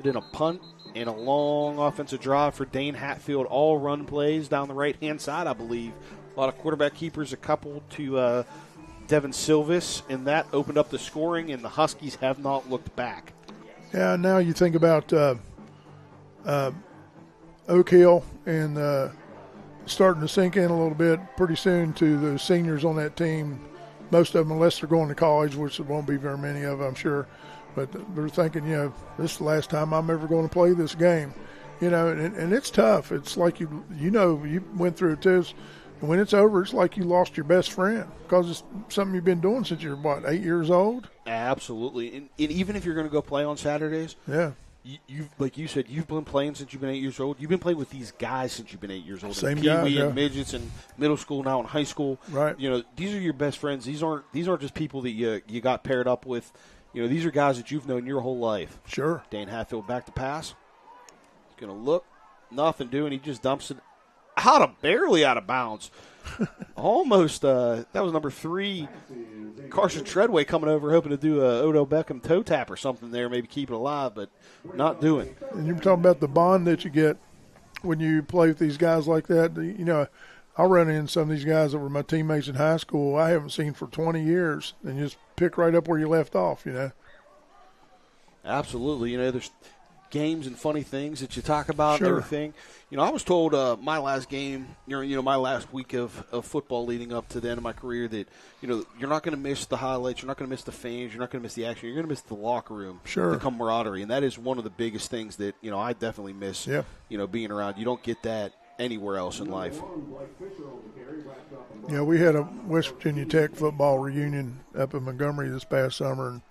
a punt and a long offensive drive for Dane Hatfield. All run plays down the right-hand side, I believe. A lot of quarterback keepers, a couple to Devin Silvis, and that opened up the scoring, and the Huskies have not looked back. Yeah, now you think about Oak Hill and starting to sink in a little bit pretty soon to the seniors on that team. Most of them, unless they're going to college, which there won't be very many of, I'm sure. But they're thinking, this is the last time I'm ever going to play this game. And it's tough. It's like you went through it too. When it's over, it's like you lost your best friend because it's something you've been doing since you're, 8 years old? Absolutely. And even if you're going to go play on Saturdays, yeah, you've like you said, you've been playing since you've been 8 years old. You've been playing with these guys since you've been 8 years old. Same guys, Pee-wee and midgets in middle school, now in high school. Right. These are your best friends. These aren't just people that you got paired up with. These are guys that you've known your whole life. Sure. Dane Hatfield back to pass. He's going to look. Nothing doing. He just dumps it barely out of bounds. Almost. That was number 3. Carson Treadway coming over hoping to do a Odell Beckham toe tap or something there, maybe keep it alive, but not doing. And you're talking about the bond that you get when you play with these guys like that. I'll run into some of these guys that were my teammates in high school I haven't seen for 20 years, and you just pick right up where you left off, Absolutely. There's games and funny things that you talk about Sure. and everything. I was told my last game, my last week of football leading up to the end of my career that, you're not going to miss the highlights, you're not going to miss the fans, you're not going to miss the action, you're going to miss the locker room, Sure. the camaraderie, and that is one of the biggest things that, I definitely miss, Yeah. Being around. You don't get that anywhere else in life. Yeah, we had a West Virginia Tech football reunion up in Montgomery this past summer, and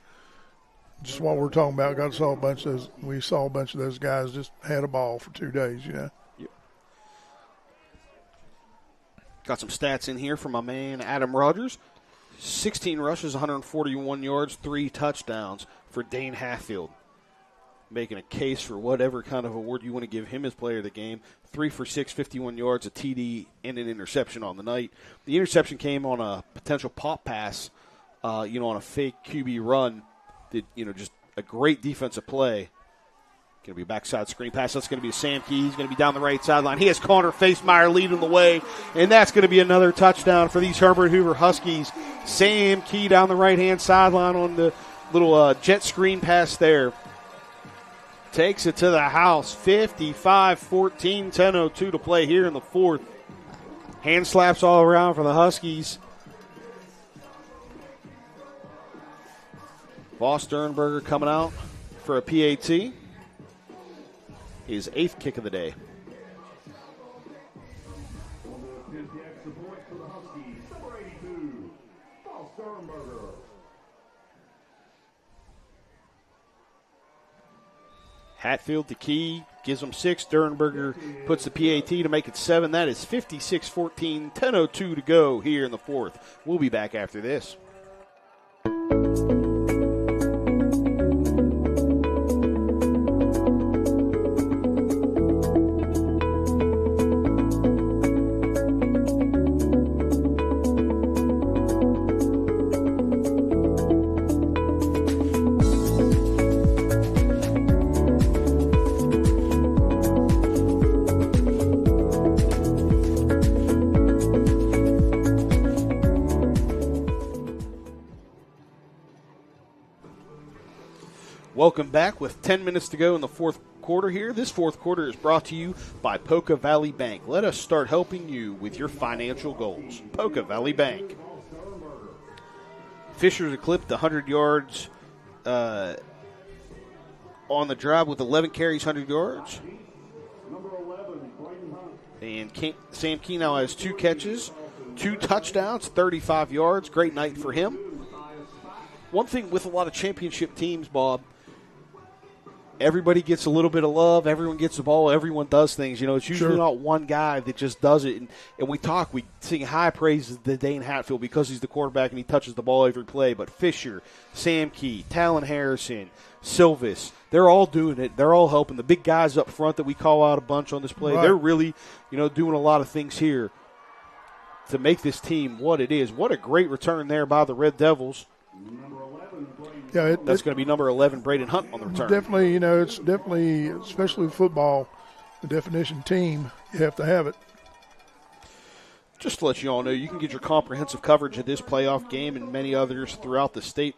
just what we're talking about, we saw a bunch of those guys just had a ball for 2 days, Yep. Got some stats in here from my man Adam Rogers. 16 rushes, 141 yards, 3 touchdowns for Dane Hatfield. Making a case for whatever kind of award you want to give him as player of the game. 3 for 6, 51 yards, a TD, and an interception on the night. The interception came on a potential pop pass, on a fake QB run. Just a great defensive play. Going to be a backside screen pass. That's going to be Sam Key. He's going to be down the right sideline. He has Connor Facemeyer leading the way, and that's going to be another touchdown for these Herbert Hoover Huskies. Sam Key down the right-hand sideline on the little jet screen pass there. Takes it to the house. 55-14, 10:02 to play here in the fourth. Hand slaps all around for the Huskies. Voss Sternberger coming out for a PAT. His 8th kick of the day. Hatfield to Key, gives him 6. Sternberger puts the PAT to make it 7. That is 56-14, 10:02 to go here in the fourth. We'll be back after this. Welcome back with 10 minutes to go in the fourth quarter here. This fourth quarter is brought to you by Poca Valley Bank. Let us start helping you with your financial goals. Poca Valley Bank. Fisher's clipped 100 yards on the drive with 11 carries, 100 yards. And Sam Key now has 2 catches, 2 touchdowns, 35 yards. Great night for him. One thing with a lot of championship teams, Bob, everybody gets a little bit of love. Everyone gets the ball. Everyone does things. It's usually not one guy that just does it. And we sing high praises to Dane Hatfield because he's the quarterback and he touches the ball every play. But Fisher, Sam Key, Talon Harrison, Silvis. They're all doing it. They're all helping. The big guys up front that we call out a bunch on this play, Right. they're really, doing a lot of things here to make this team what it is. What a great return there by the Red Devils. Yeah, That's going to be number 11, Braden Hunt, on the return. Definitely, it's definitely, especially with football, the definition team, you have to have it. Just to let you all know, you can get your comprehensive coverage of this playoff game and many others throughout the state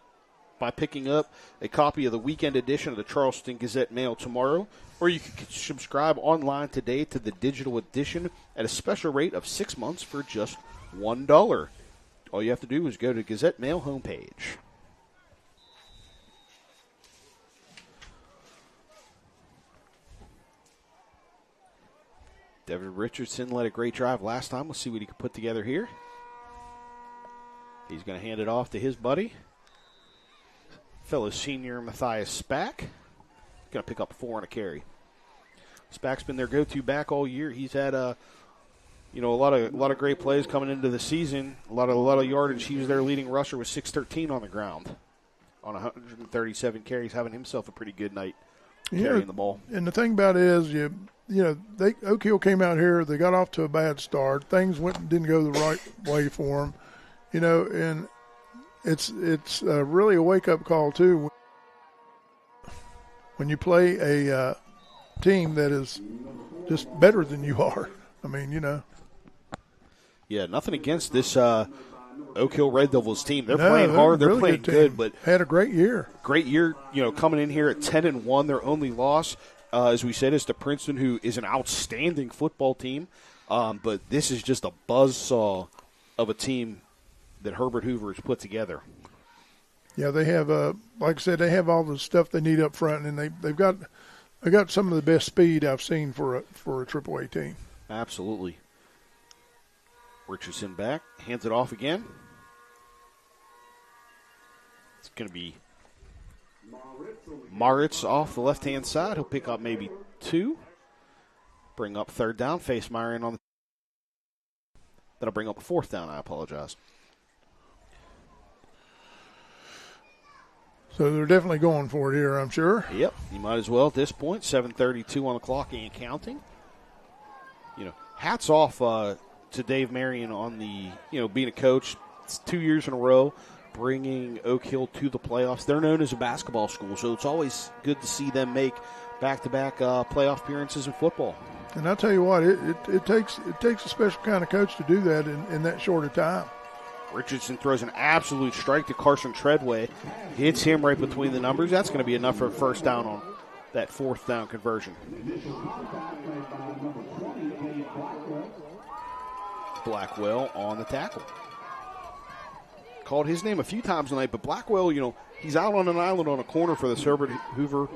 by picking up a copy of the weekend edition of the Charleston Gazette-Mail tomorrow, or you can subscribe online today to the digital edition at a special rate of 6 months for just $1. All you have to do is go to Gazette-Mail homepage. Devin Richardson led a great drive last time. Let's see what he can put together here. He's going to hand it off to his buddy, fellow senior Matthias Spack. Going to pick up 4 on a carry. Spack's been their go-to back all year. He's had a lot of great plays coming into the season. A lot of yardage. He was their leading rusher with 613 on the ground on 137 carries, having himself a pretty good night carrying the ball. And the thing about it is, Oak Hill came out here. They got off to a bad start. Things didn't go the right way for them, and it's really a wake up call too when you play a team that is just better than you are. I mean, Yeah, nothing against this Oak Hill Red Devils team. They're playing hard. They're really playing good, but had a great year. Great year, coming in here at 10-1. Their only loss, as we said, is to Princeton, who is an outstanding football team. But this is just a buzzsaw of a team that Herbert Hoover has put together. Yeah, they have, like I said, they have all the stuff they need up front, and they got some of the best speed I've seen for a AAA team. Absolutely. Richardson back, hands it off again. It's going to be Maritz off the left-hand side. He'll pick up maybe 2. Bring up 3rd down. Face Myron on the. That'll bring up a 4th down. I apologize. So they're definitely going for it here, I'm sure. Yep, you might as well at this point. 7:32 on the clock and counting. Hats off to Dave Marion on the, being a coach. It's 2 years in a row, bringing Oak Hill to the playoffs. They're known as a basketball school, so it's always good to see them make back-to-back playoff appearances in football. And I'll tell you what, it takes a special kind of coach to do that in that short a time. Richardson throws an absolute strike to Carson Treadway. Hits him right between the numbers. That's going to be enough for a first down on that 4th down conversion. Blackwell on the tackle. Called his name a few times tonight, but Blackwell, he's out on an island on a corner for the Herbert Hoover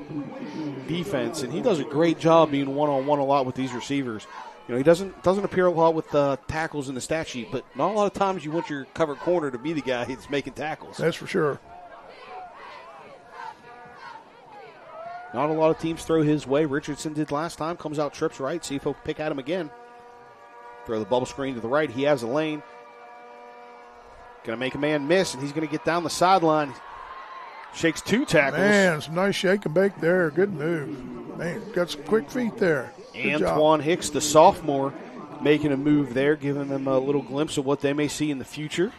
defense, and he does a great job being one-on-one a lot with these receivers. He doesn't appear a lot with tackles in the stat sheet, but not a lot of times you want your covered corner to be the guy that's making tackles. That's for sure. Not a lot of teams throw his way. Richardson did last time. Comes out, trips right. See if he'll pick at him again. Throw the bubble screen to the right. He has a lane. Going to make a man miss, and he's going to get down the sideline. Shakes 2 tackles. Man, some nice shake and bake there. Good move. Man, got some quick feet there. Good Antoine job. Hicks, the sophomore, making a move there, giving them a little glimpse of what they may see in the future.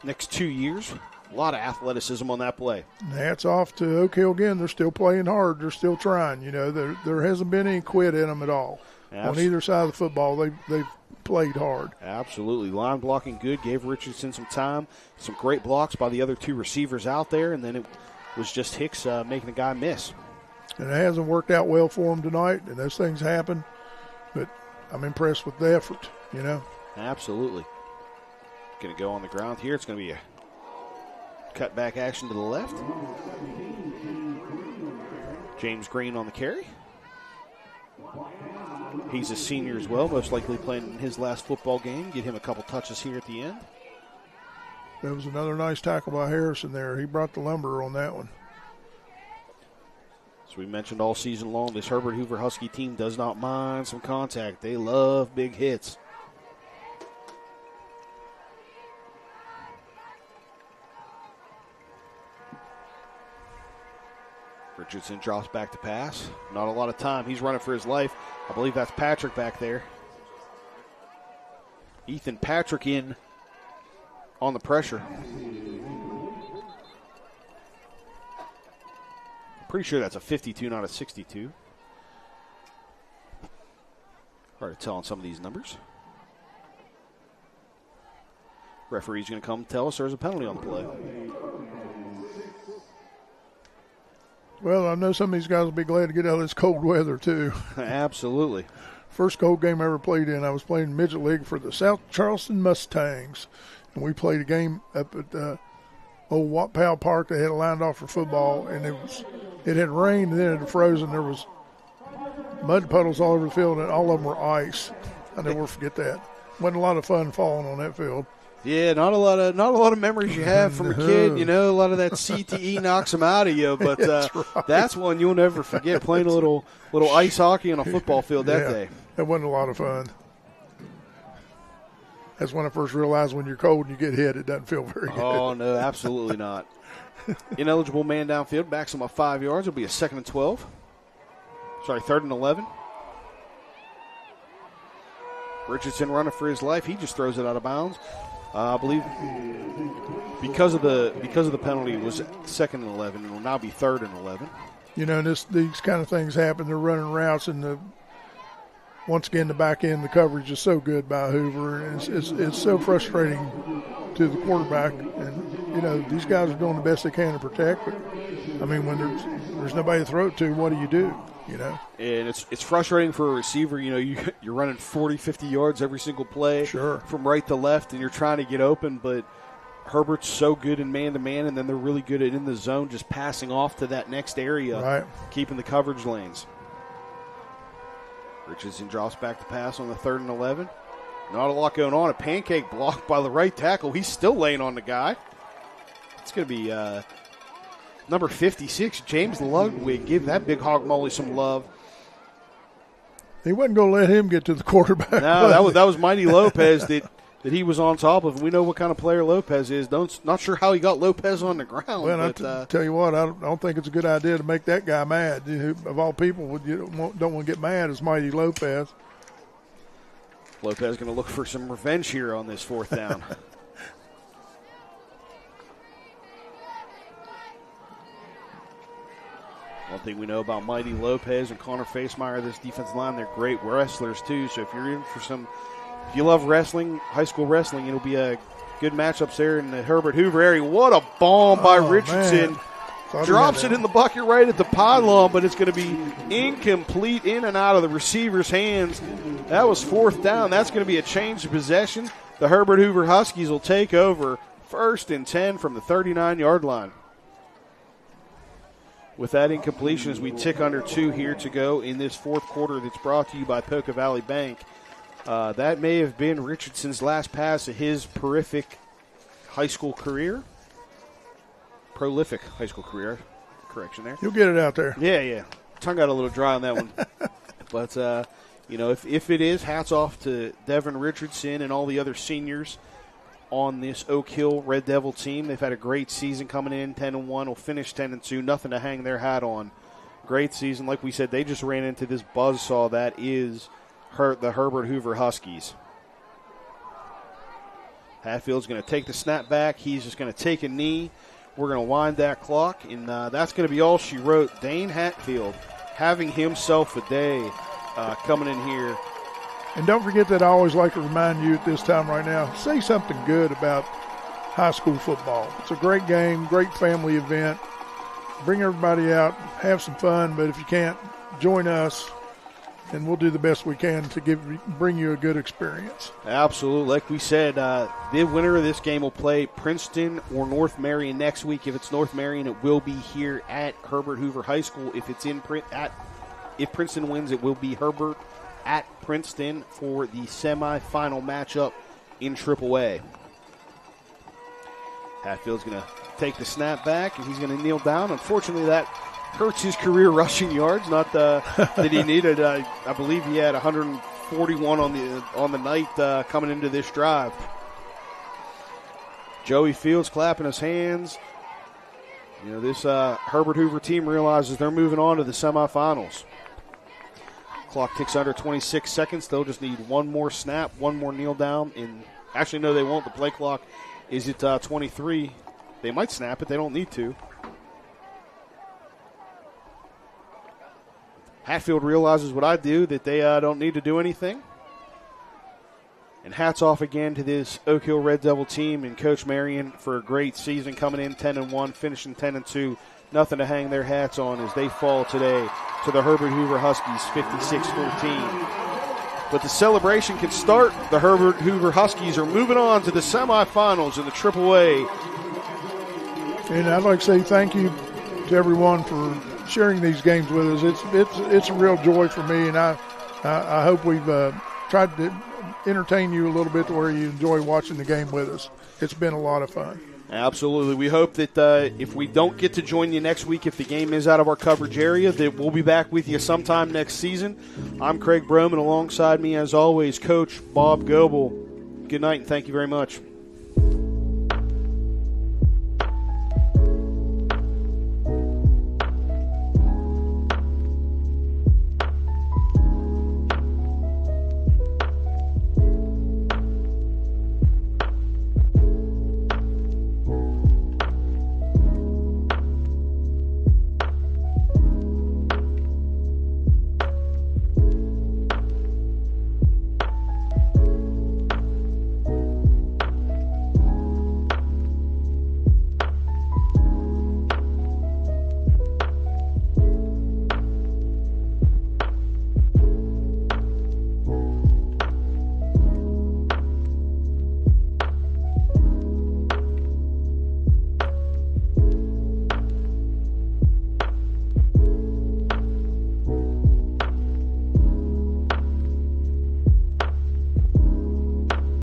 Next 2 years. A lot of athleticism on that play. Hats off to Oak Hill again. They're still playing hard. They're still trying. There hasn't been any quit in them at all. On either side of the football, they've played hard. Absolutely. Line blocking good. Gave Richardson some time. Some great blocks by the other 2 receivers out there, and then it was just Hicks making the guy miss. And it hasn't worked out well for them tonight, and those things happen. But I'm impressed with the effort, Absolutely. Going to go on the ground here. It's going to be a cutback action to the left. James Green on the carry. He's a senior as well, most likely playing in his last football game. Get him a couple touches here at the end. That was another nice tackle by Harrison there. He brought the lumber on that one. As we mentioned all season long, this Herbert Hoover Husky team does not mind some contact. They love big hits. Richardson drops back to pass. Not a lot of time. He's running for his life. I believe that's Patrick back there. Ethan Patrick in on the pressure. Pretty sure that's a 52, not a 62. Hard to tell on some of these numbers. Referee's going to come tell us there's a penalty on the play. Well, I know some of these guys will be glad to get out of this cold weather, too. Absolutely. First cold game I ever played in, I was playing Midget League for the South Charleston Mustangs. And we played a game up at old Watt Powell Park. They had it lined off for football, and it had rained and then it had frozen. There was mud puddles all over the field, and all of them were ice. I never forget that. Wasn't a lot of fun falling on that field. Yeah, not a lot of memories you have from a kid. You know, a lot of that CTE knocks them out of you, but that's one you'll never forget. Playing a little ice hockey on a football field that day. That wasn't a lot of fun. That's when I first realized when you're cold and you get hit, it doesn't feel very good. Oh no, absolutely not. Ineligible man downfield, backs him up 5 yards. It'll be a 2nd and 12. Sorry, 3rd and 11. Richardson running for his life. He just throws it out of bounds. I believe because of the penalty, it was 2nd and 11. It will now be 3rd and 11. You know, these kind of things happen. They're running routes, and once again, the back end, the coverage is so good by Hoover, and it's so frustrating to the quarterback. And you know, these guys are doing the best they can to protect. But I mean, when there's nobody to throw it to, what do? You know, and it's frustrating for a receiver. You know, you're running 40, 50 yards every single play, sure, from right to left, and you're trying to get open. But Herbert's so good in man-to-man, and then they're really good at in the zone, just passing off to that next area, right, keeping the coverage lanes. Richardson drops back to pass on the 3rd and 11. Not a lot going on. A pancake blocked by the right tackle. He's still laying on the guy. It's going to be number 56, James Ludwig. Give that big hog molly some love. He wasn't going to let him get to the quarterback. No, that was Mighty Lopez that he was on top of. We know what kind of player Lopez is. Not sure how he got Lopez on the ground. Well, but, tell you what, I don't think it's a good idea to make that guy mad. Of all people, you don't want to get mad is Mighty Lopez. Lopez going to look for some revenge here on this 4th down. One thing we know about Mighty Lopez and Connor Facemeyer, this defensive line, they're great wrestlers too. So if you're in for if you love wrestling, high school wrestling, it'll be a good matchups there in the Herbert Hoover area. What a bomb by Richardson. Drops it in the bucket right at the pylon, but it's going to be incomplete, in and out of the receiver's hands. That was 4th down. That's going to be a change of possession. The Herbert Hoover Huskies will take over 1st and 10 from the 39-yard line. With that incompletion, as we tick under 2 here to go in this 4th quarter that's brought to you by Poca Valley Bank. That may have been Richardson's last pass of his prolific high school career. Prolific high school career. Correction there. You'll get it out there. Yeah. Tongue got a little dry on that one. But, you know, if it is, hats off to Devin Richardson and all the other seniors on this Oak Hill Red Devil team. They've had a great season coming in, 10-1, will finish 10-2, nothing to hang their hat on. Great season. Like we said, they just ran into this buzzsaw that is the Herbert Hoover Huskies. Hatfield's going to take the snap back. He's just going to take a knee. We're going to wind that clock, and that's going to be all she wrote. Dane Hatfield having himself a day coming in here. And don't forget that I always like to remind you at this time right now, say something good about high school football. It's a great game, great family event. Bring everybody out, have some fun, but if you can't, join us, and we'll do the best we can to bring you a good experience. Absolutely. Like we said, the winner of this game will play Princeton or North Marion next week. If it's North Marion, it will be here at Herbert Hoover High School. If it's if Princeton wins, it will be Herbert at Princeton for the semifinal matchup in AAA. Hatfield's going to take the snap back, and he's going to kneel down. Unfortunately, that hurts his career rushing yards. Not that he needed. I believe he had 141 on the night coming into this drive. Joey Fields clapping his hands. You know, this Herbert Hoover team realizes they're moving on to the semifinals. Clock ticks under 26 seconds. They'll just need one more snap, one more kneel down. And actually, no, they won't. The play clock is at 23. They might snap it. They don't need to. Hatfield realizes what I do, that they don't need to do anything. And hats off again to this Oak Hill Red Devil team and Coach Marion for a great season, coming in 10-1, finishing 10-2. Nothing to hang their hats on as they fall today to the Herbert Hoover Huskies, 56-14. But the celebration can start. The Herbert Hoover Huskies are moving on to the semifinals in the AAA. And I'd like to say thank you to everyone for sharing these games with us. It's a real joy for me, and I hope we've tried to entertain you a little bit to where you enjoy watching the game with us. It's been a lot of fun. Absolutely. We hope that if we don't get to join you next week, if the game is out of our coverage area, that we'll be back with you sometime next season. I'm Craig Broman. Alongside me, as always, Coach Bob Goebel. Good night, and thank you very much.